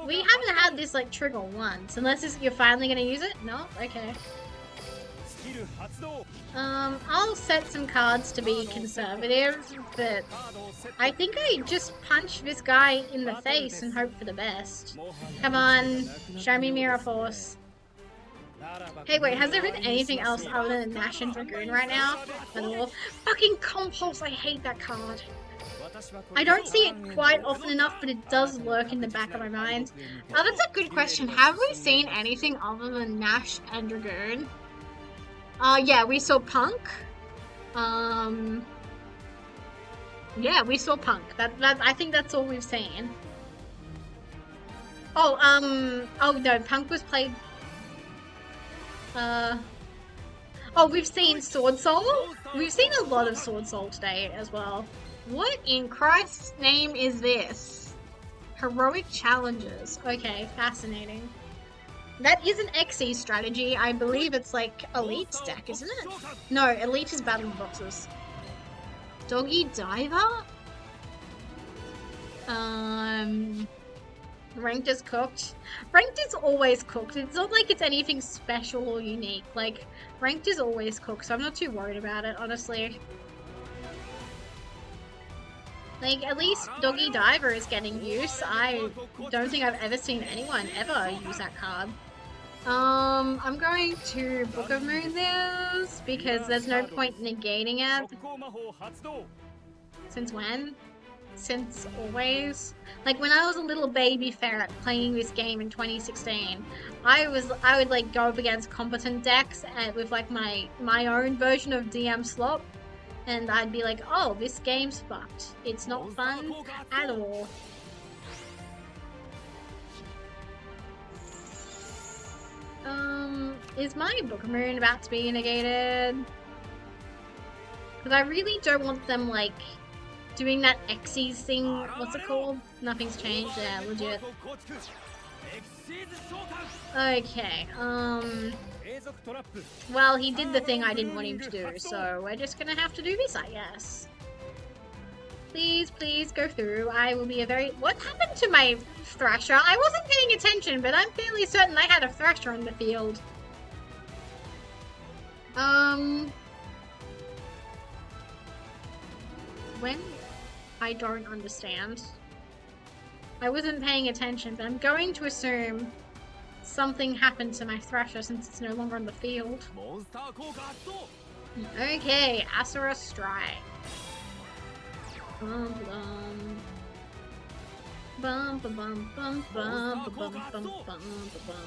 we haven't had this like trigger once. Unless you're finally gonna use it? No? Okay. I'll set some cards to be conservative, but I think I just punch this guy in the face and hope for the best. Come on, show me Mirror Force. Hey, wait, has there been anything else other than Nash and Dragoon right now? Fucking Compulse, I hate that card. I don't see it quite often enough, but it does lurk in the back of my mind. Oh, that's a good question. Have we seen anything other than Nash and Dragoon? Yeah, we saw Punk. Yeah, we saw Punk. I think that's all we've seen. Oh no, Punk was played. Oh, we've seen Sword Soul. We've seen a lot of Sword Soul today as well. What in Christ's name is this? Heroic Challenges. Okay, fascinating. That is an XE strategy. I believe it's like Elite's deck, isn't it? No, Elite is battle boxes. Doggy Diver? Ranked is cooked. Ranked is always cooked. It's not like it's anything special or unique. Like, ranked is always cooked, so I'm not too worried about it, honestly. Like, at least Doggy Diver is getting use. I don't think I've ever seen anyone ever use that card. I'm going to Book of Moon this because there's no point negating it. Since when? Since always. Like when I was a little baby ferret playing this game in 2016, I would like go up against competent decks and with like my own version of DM Slop, and I'd be like, oh, this game's fucked. It's not fun at all. Is my Book of Moon about to be negated? Because I really don't want them like doing that Xyz thing. What's it called? Nothing's changed. Yeah, legit. Okay, well, he did the thing I didn't want him to do, so we're just gonna have to do this, I guess. Please, please go through. I will be a very... What happened to my Thrasher? I wasn't paying attention, but I'm fairly certain I had a Thrasher on the field. When? I don't understand. I wasn't paying attention, but I'm going to assume something happened to my Thrasher since it's no longer on the field. Okay, Asura Strike. Bum bum bum bum bum bum bum bum bum bum.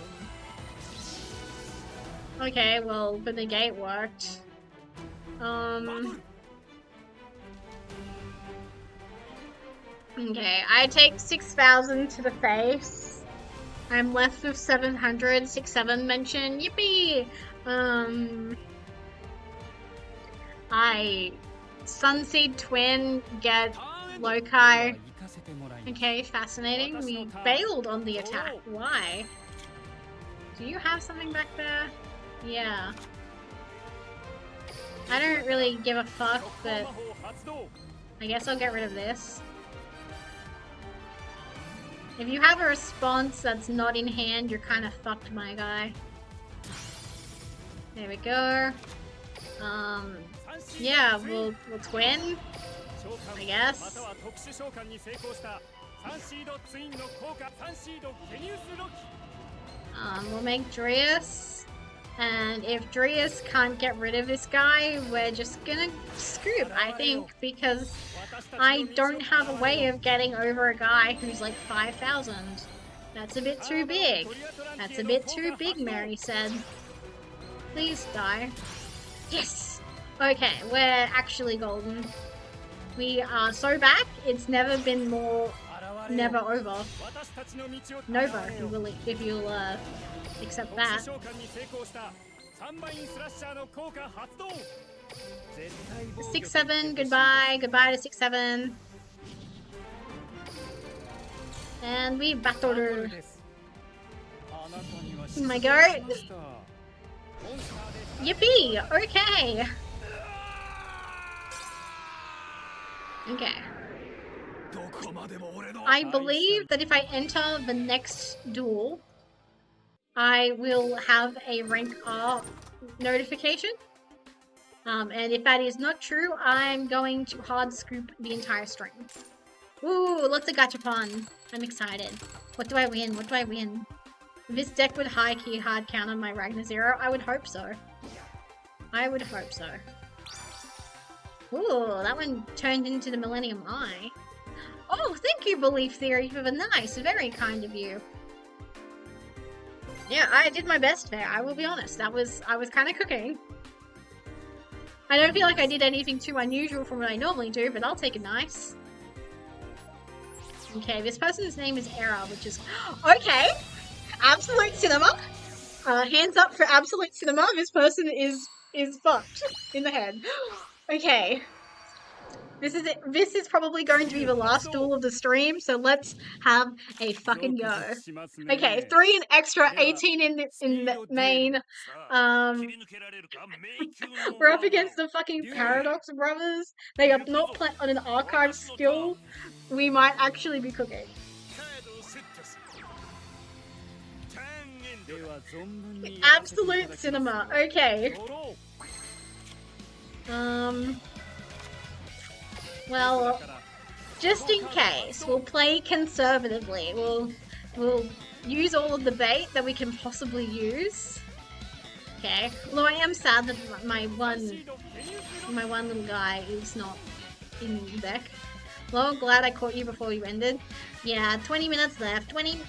Okay, well, the negate worked. Okay, I take 6,000 to the face. I'm left with 700, 6-7 mention. Yippee! I Sunseed Twin, get Lokai. Okay, fascinating. We bailed on the attack. Why? Do you have something back there? Yeah. I don't really give a fuck, but I guess I'll get rid of this. If you have a response that's not in hand, you're kind of fucked, my guy. There we go. Yeah, we'll twin, I guess. We'll make Dreas, and if Dreas can't get rid of this guy, we're just gonna scoop, I think, because I don't have a way of getting over a guy who's like 5,000. That's a bit too big. That's a bit too big, Mary said. Please die. Yes! Okay, we're actually golden. We are so back, it's never been more... never over. Nova, if you'll accept that. 6-7, goodbye. Goodbye to 6-7. And we battled. My god. Yippee! Okay. Okay. I believe that if I enter the next duel, I will have a rank R notification. And if that is not true, I'm going to hard scoop the entire stream. Ooh, lots of gachapon. I'm excited. What do I win? What do I win? This deck would high key hard counter my Ragnar Zero? I would hope so. I would hope so. Ooh, that one turned into the Millennium Eye. Oh, thank you, Belief Theory, for the nice, very kind of you. Yeah, I did my best there, I will be honest. I was kind of cooking. I don't feel like I did anything too unusual from what I normally do, but I'll take a nice. Okay, this person's name is Era, which is... Okay! Absolute Cinema! Hands up for Absolute Cinema, this person is fucked in the head. Okay. This is it. This is probably going to be the last duel of the stream, so let's have a fucking go. Okay, 3 in extra, 18 in main. We're up against the fucking Paradox Brothers. They are not playing on an archive skill. We might actually be cooking. Absolute cinema. Okay. Well, just in case, we'll play conservatively. We'll use all of the bait that we can possibly use. Okay. Although I am sad that my one little guy is not in the deck. Well, I'm glad I caught you before you ended. Yeah, 20 minutes left. 20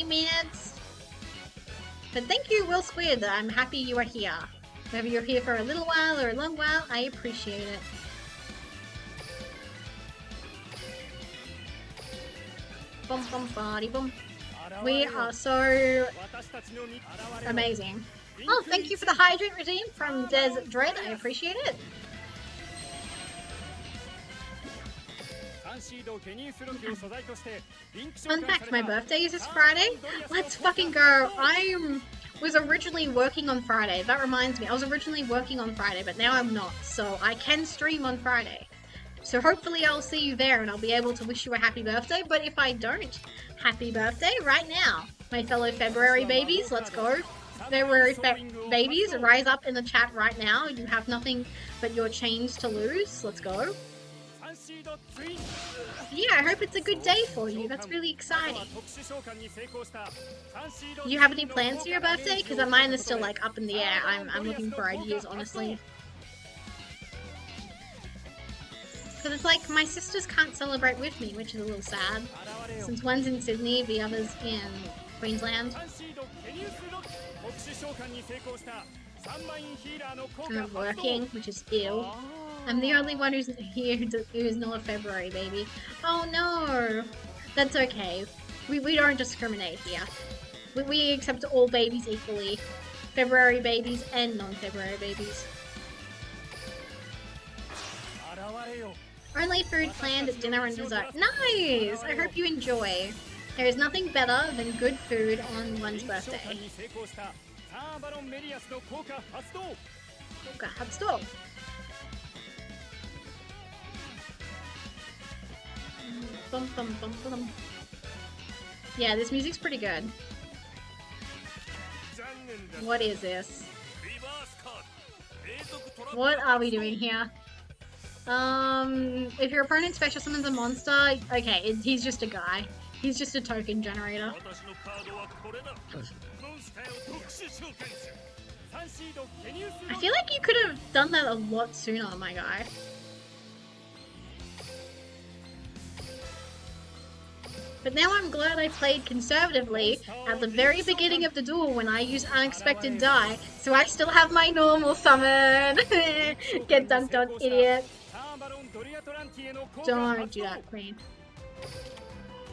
minutes. But thank you, Will Squid. I'm happy you are here. Whether you're here for a little while or a long while, I appreciate it. Bum bum body bum. We are so amazing. Oh, thank you for the hydrate redeem from Des Dread. I appreciate it. Fun fact, my birthday is this Friday. Let's fucking go. I was originally working on Friday. That reminds me, I was originally working on Friday, but now I'm not. So I can stream on Friday. So hopefully I'll see you there and I'll be able to wish you a happy birthday. But if I don't, happy birthday right now. My fellow February babies, let's go. February babies, rise up in the chat right now. You have nothing but your chains to lose. Let's go. Yeah, I hope it's a good day for you. That's really exciting. Do you have any plans for your birthday? Because mine is still like up in the air. I'm looking for ideas, honestly. Because it's like my sisters can't celebrate with me, which is a little sad. Since one's in Sydney, the other's in Queensland. I'm working, which is ill. I'm the only one who's here who's not a February baby. Oh no! That's okay. We don't discriminate here. We accept all babies equally. February babies and non-February babies. Only food planned at dinner and dessert. Nice! I hope you enjoy. There is nothing better than good food on one's birthday. Bum, bum, bum, bum. Yeah, this music's pretty good. What is this? What are we doing here? If your opponent special summons a monster, okay, he's just a guy. He's just a token generator. I feel like you could have done that a lot sooner, my guy. But now I'm glad I played conservatively at the very beginning of the duel when I used unexpected die, so I still have my normal summon. Get dunked on, idiot. Don't do that, queen.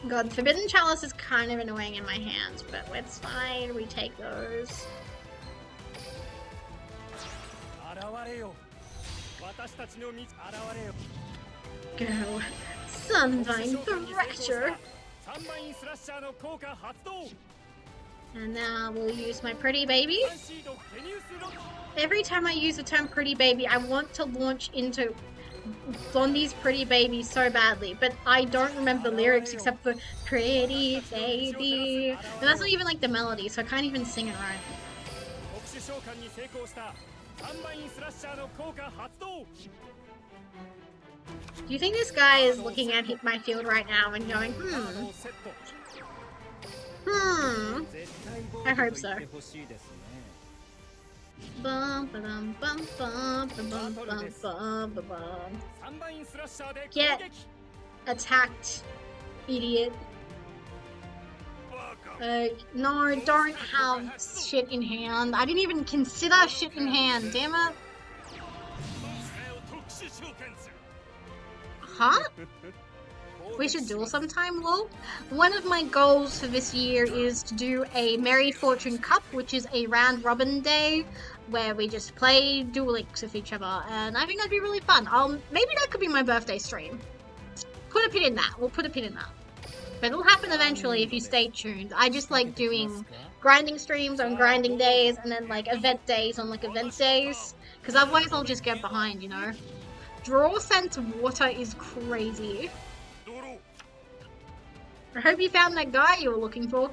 God, Forbidden Chalice is kind of annoying in my hands, but it's fine, we take those. Go. Sunvine Thrasher. And now we'll use my pretty baby. Every time I use the term pretty baby, I want to launch into Blondie's pretty baby so badly, but I don't remember the lyrics except for pretty baby. And that's not even like the melody, so I can't even sing it right. Do you think this guy is looking at my field right now and going, I hope so. Get attacked, idiot. No, don't have shit in hand. I didn't even consider shit in hand, damn it. Huh? We should duel sometime, lol. One of my goals for this year is to do a Merry Fortune Cup, which is a round robin day where we just play Duel Links with each other, and I think that'd be really fun. Maybe that could be my birthday stream. Put a pin in that. We'll put a pin in that. But it'll happen eventually if you stay tuned. I just like doing grinding streams on grinding days and then like event days on like event days. Because otherwise I'll just get behind, you know? Draw Sense Water is crazy. I hope you found that guy you were looking for.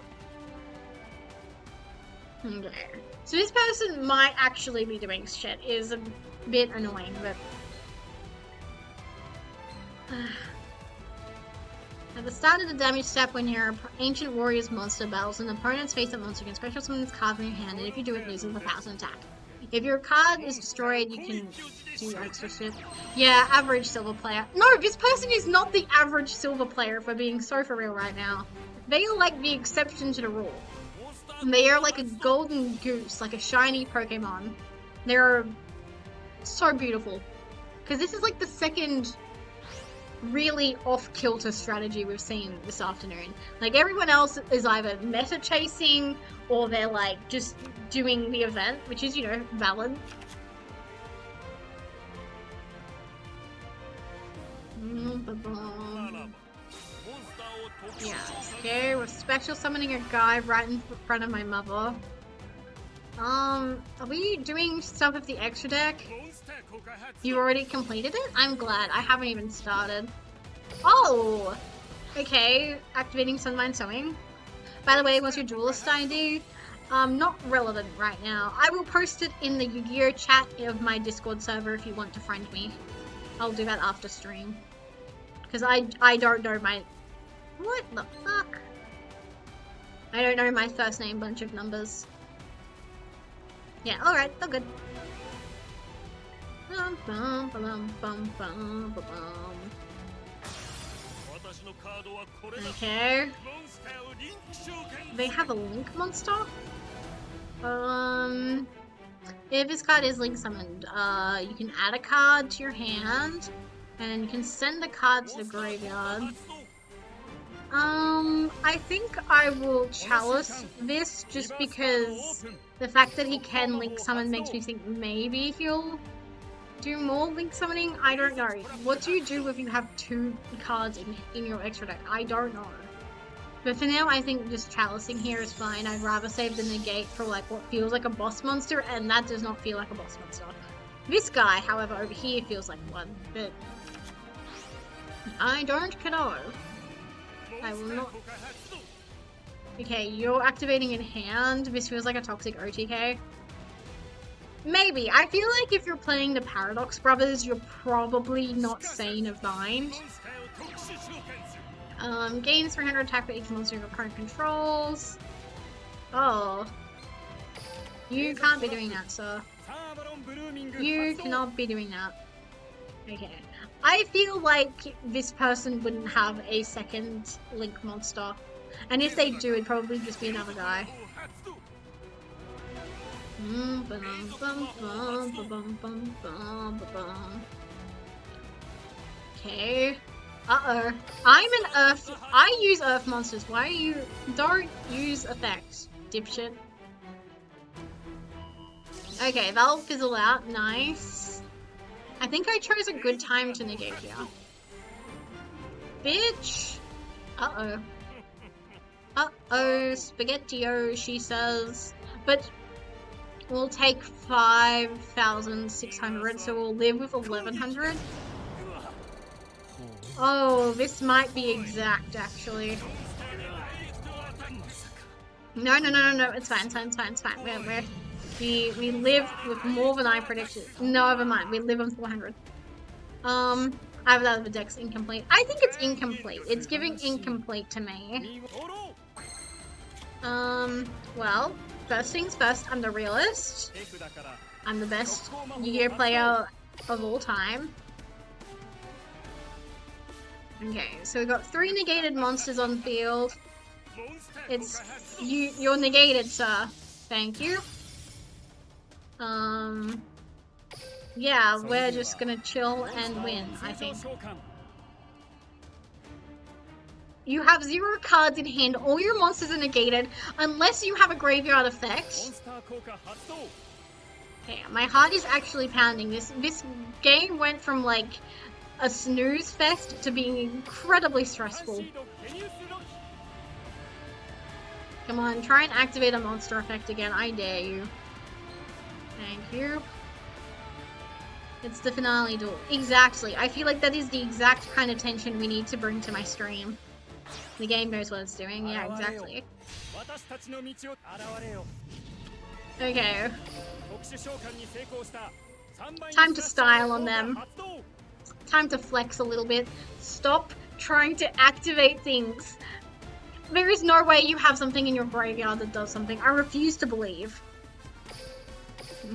Okay. So this person might actually be doing shit. Is a bit annoying, but... At the start of the damage step, when your Ancient Warrior's monster battles, an opponent's face that monster can special summon this card from your hand, and if you do it, loses the 1,000 attack. If your card is destroyed, you can do extra shit. Yeah, average silver player. No, this person is not the average silver player, if we're being so for real right now. They are like the exception to the rule. They are like a golden goose, like a shiny Pokemon. They're so beautiful. Because this is like the second really off-kilter strategy we've seen this afternoon. Like, everyone else is either meta chasing or they're like just doing the event, which is, you know, valid. Yeah, okay, we're special summoning a guy right in front of my mother. Are we doing stuff with the extra deck? You already completed it? I'm glad. I haven't even started. Oh! Okay, activating Sunmine Sewing. By the way, what's your duelist ID? Not relevant right now. I will post it in the Yu-Gi-Oh chat of my Discord server if you want to friend me. I'll do that after stream. Because I don't know my... What the fuck? I don't know my first name bunch of numbers. Yeah, alright, all good. Okay. They have a Link monster? If this card is Link summoned, you can add a card to your hand, and you can send a card to the graveyard. I think I will Chalice this just because the fact that he can Link summon makes me think maybe he'll do more Link summoning. I don't know. What do you do if you have 2 cards in your extra deck? I don't know. But for now, I think just Chalicing here is fine. I'd rather save the negate for like what feels like a boss monster, and that does not feel like a boss monster. This guy, however, over here feels like one, but I don't know. I will not. Okay, you're activating in hand. This feels like a toxic OTK. Maybe. I feel like if you're playing the Paradox Brothers, you're probably not sane of mind. Gains 300 attack for each monster your opponent controls. Oh. You can't be doing that, sir. You cannot be doing that. Okay. I feel like this person wouldn't have a second Link monster. And if they do, it'd probably just be another guy. Okay. Uh-oh. I'm an Earth. I use Earth monsters. Why are you... Don't use effects, dipshit. Okay, that'll fizzle out. Nice. I think I chose a good time to negate here. Bitch! Uh-oh. Uh-oh, Spaghetti-O, she says. But we'll take 5,600, so we'll live with 1,100. Oh, this might be exact, actually. No, it's fine, it's fine. We live with more than I predicted. No, never mind, we live on 400. I have that other deck's incomplete. I think it's incomplete. It's giving incomplete to me. Well, first things first, I'm the realist. I'm the best Yu-Gi-Oh player of all time. Okay, so we've got 3 negated monsters on field. It's... You're negated, sir. Thank you. Yeah, we're just gonna chill and win, I think. You have 0 cards in hand. All your monsters are negated unless you have a graveyard effect. Okay, my heart is actually pounding. This game went from like a snooze fest to being incredibly stressful. Come on, try and activate a monster effect again. I dare you. Thank you. It's the finale duel. Exactly. I feel like that is the exact kind of tension we need to bring to my stream. The game knows what it's doing. Yeah, exactly. Okay. Time to style on them. Time to flex a little bit. Stop trying to activate things. There is no way you have something in your graveyard that does something. I refuse to believe.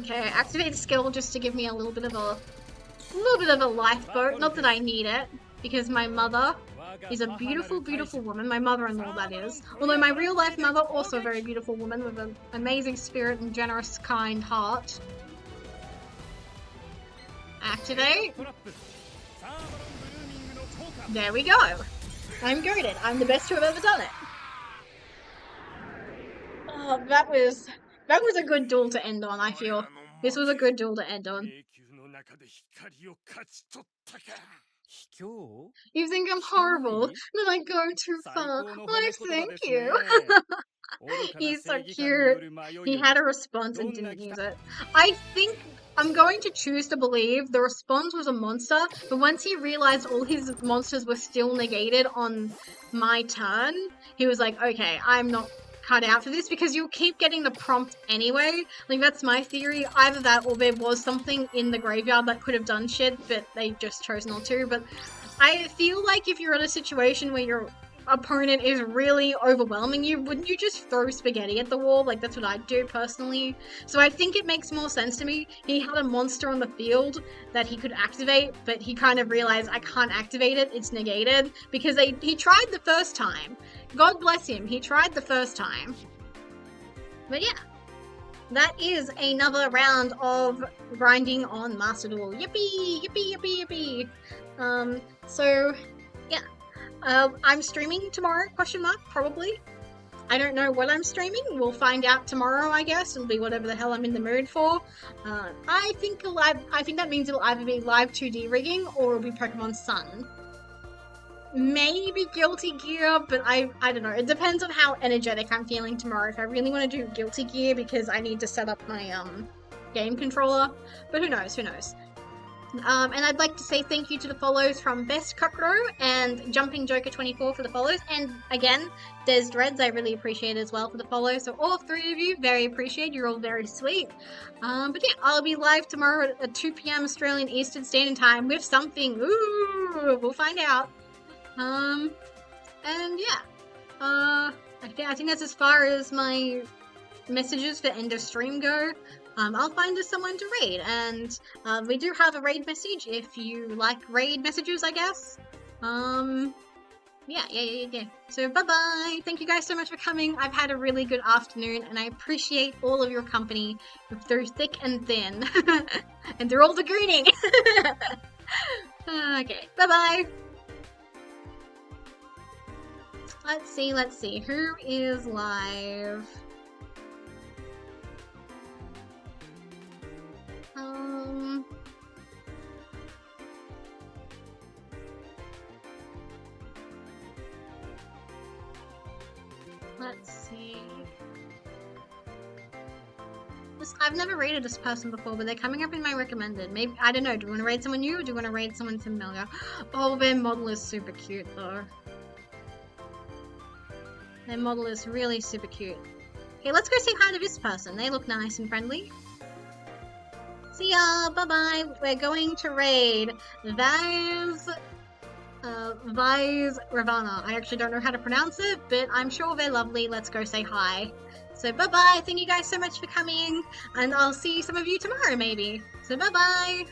Okay, activate skill just to give me a little bit of a lifeboat. Not that I need it, because my mother is a beautiful, beautiful woman. My mother-in-law, that is. Although my real-life mother, also a very beautiful woman with an amazing spirit and generous, kind heart. Activate. There we go. I'm goated. I'm the best to have ever done it. Oh, that was a good duel to end on, I feel. This was a good duel to end on. You think I'm horrible? That I go too far? Why, thank you. He's so cute. He had a response and didn't use it. I think I'm going to choose to believe the response was a monster, but once he realized all his monsters were still negated on my turn, he was like, okay, I'm not cut out for this, because you'll keep getting the prompt anyway. Like, that's my theory. Either that or there was something in the graveyard that could have done shit, but they just chose not to. But I feel like if you're in a situation where your opponent is really overwhelming you, wouldn't you just throw spaghetti at the wall? Like, that's what I'd do personally. So I think it makes more sense to me. He had a monster on the field that he could activate, but he kind of realized, I can't activate it, it's negated, because he tried the first time. God bless him, he tried the first time. But yeah, that is another round of grinding on Master Duel. Yippee! Yippee, yippee, yippee! So, yeah. I'm streaming tomorrow, probably. I don't know what I'm streaming. We'll find out tomorrow, I guess. It'll be whatever the hell I'm in the mood for. I think that means it'll either be live 2D rigging or it'll be Pokemon Sun. Maybe Guilty Gear, but I don't know. It depends on how energetic I'm feeling tomorrow. If I really want to do Guilty Gear because I need to set up my game controller. But who knows, who knows. And I'd like to say thank you to the follows from Best Cockrow and Jumping Joker 24 for the follows. And again, Des Dreads, I really appreciate as well for the follows. So all 3 of you, very appreciate. You're all very sweet. But yeah, I'll be live tomorrow at 2 p.m. Australian Eastern Standard Time with something. Ooh, we'll find out. And yeah, I think that's as far as my messages for end of stream go. I'll find us someone to raid, and we do have a raid message if you like raid messages, I guess. Yeah. So bye-bye. Thank you guys so much for coming. I've had a really good afternoon, and I appreciate all of your company through thick and thin, and through all the greening. Okay, bye-bye. Let's see. Who is live? Let's see. I've never raided this person before, but they're coming up in my recommended. Maybe, I don't know, do you want to raid someone new or do you want to raid someone familiar? Oh, their model is super cute though. Their model is really super cute. Okay, let's go say hi to this person. They look nice and friendly. See ya! Bye-bye! We're going to raid Vise Ravana. I actually don't know how to pronounce it, but I'm sure they're lovely. Let's go say hi. So bye-bye! Thank you guys so much for coming, and I'll see some of you tomorrow maybe. So bye-bye!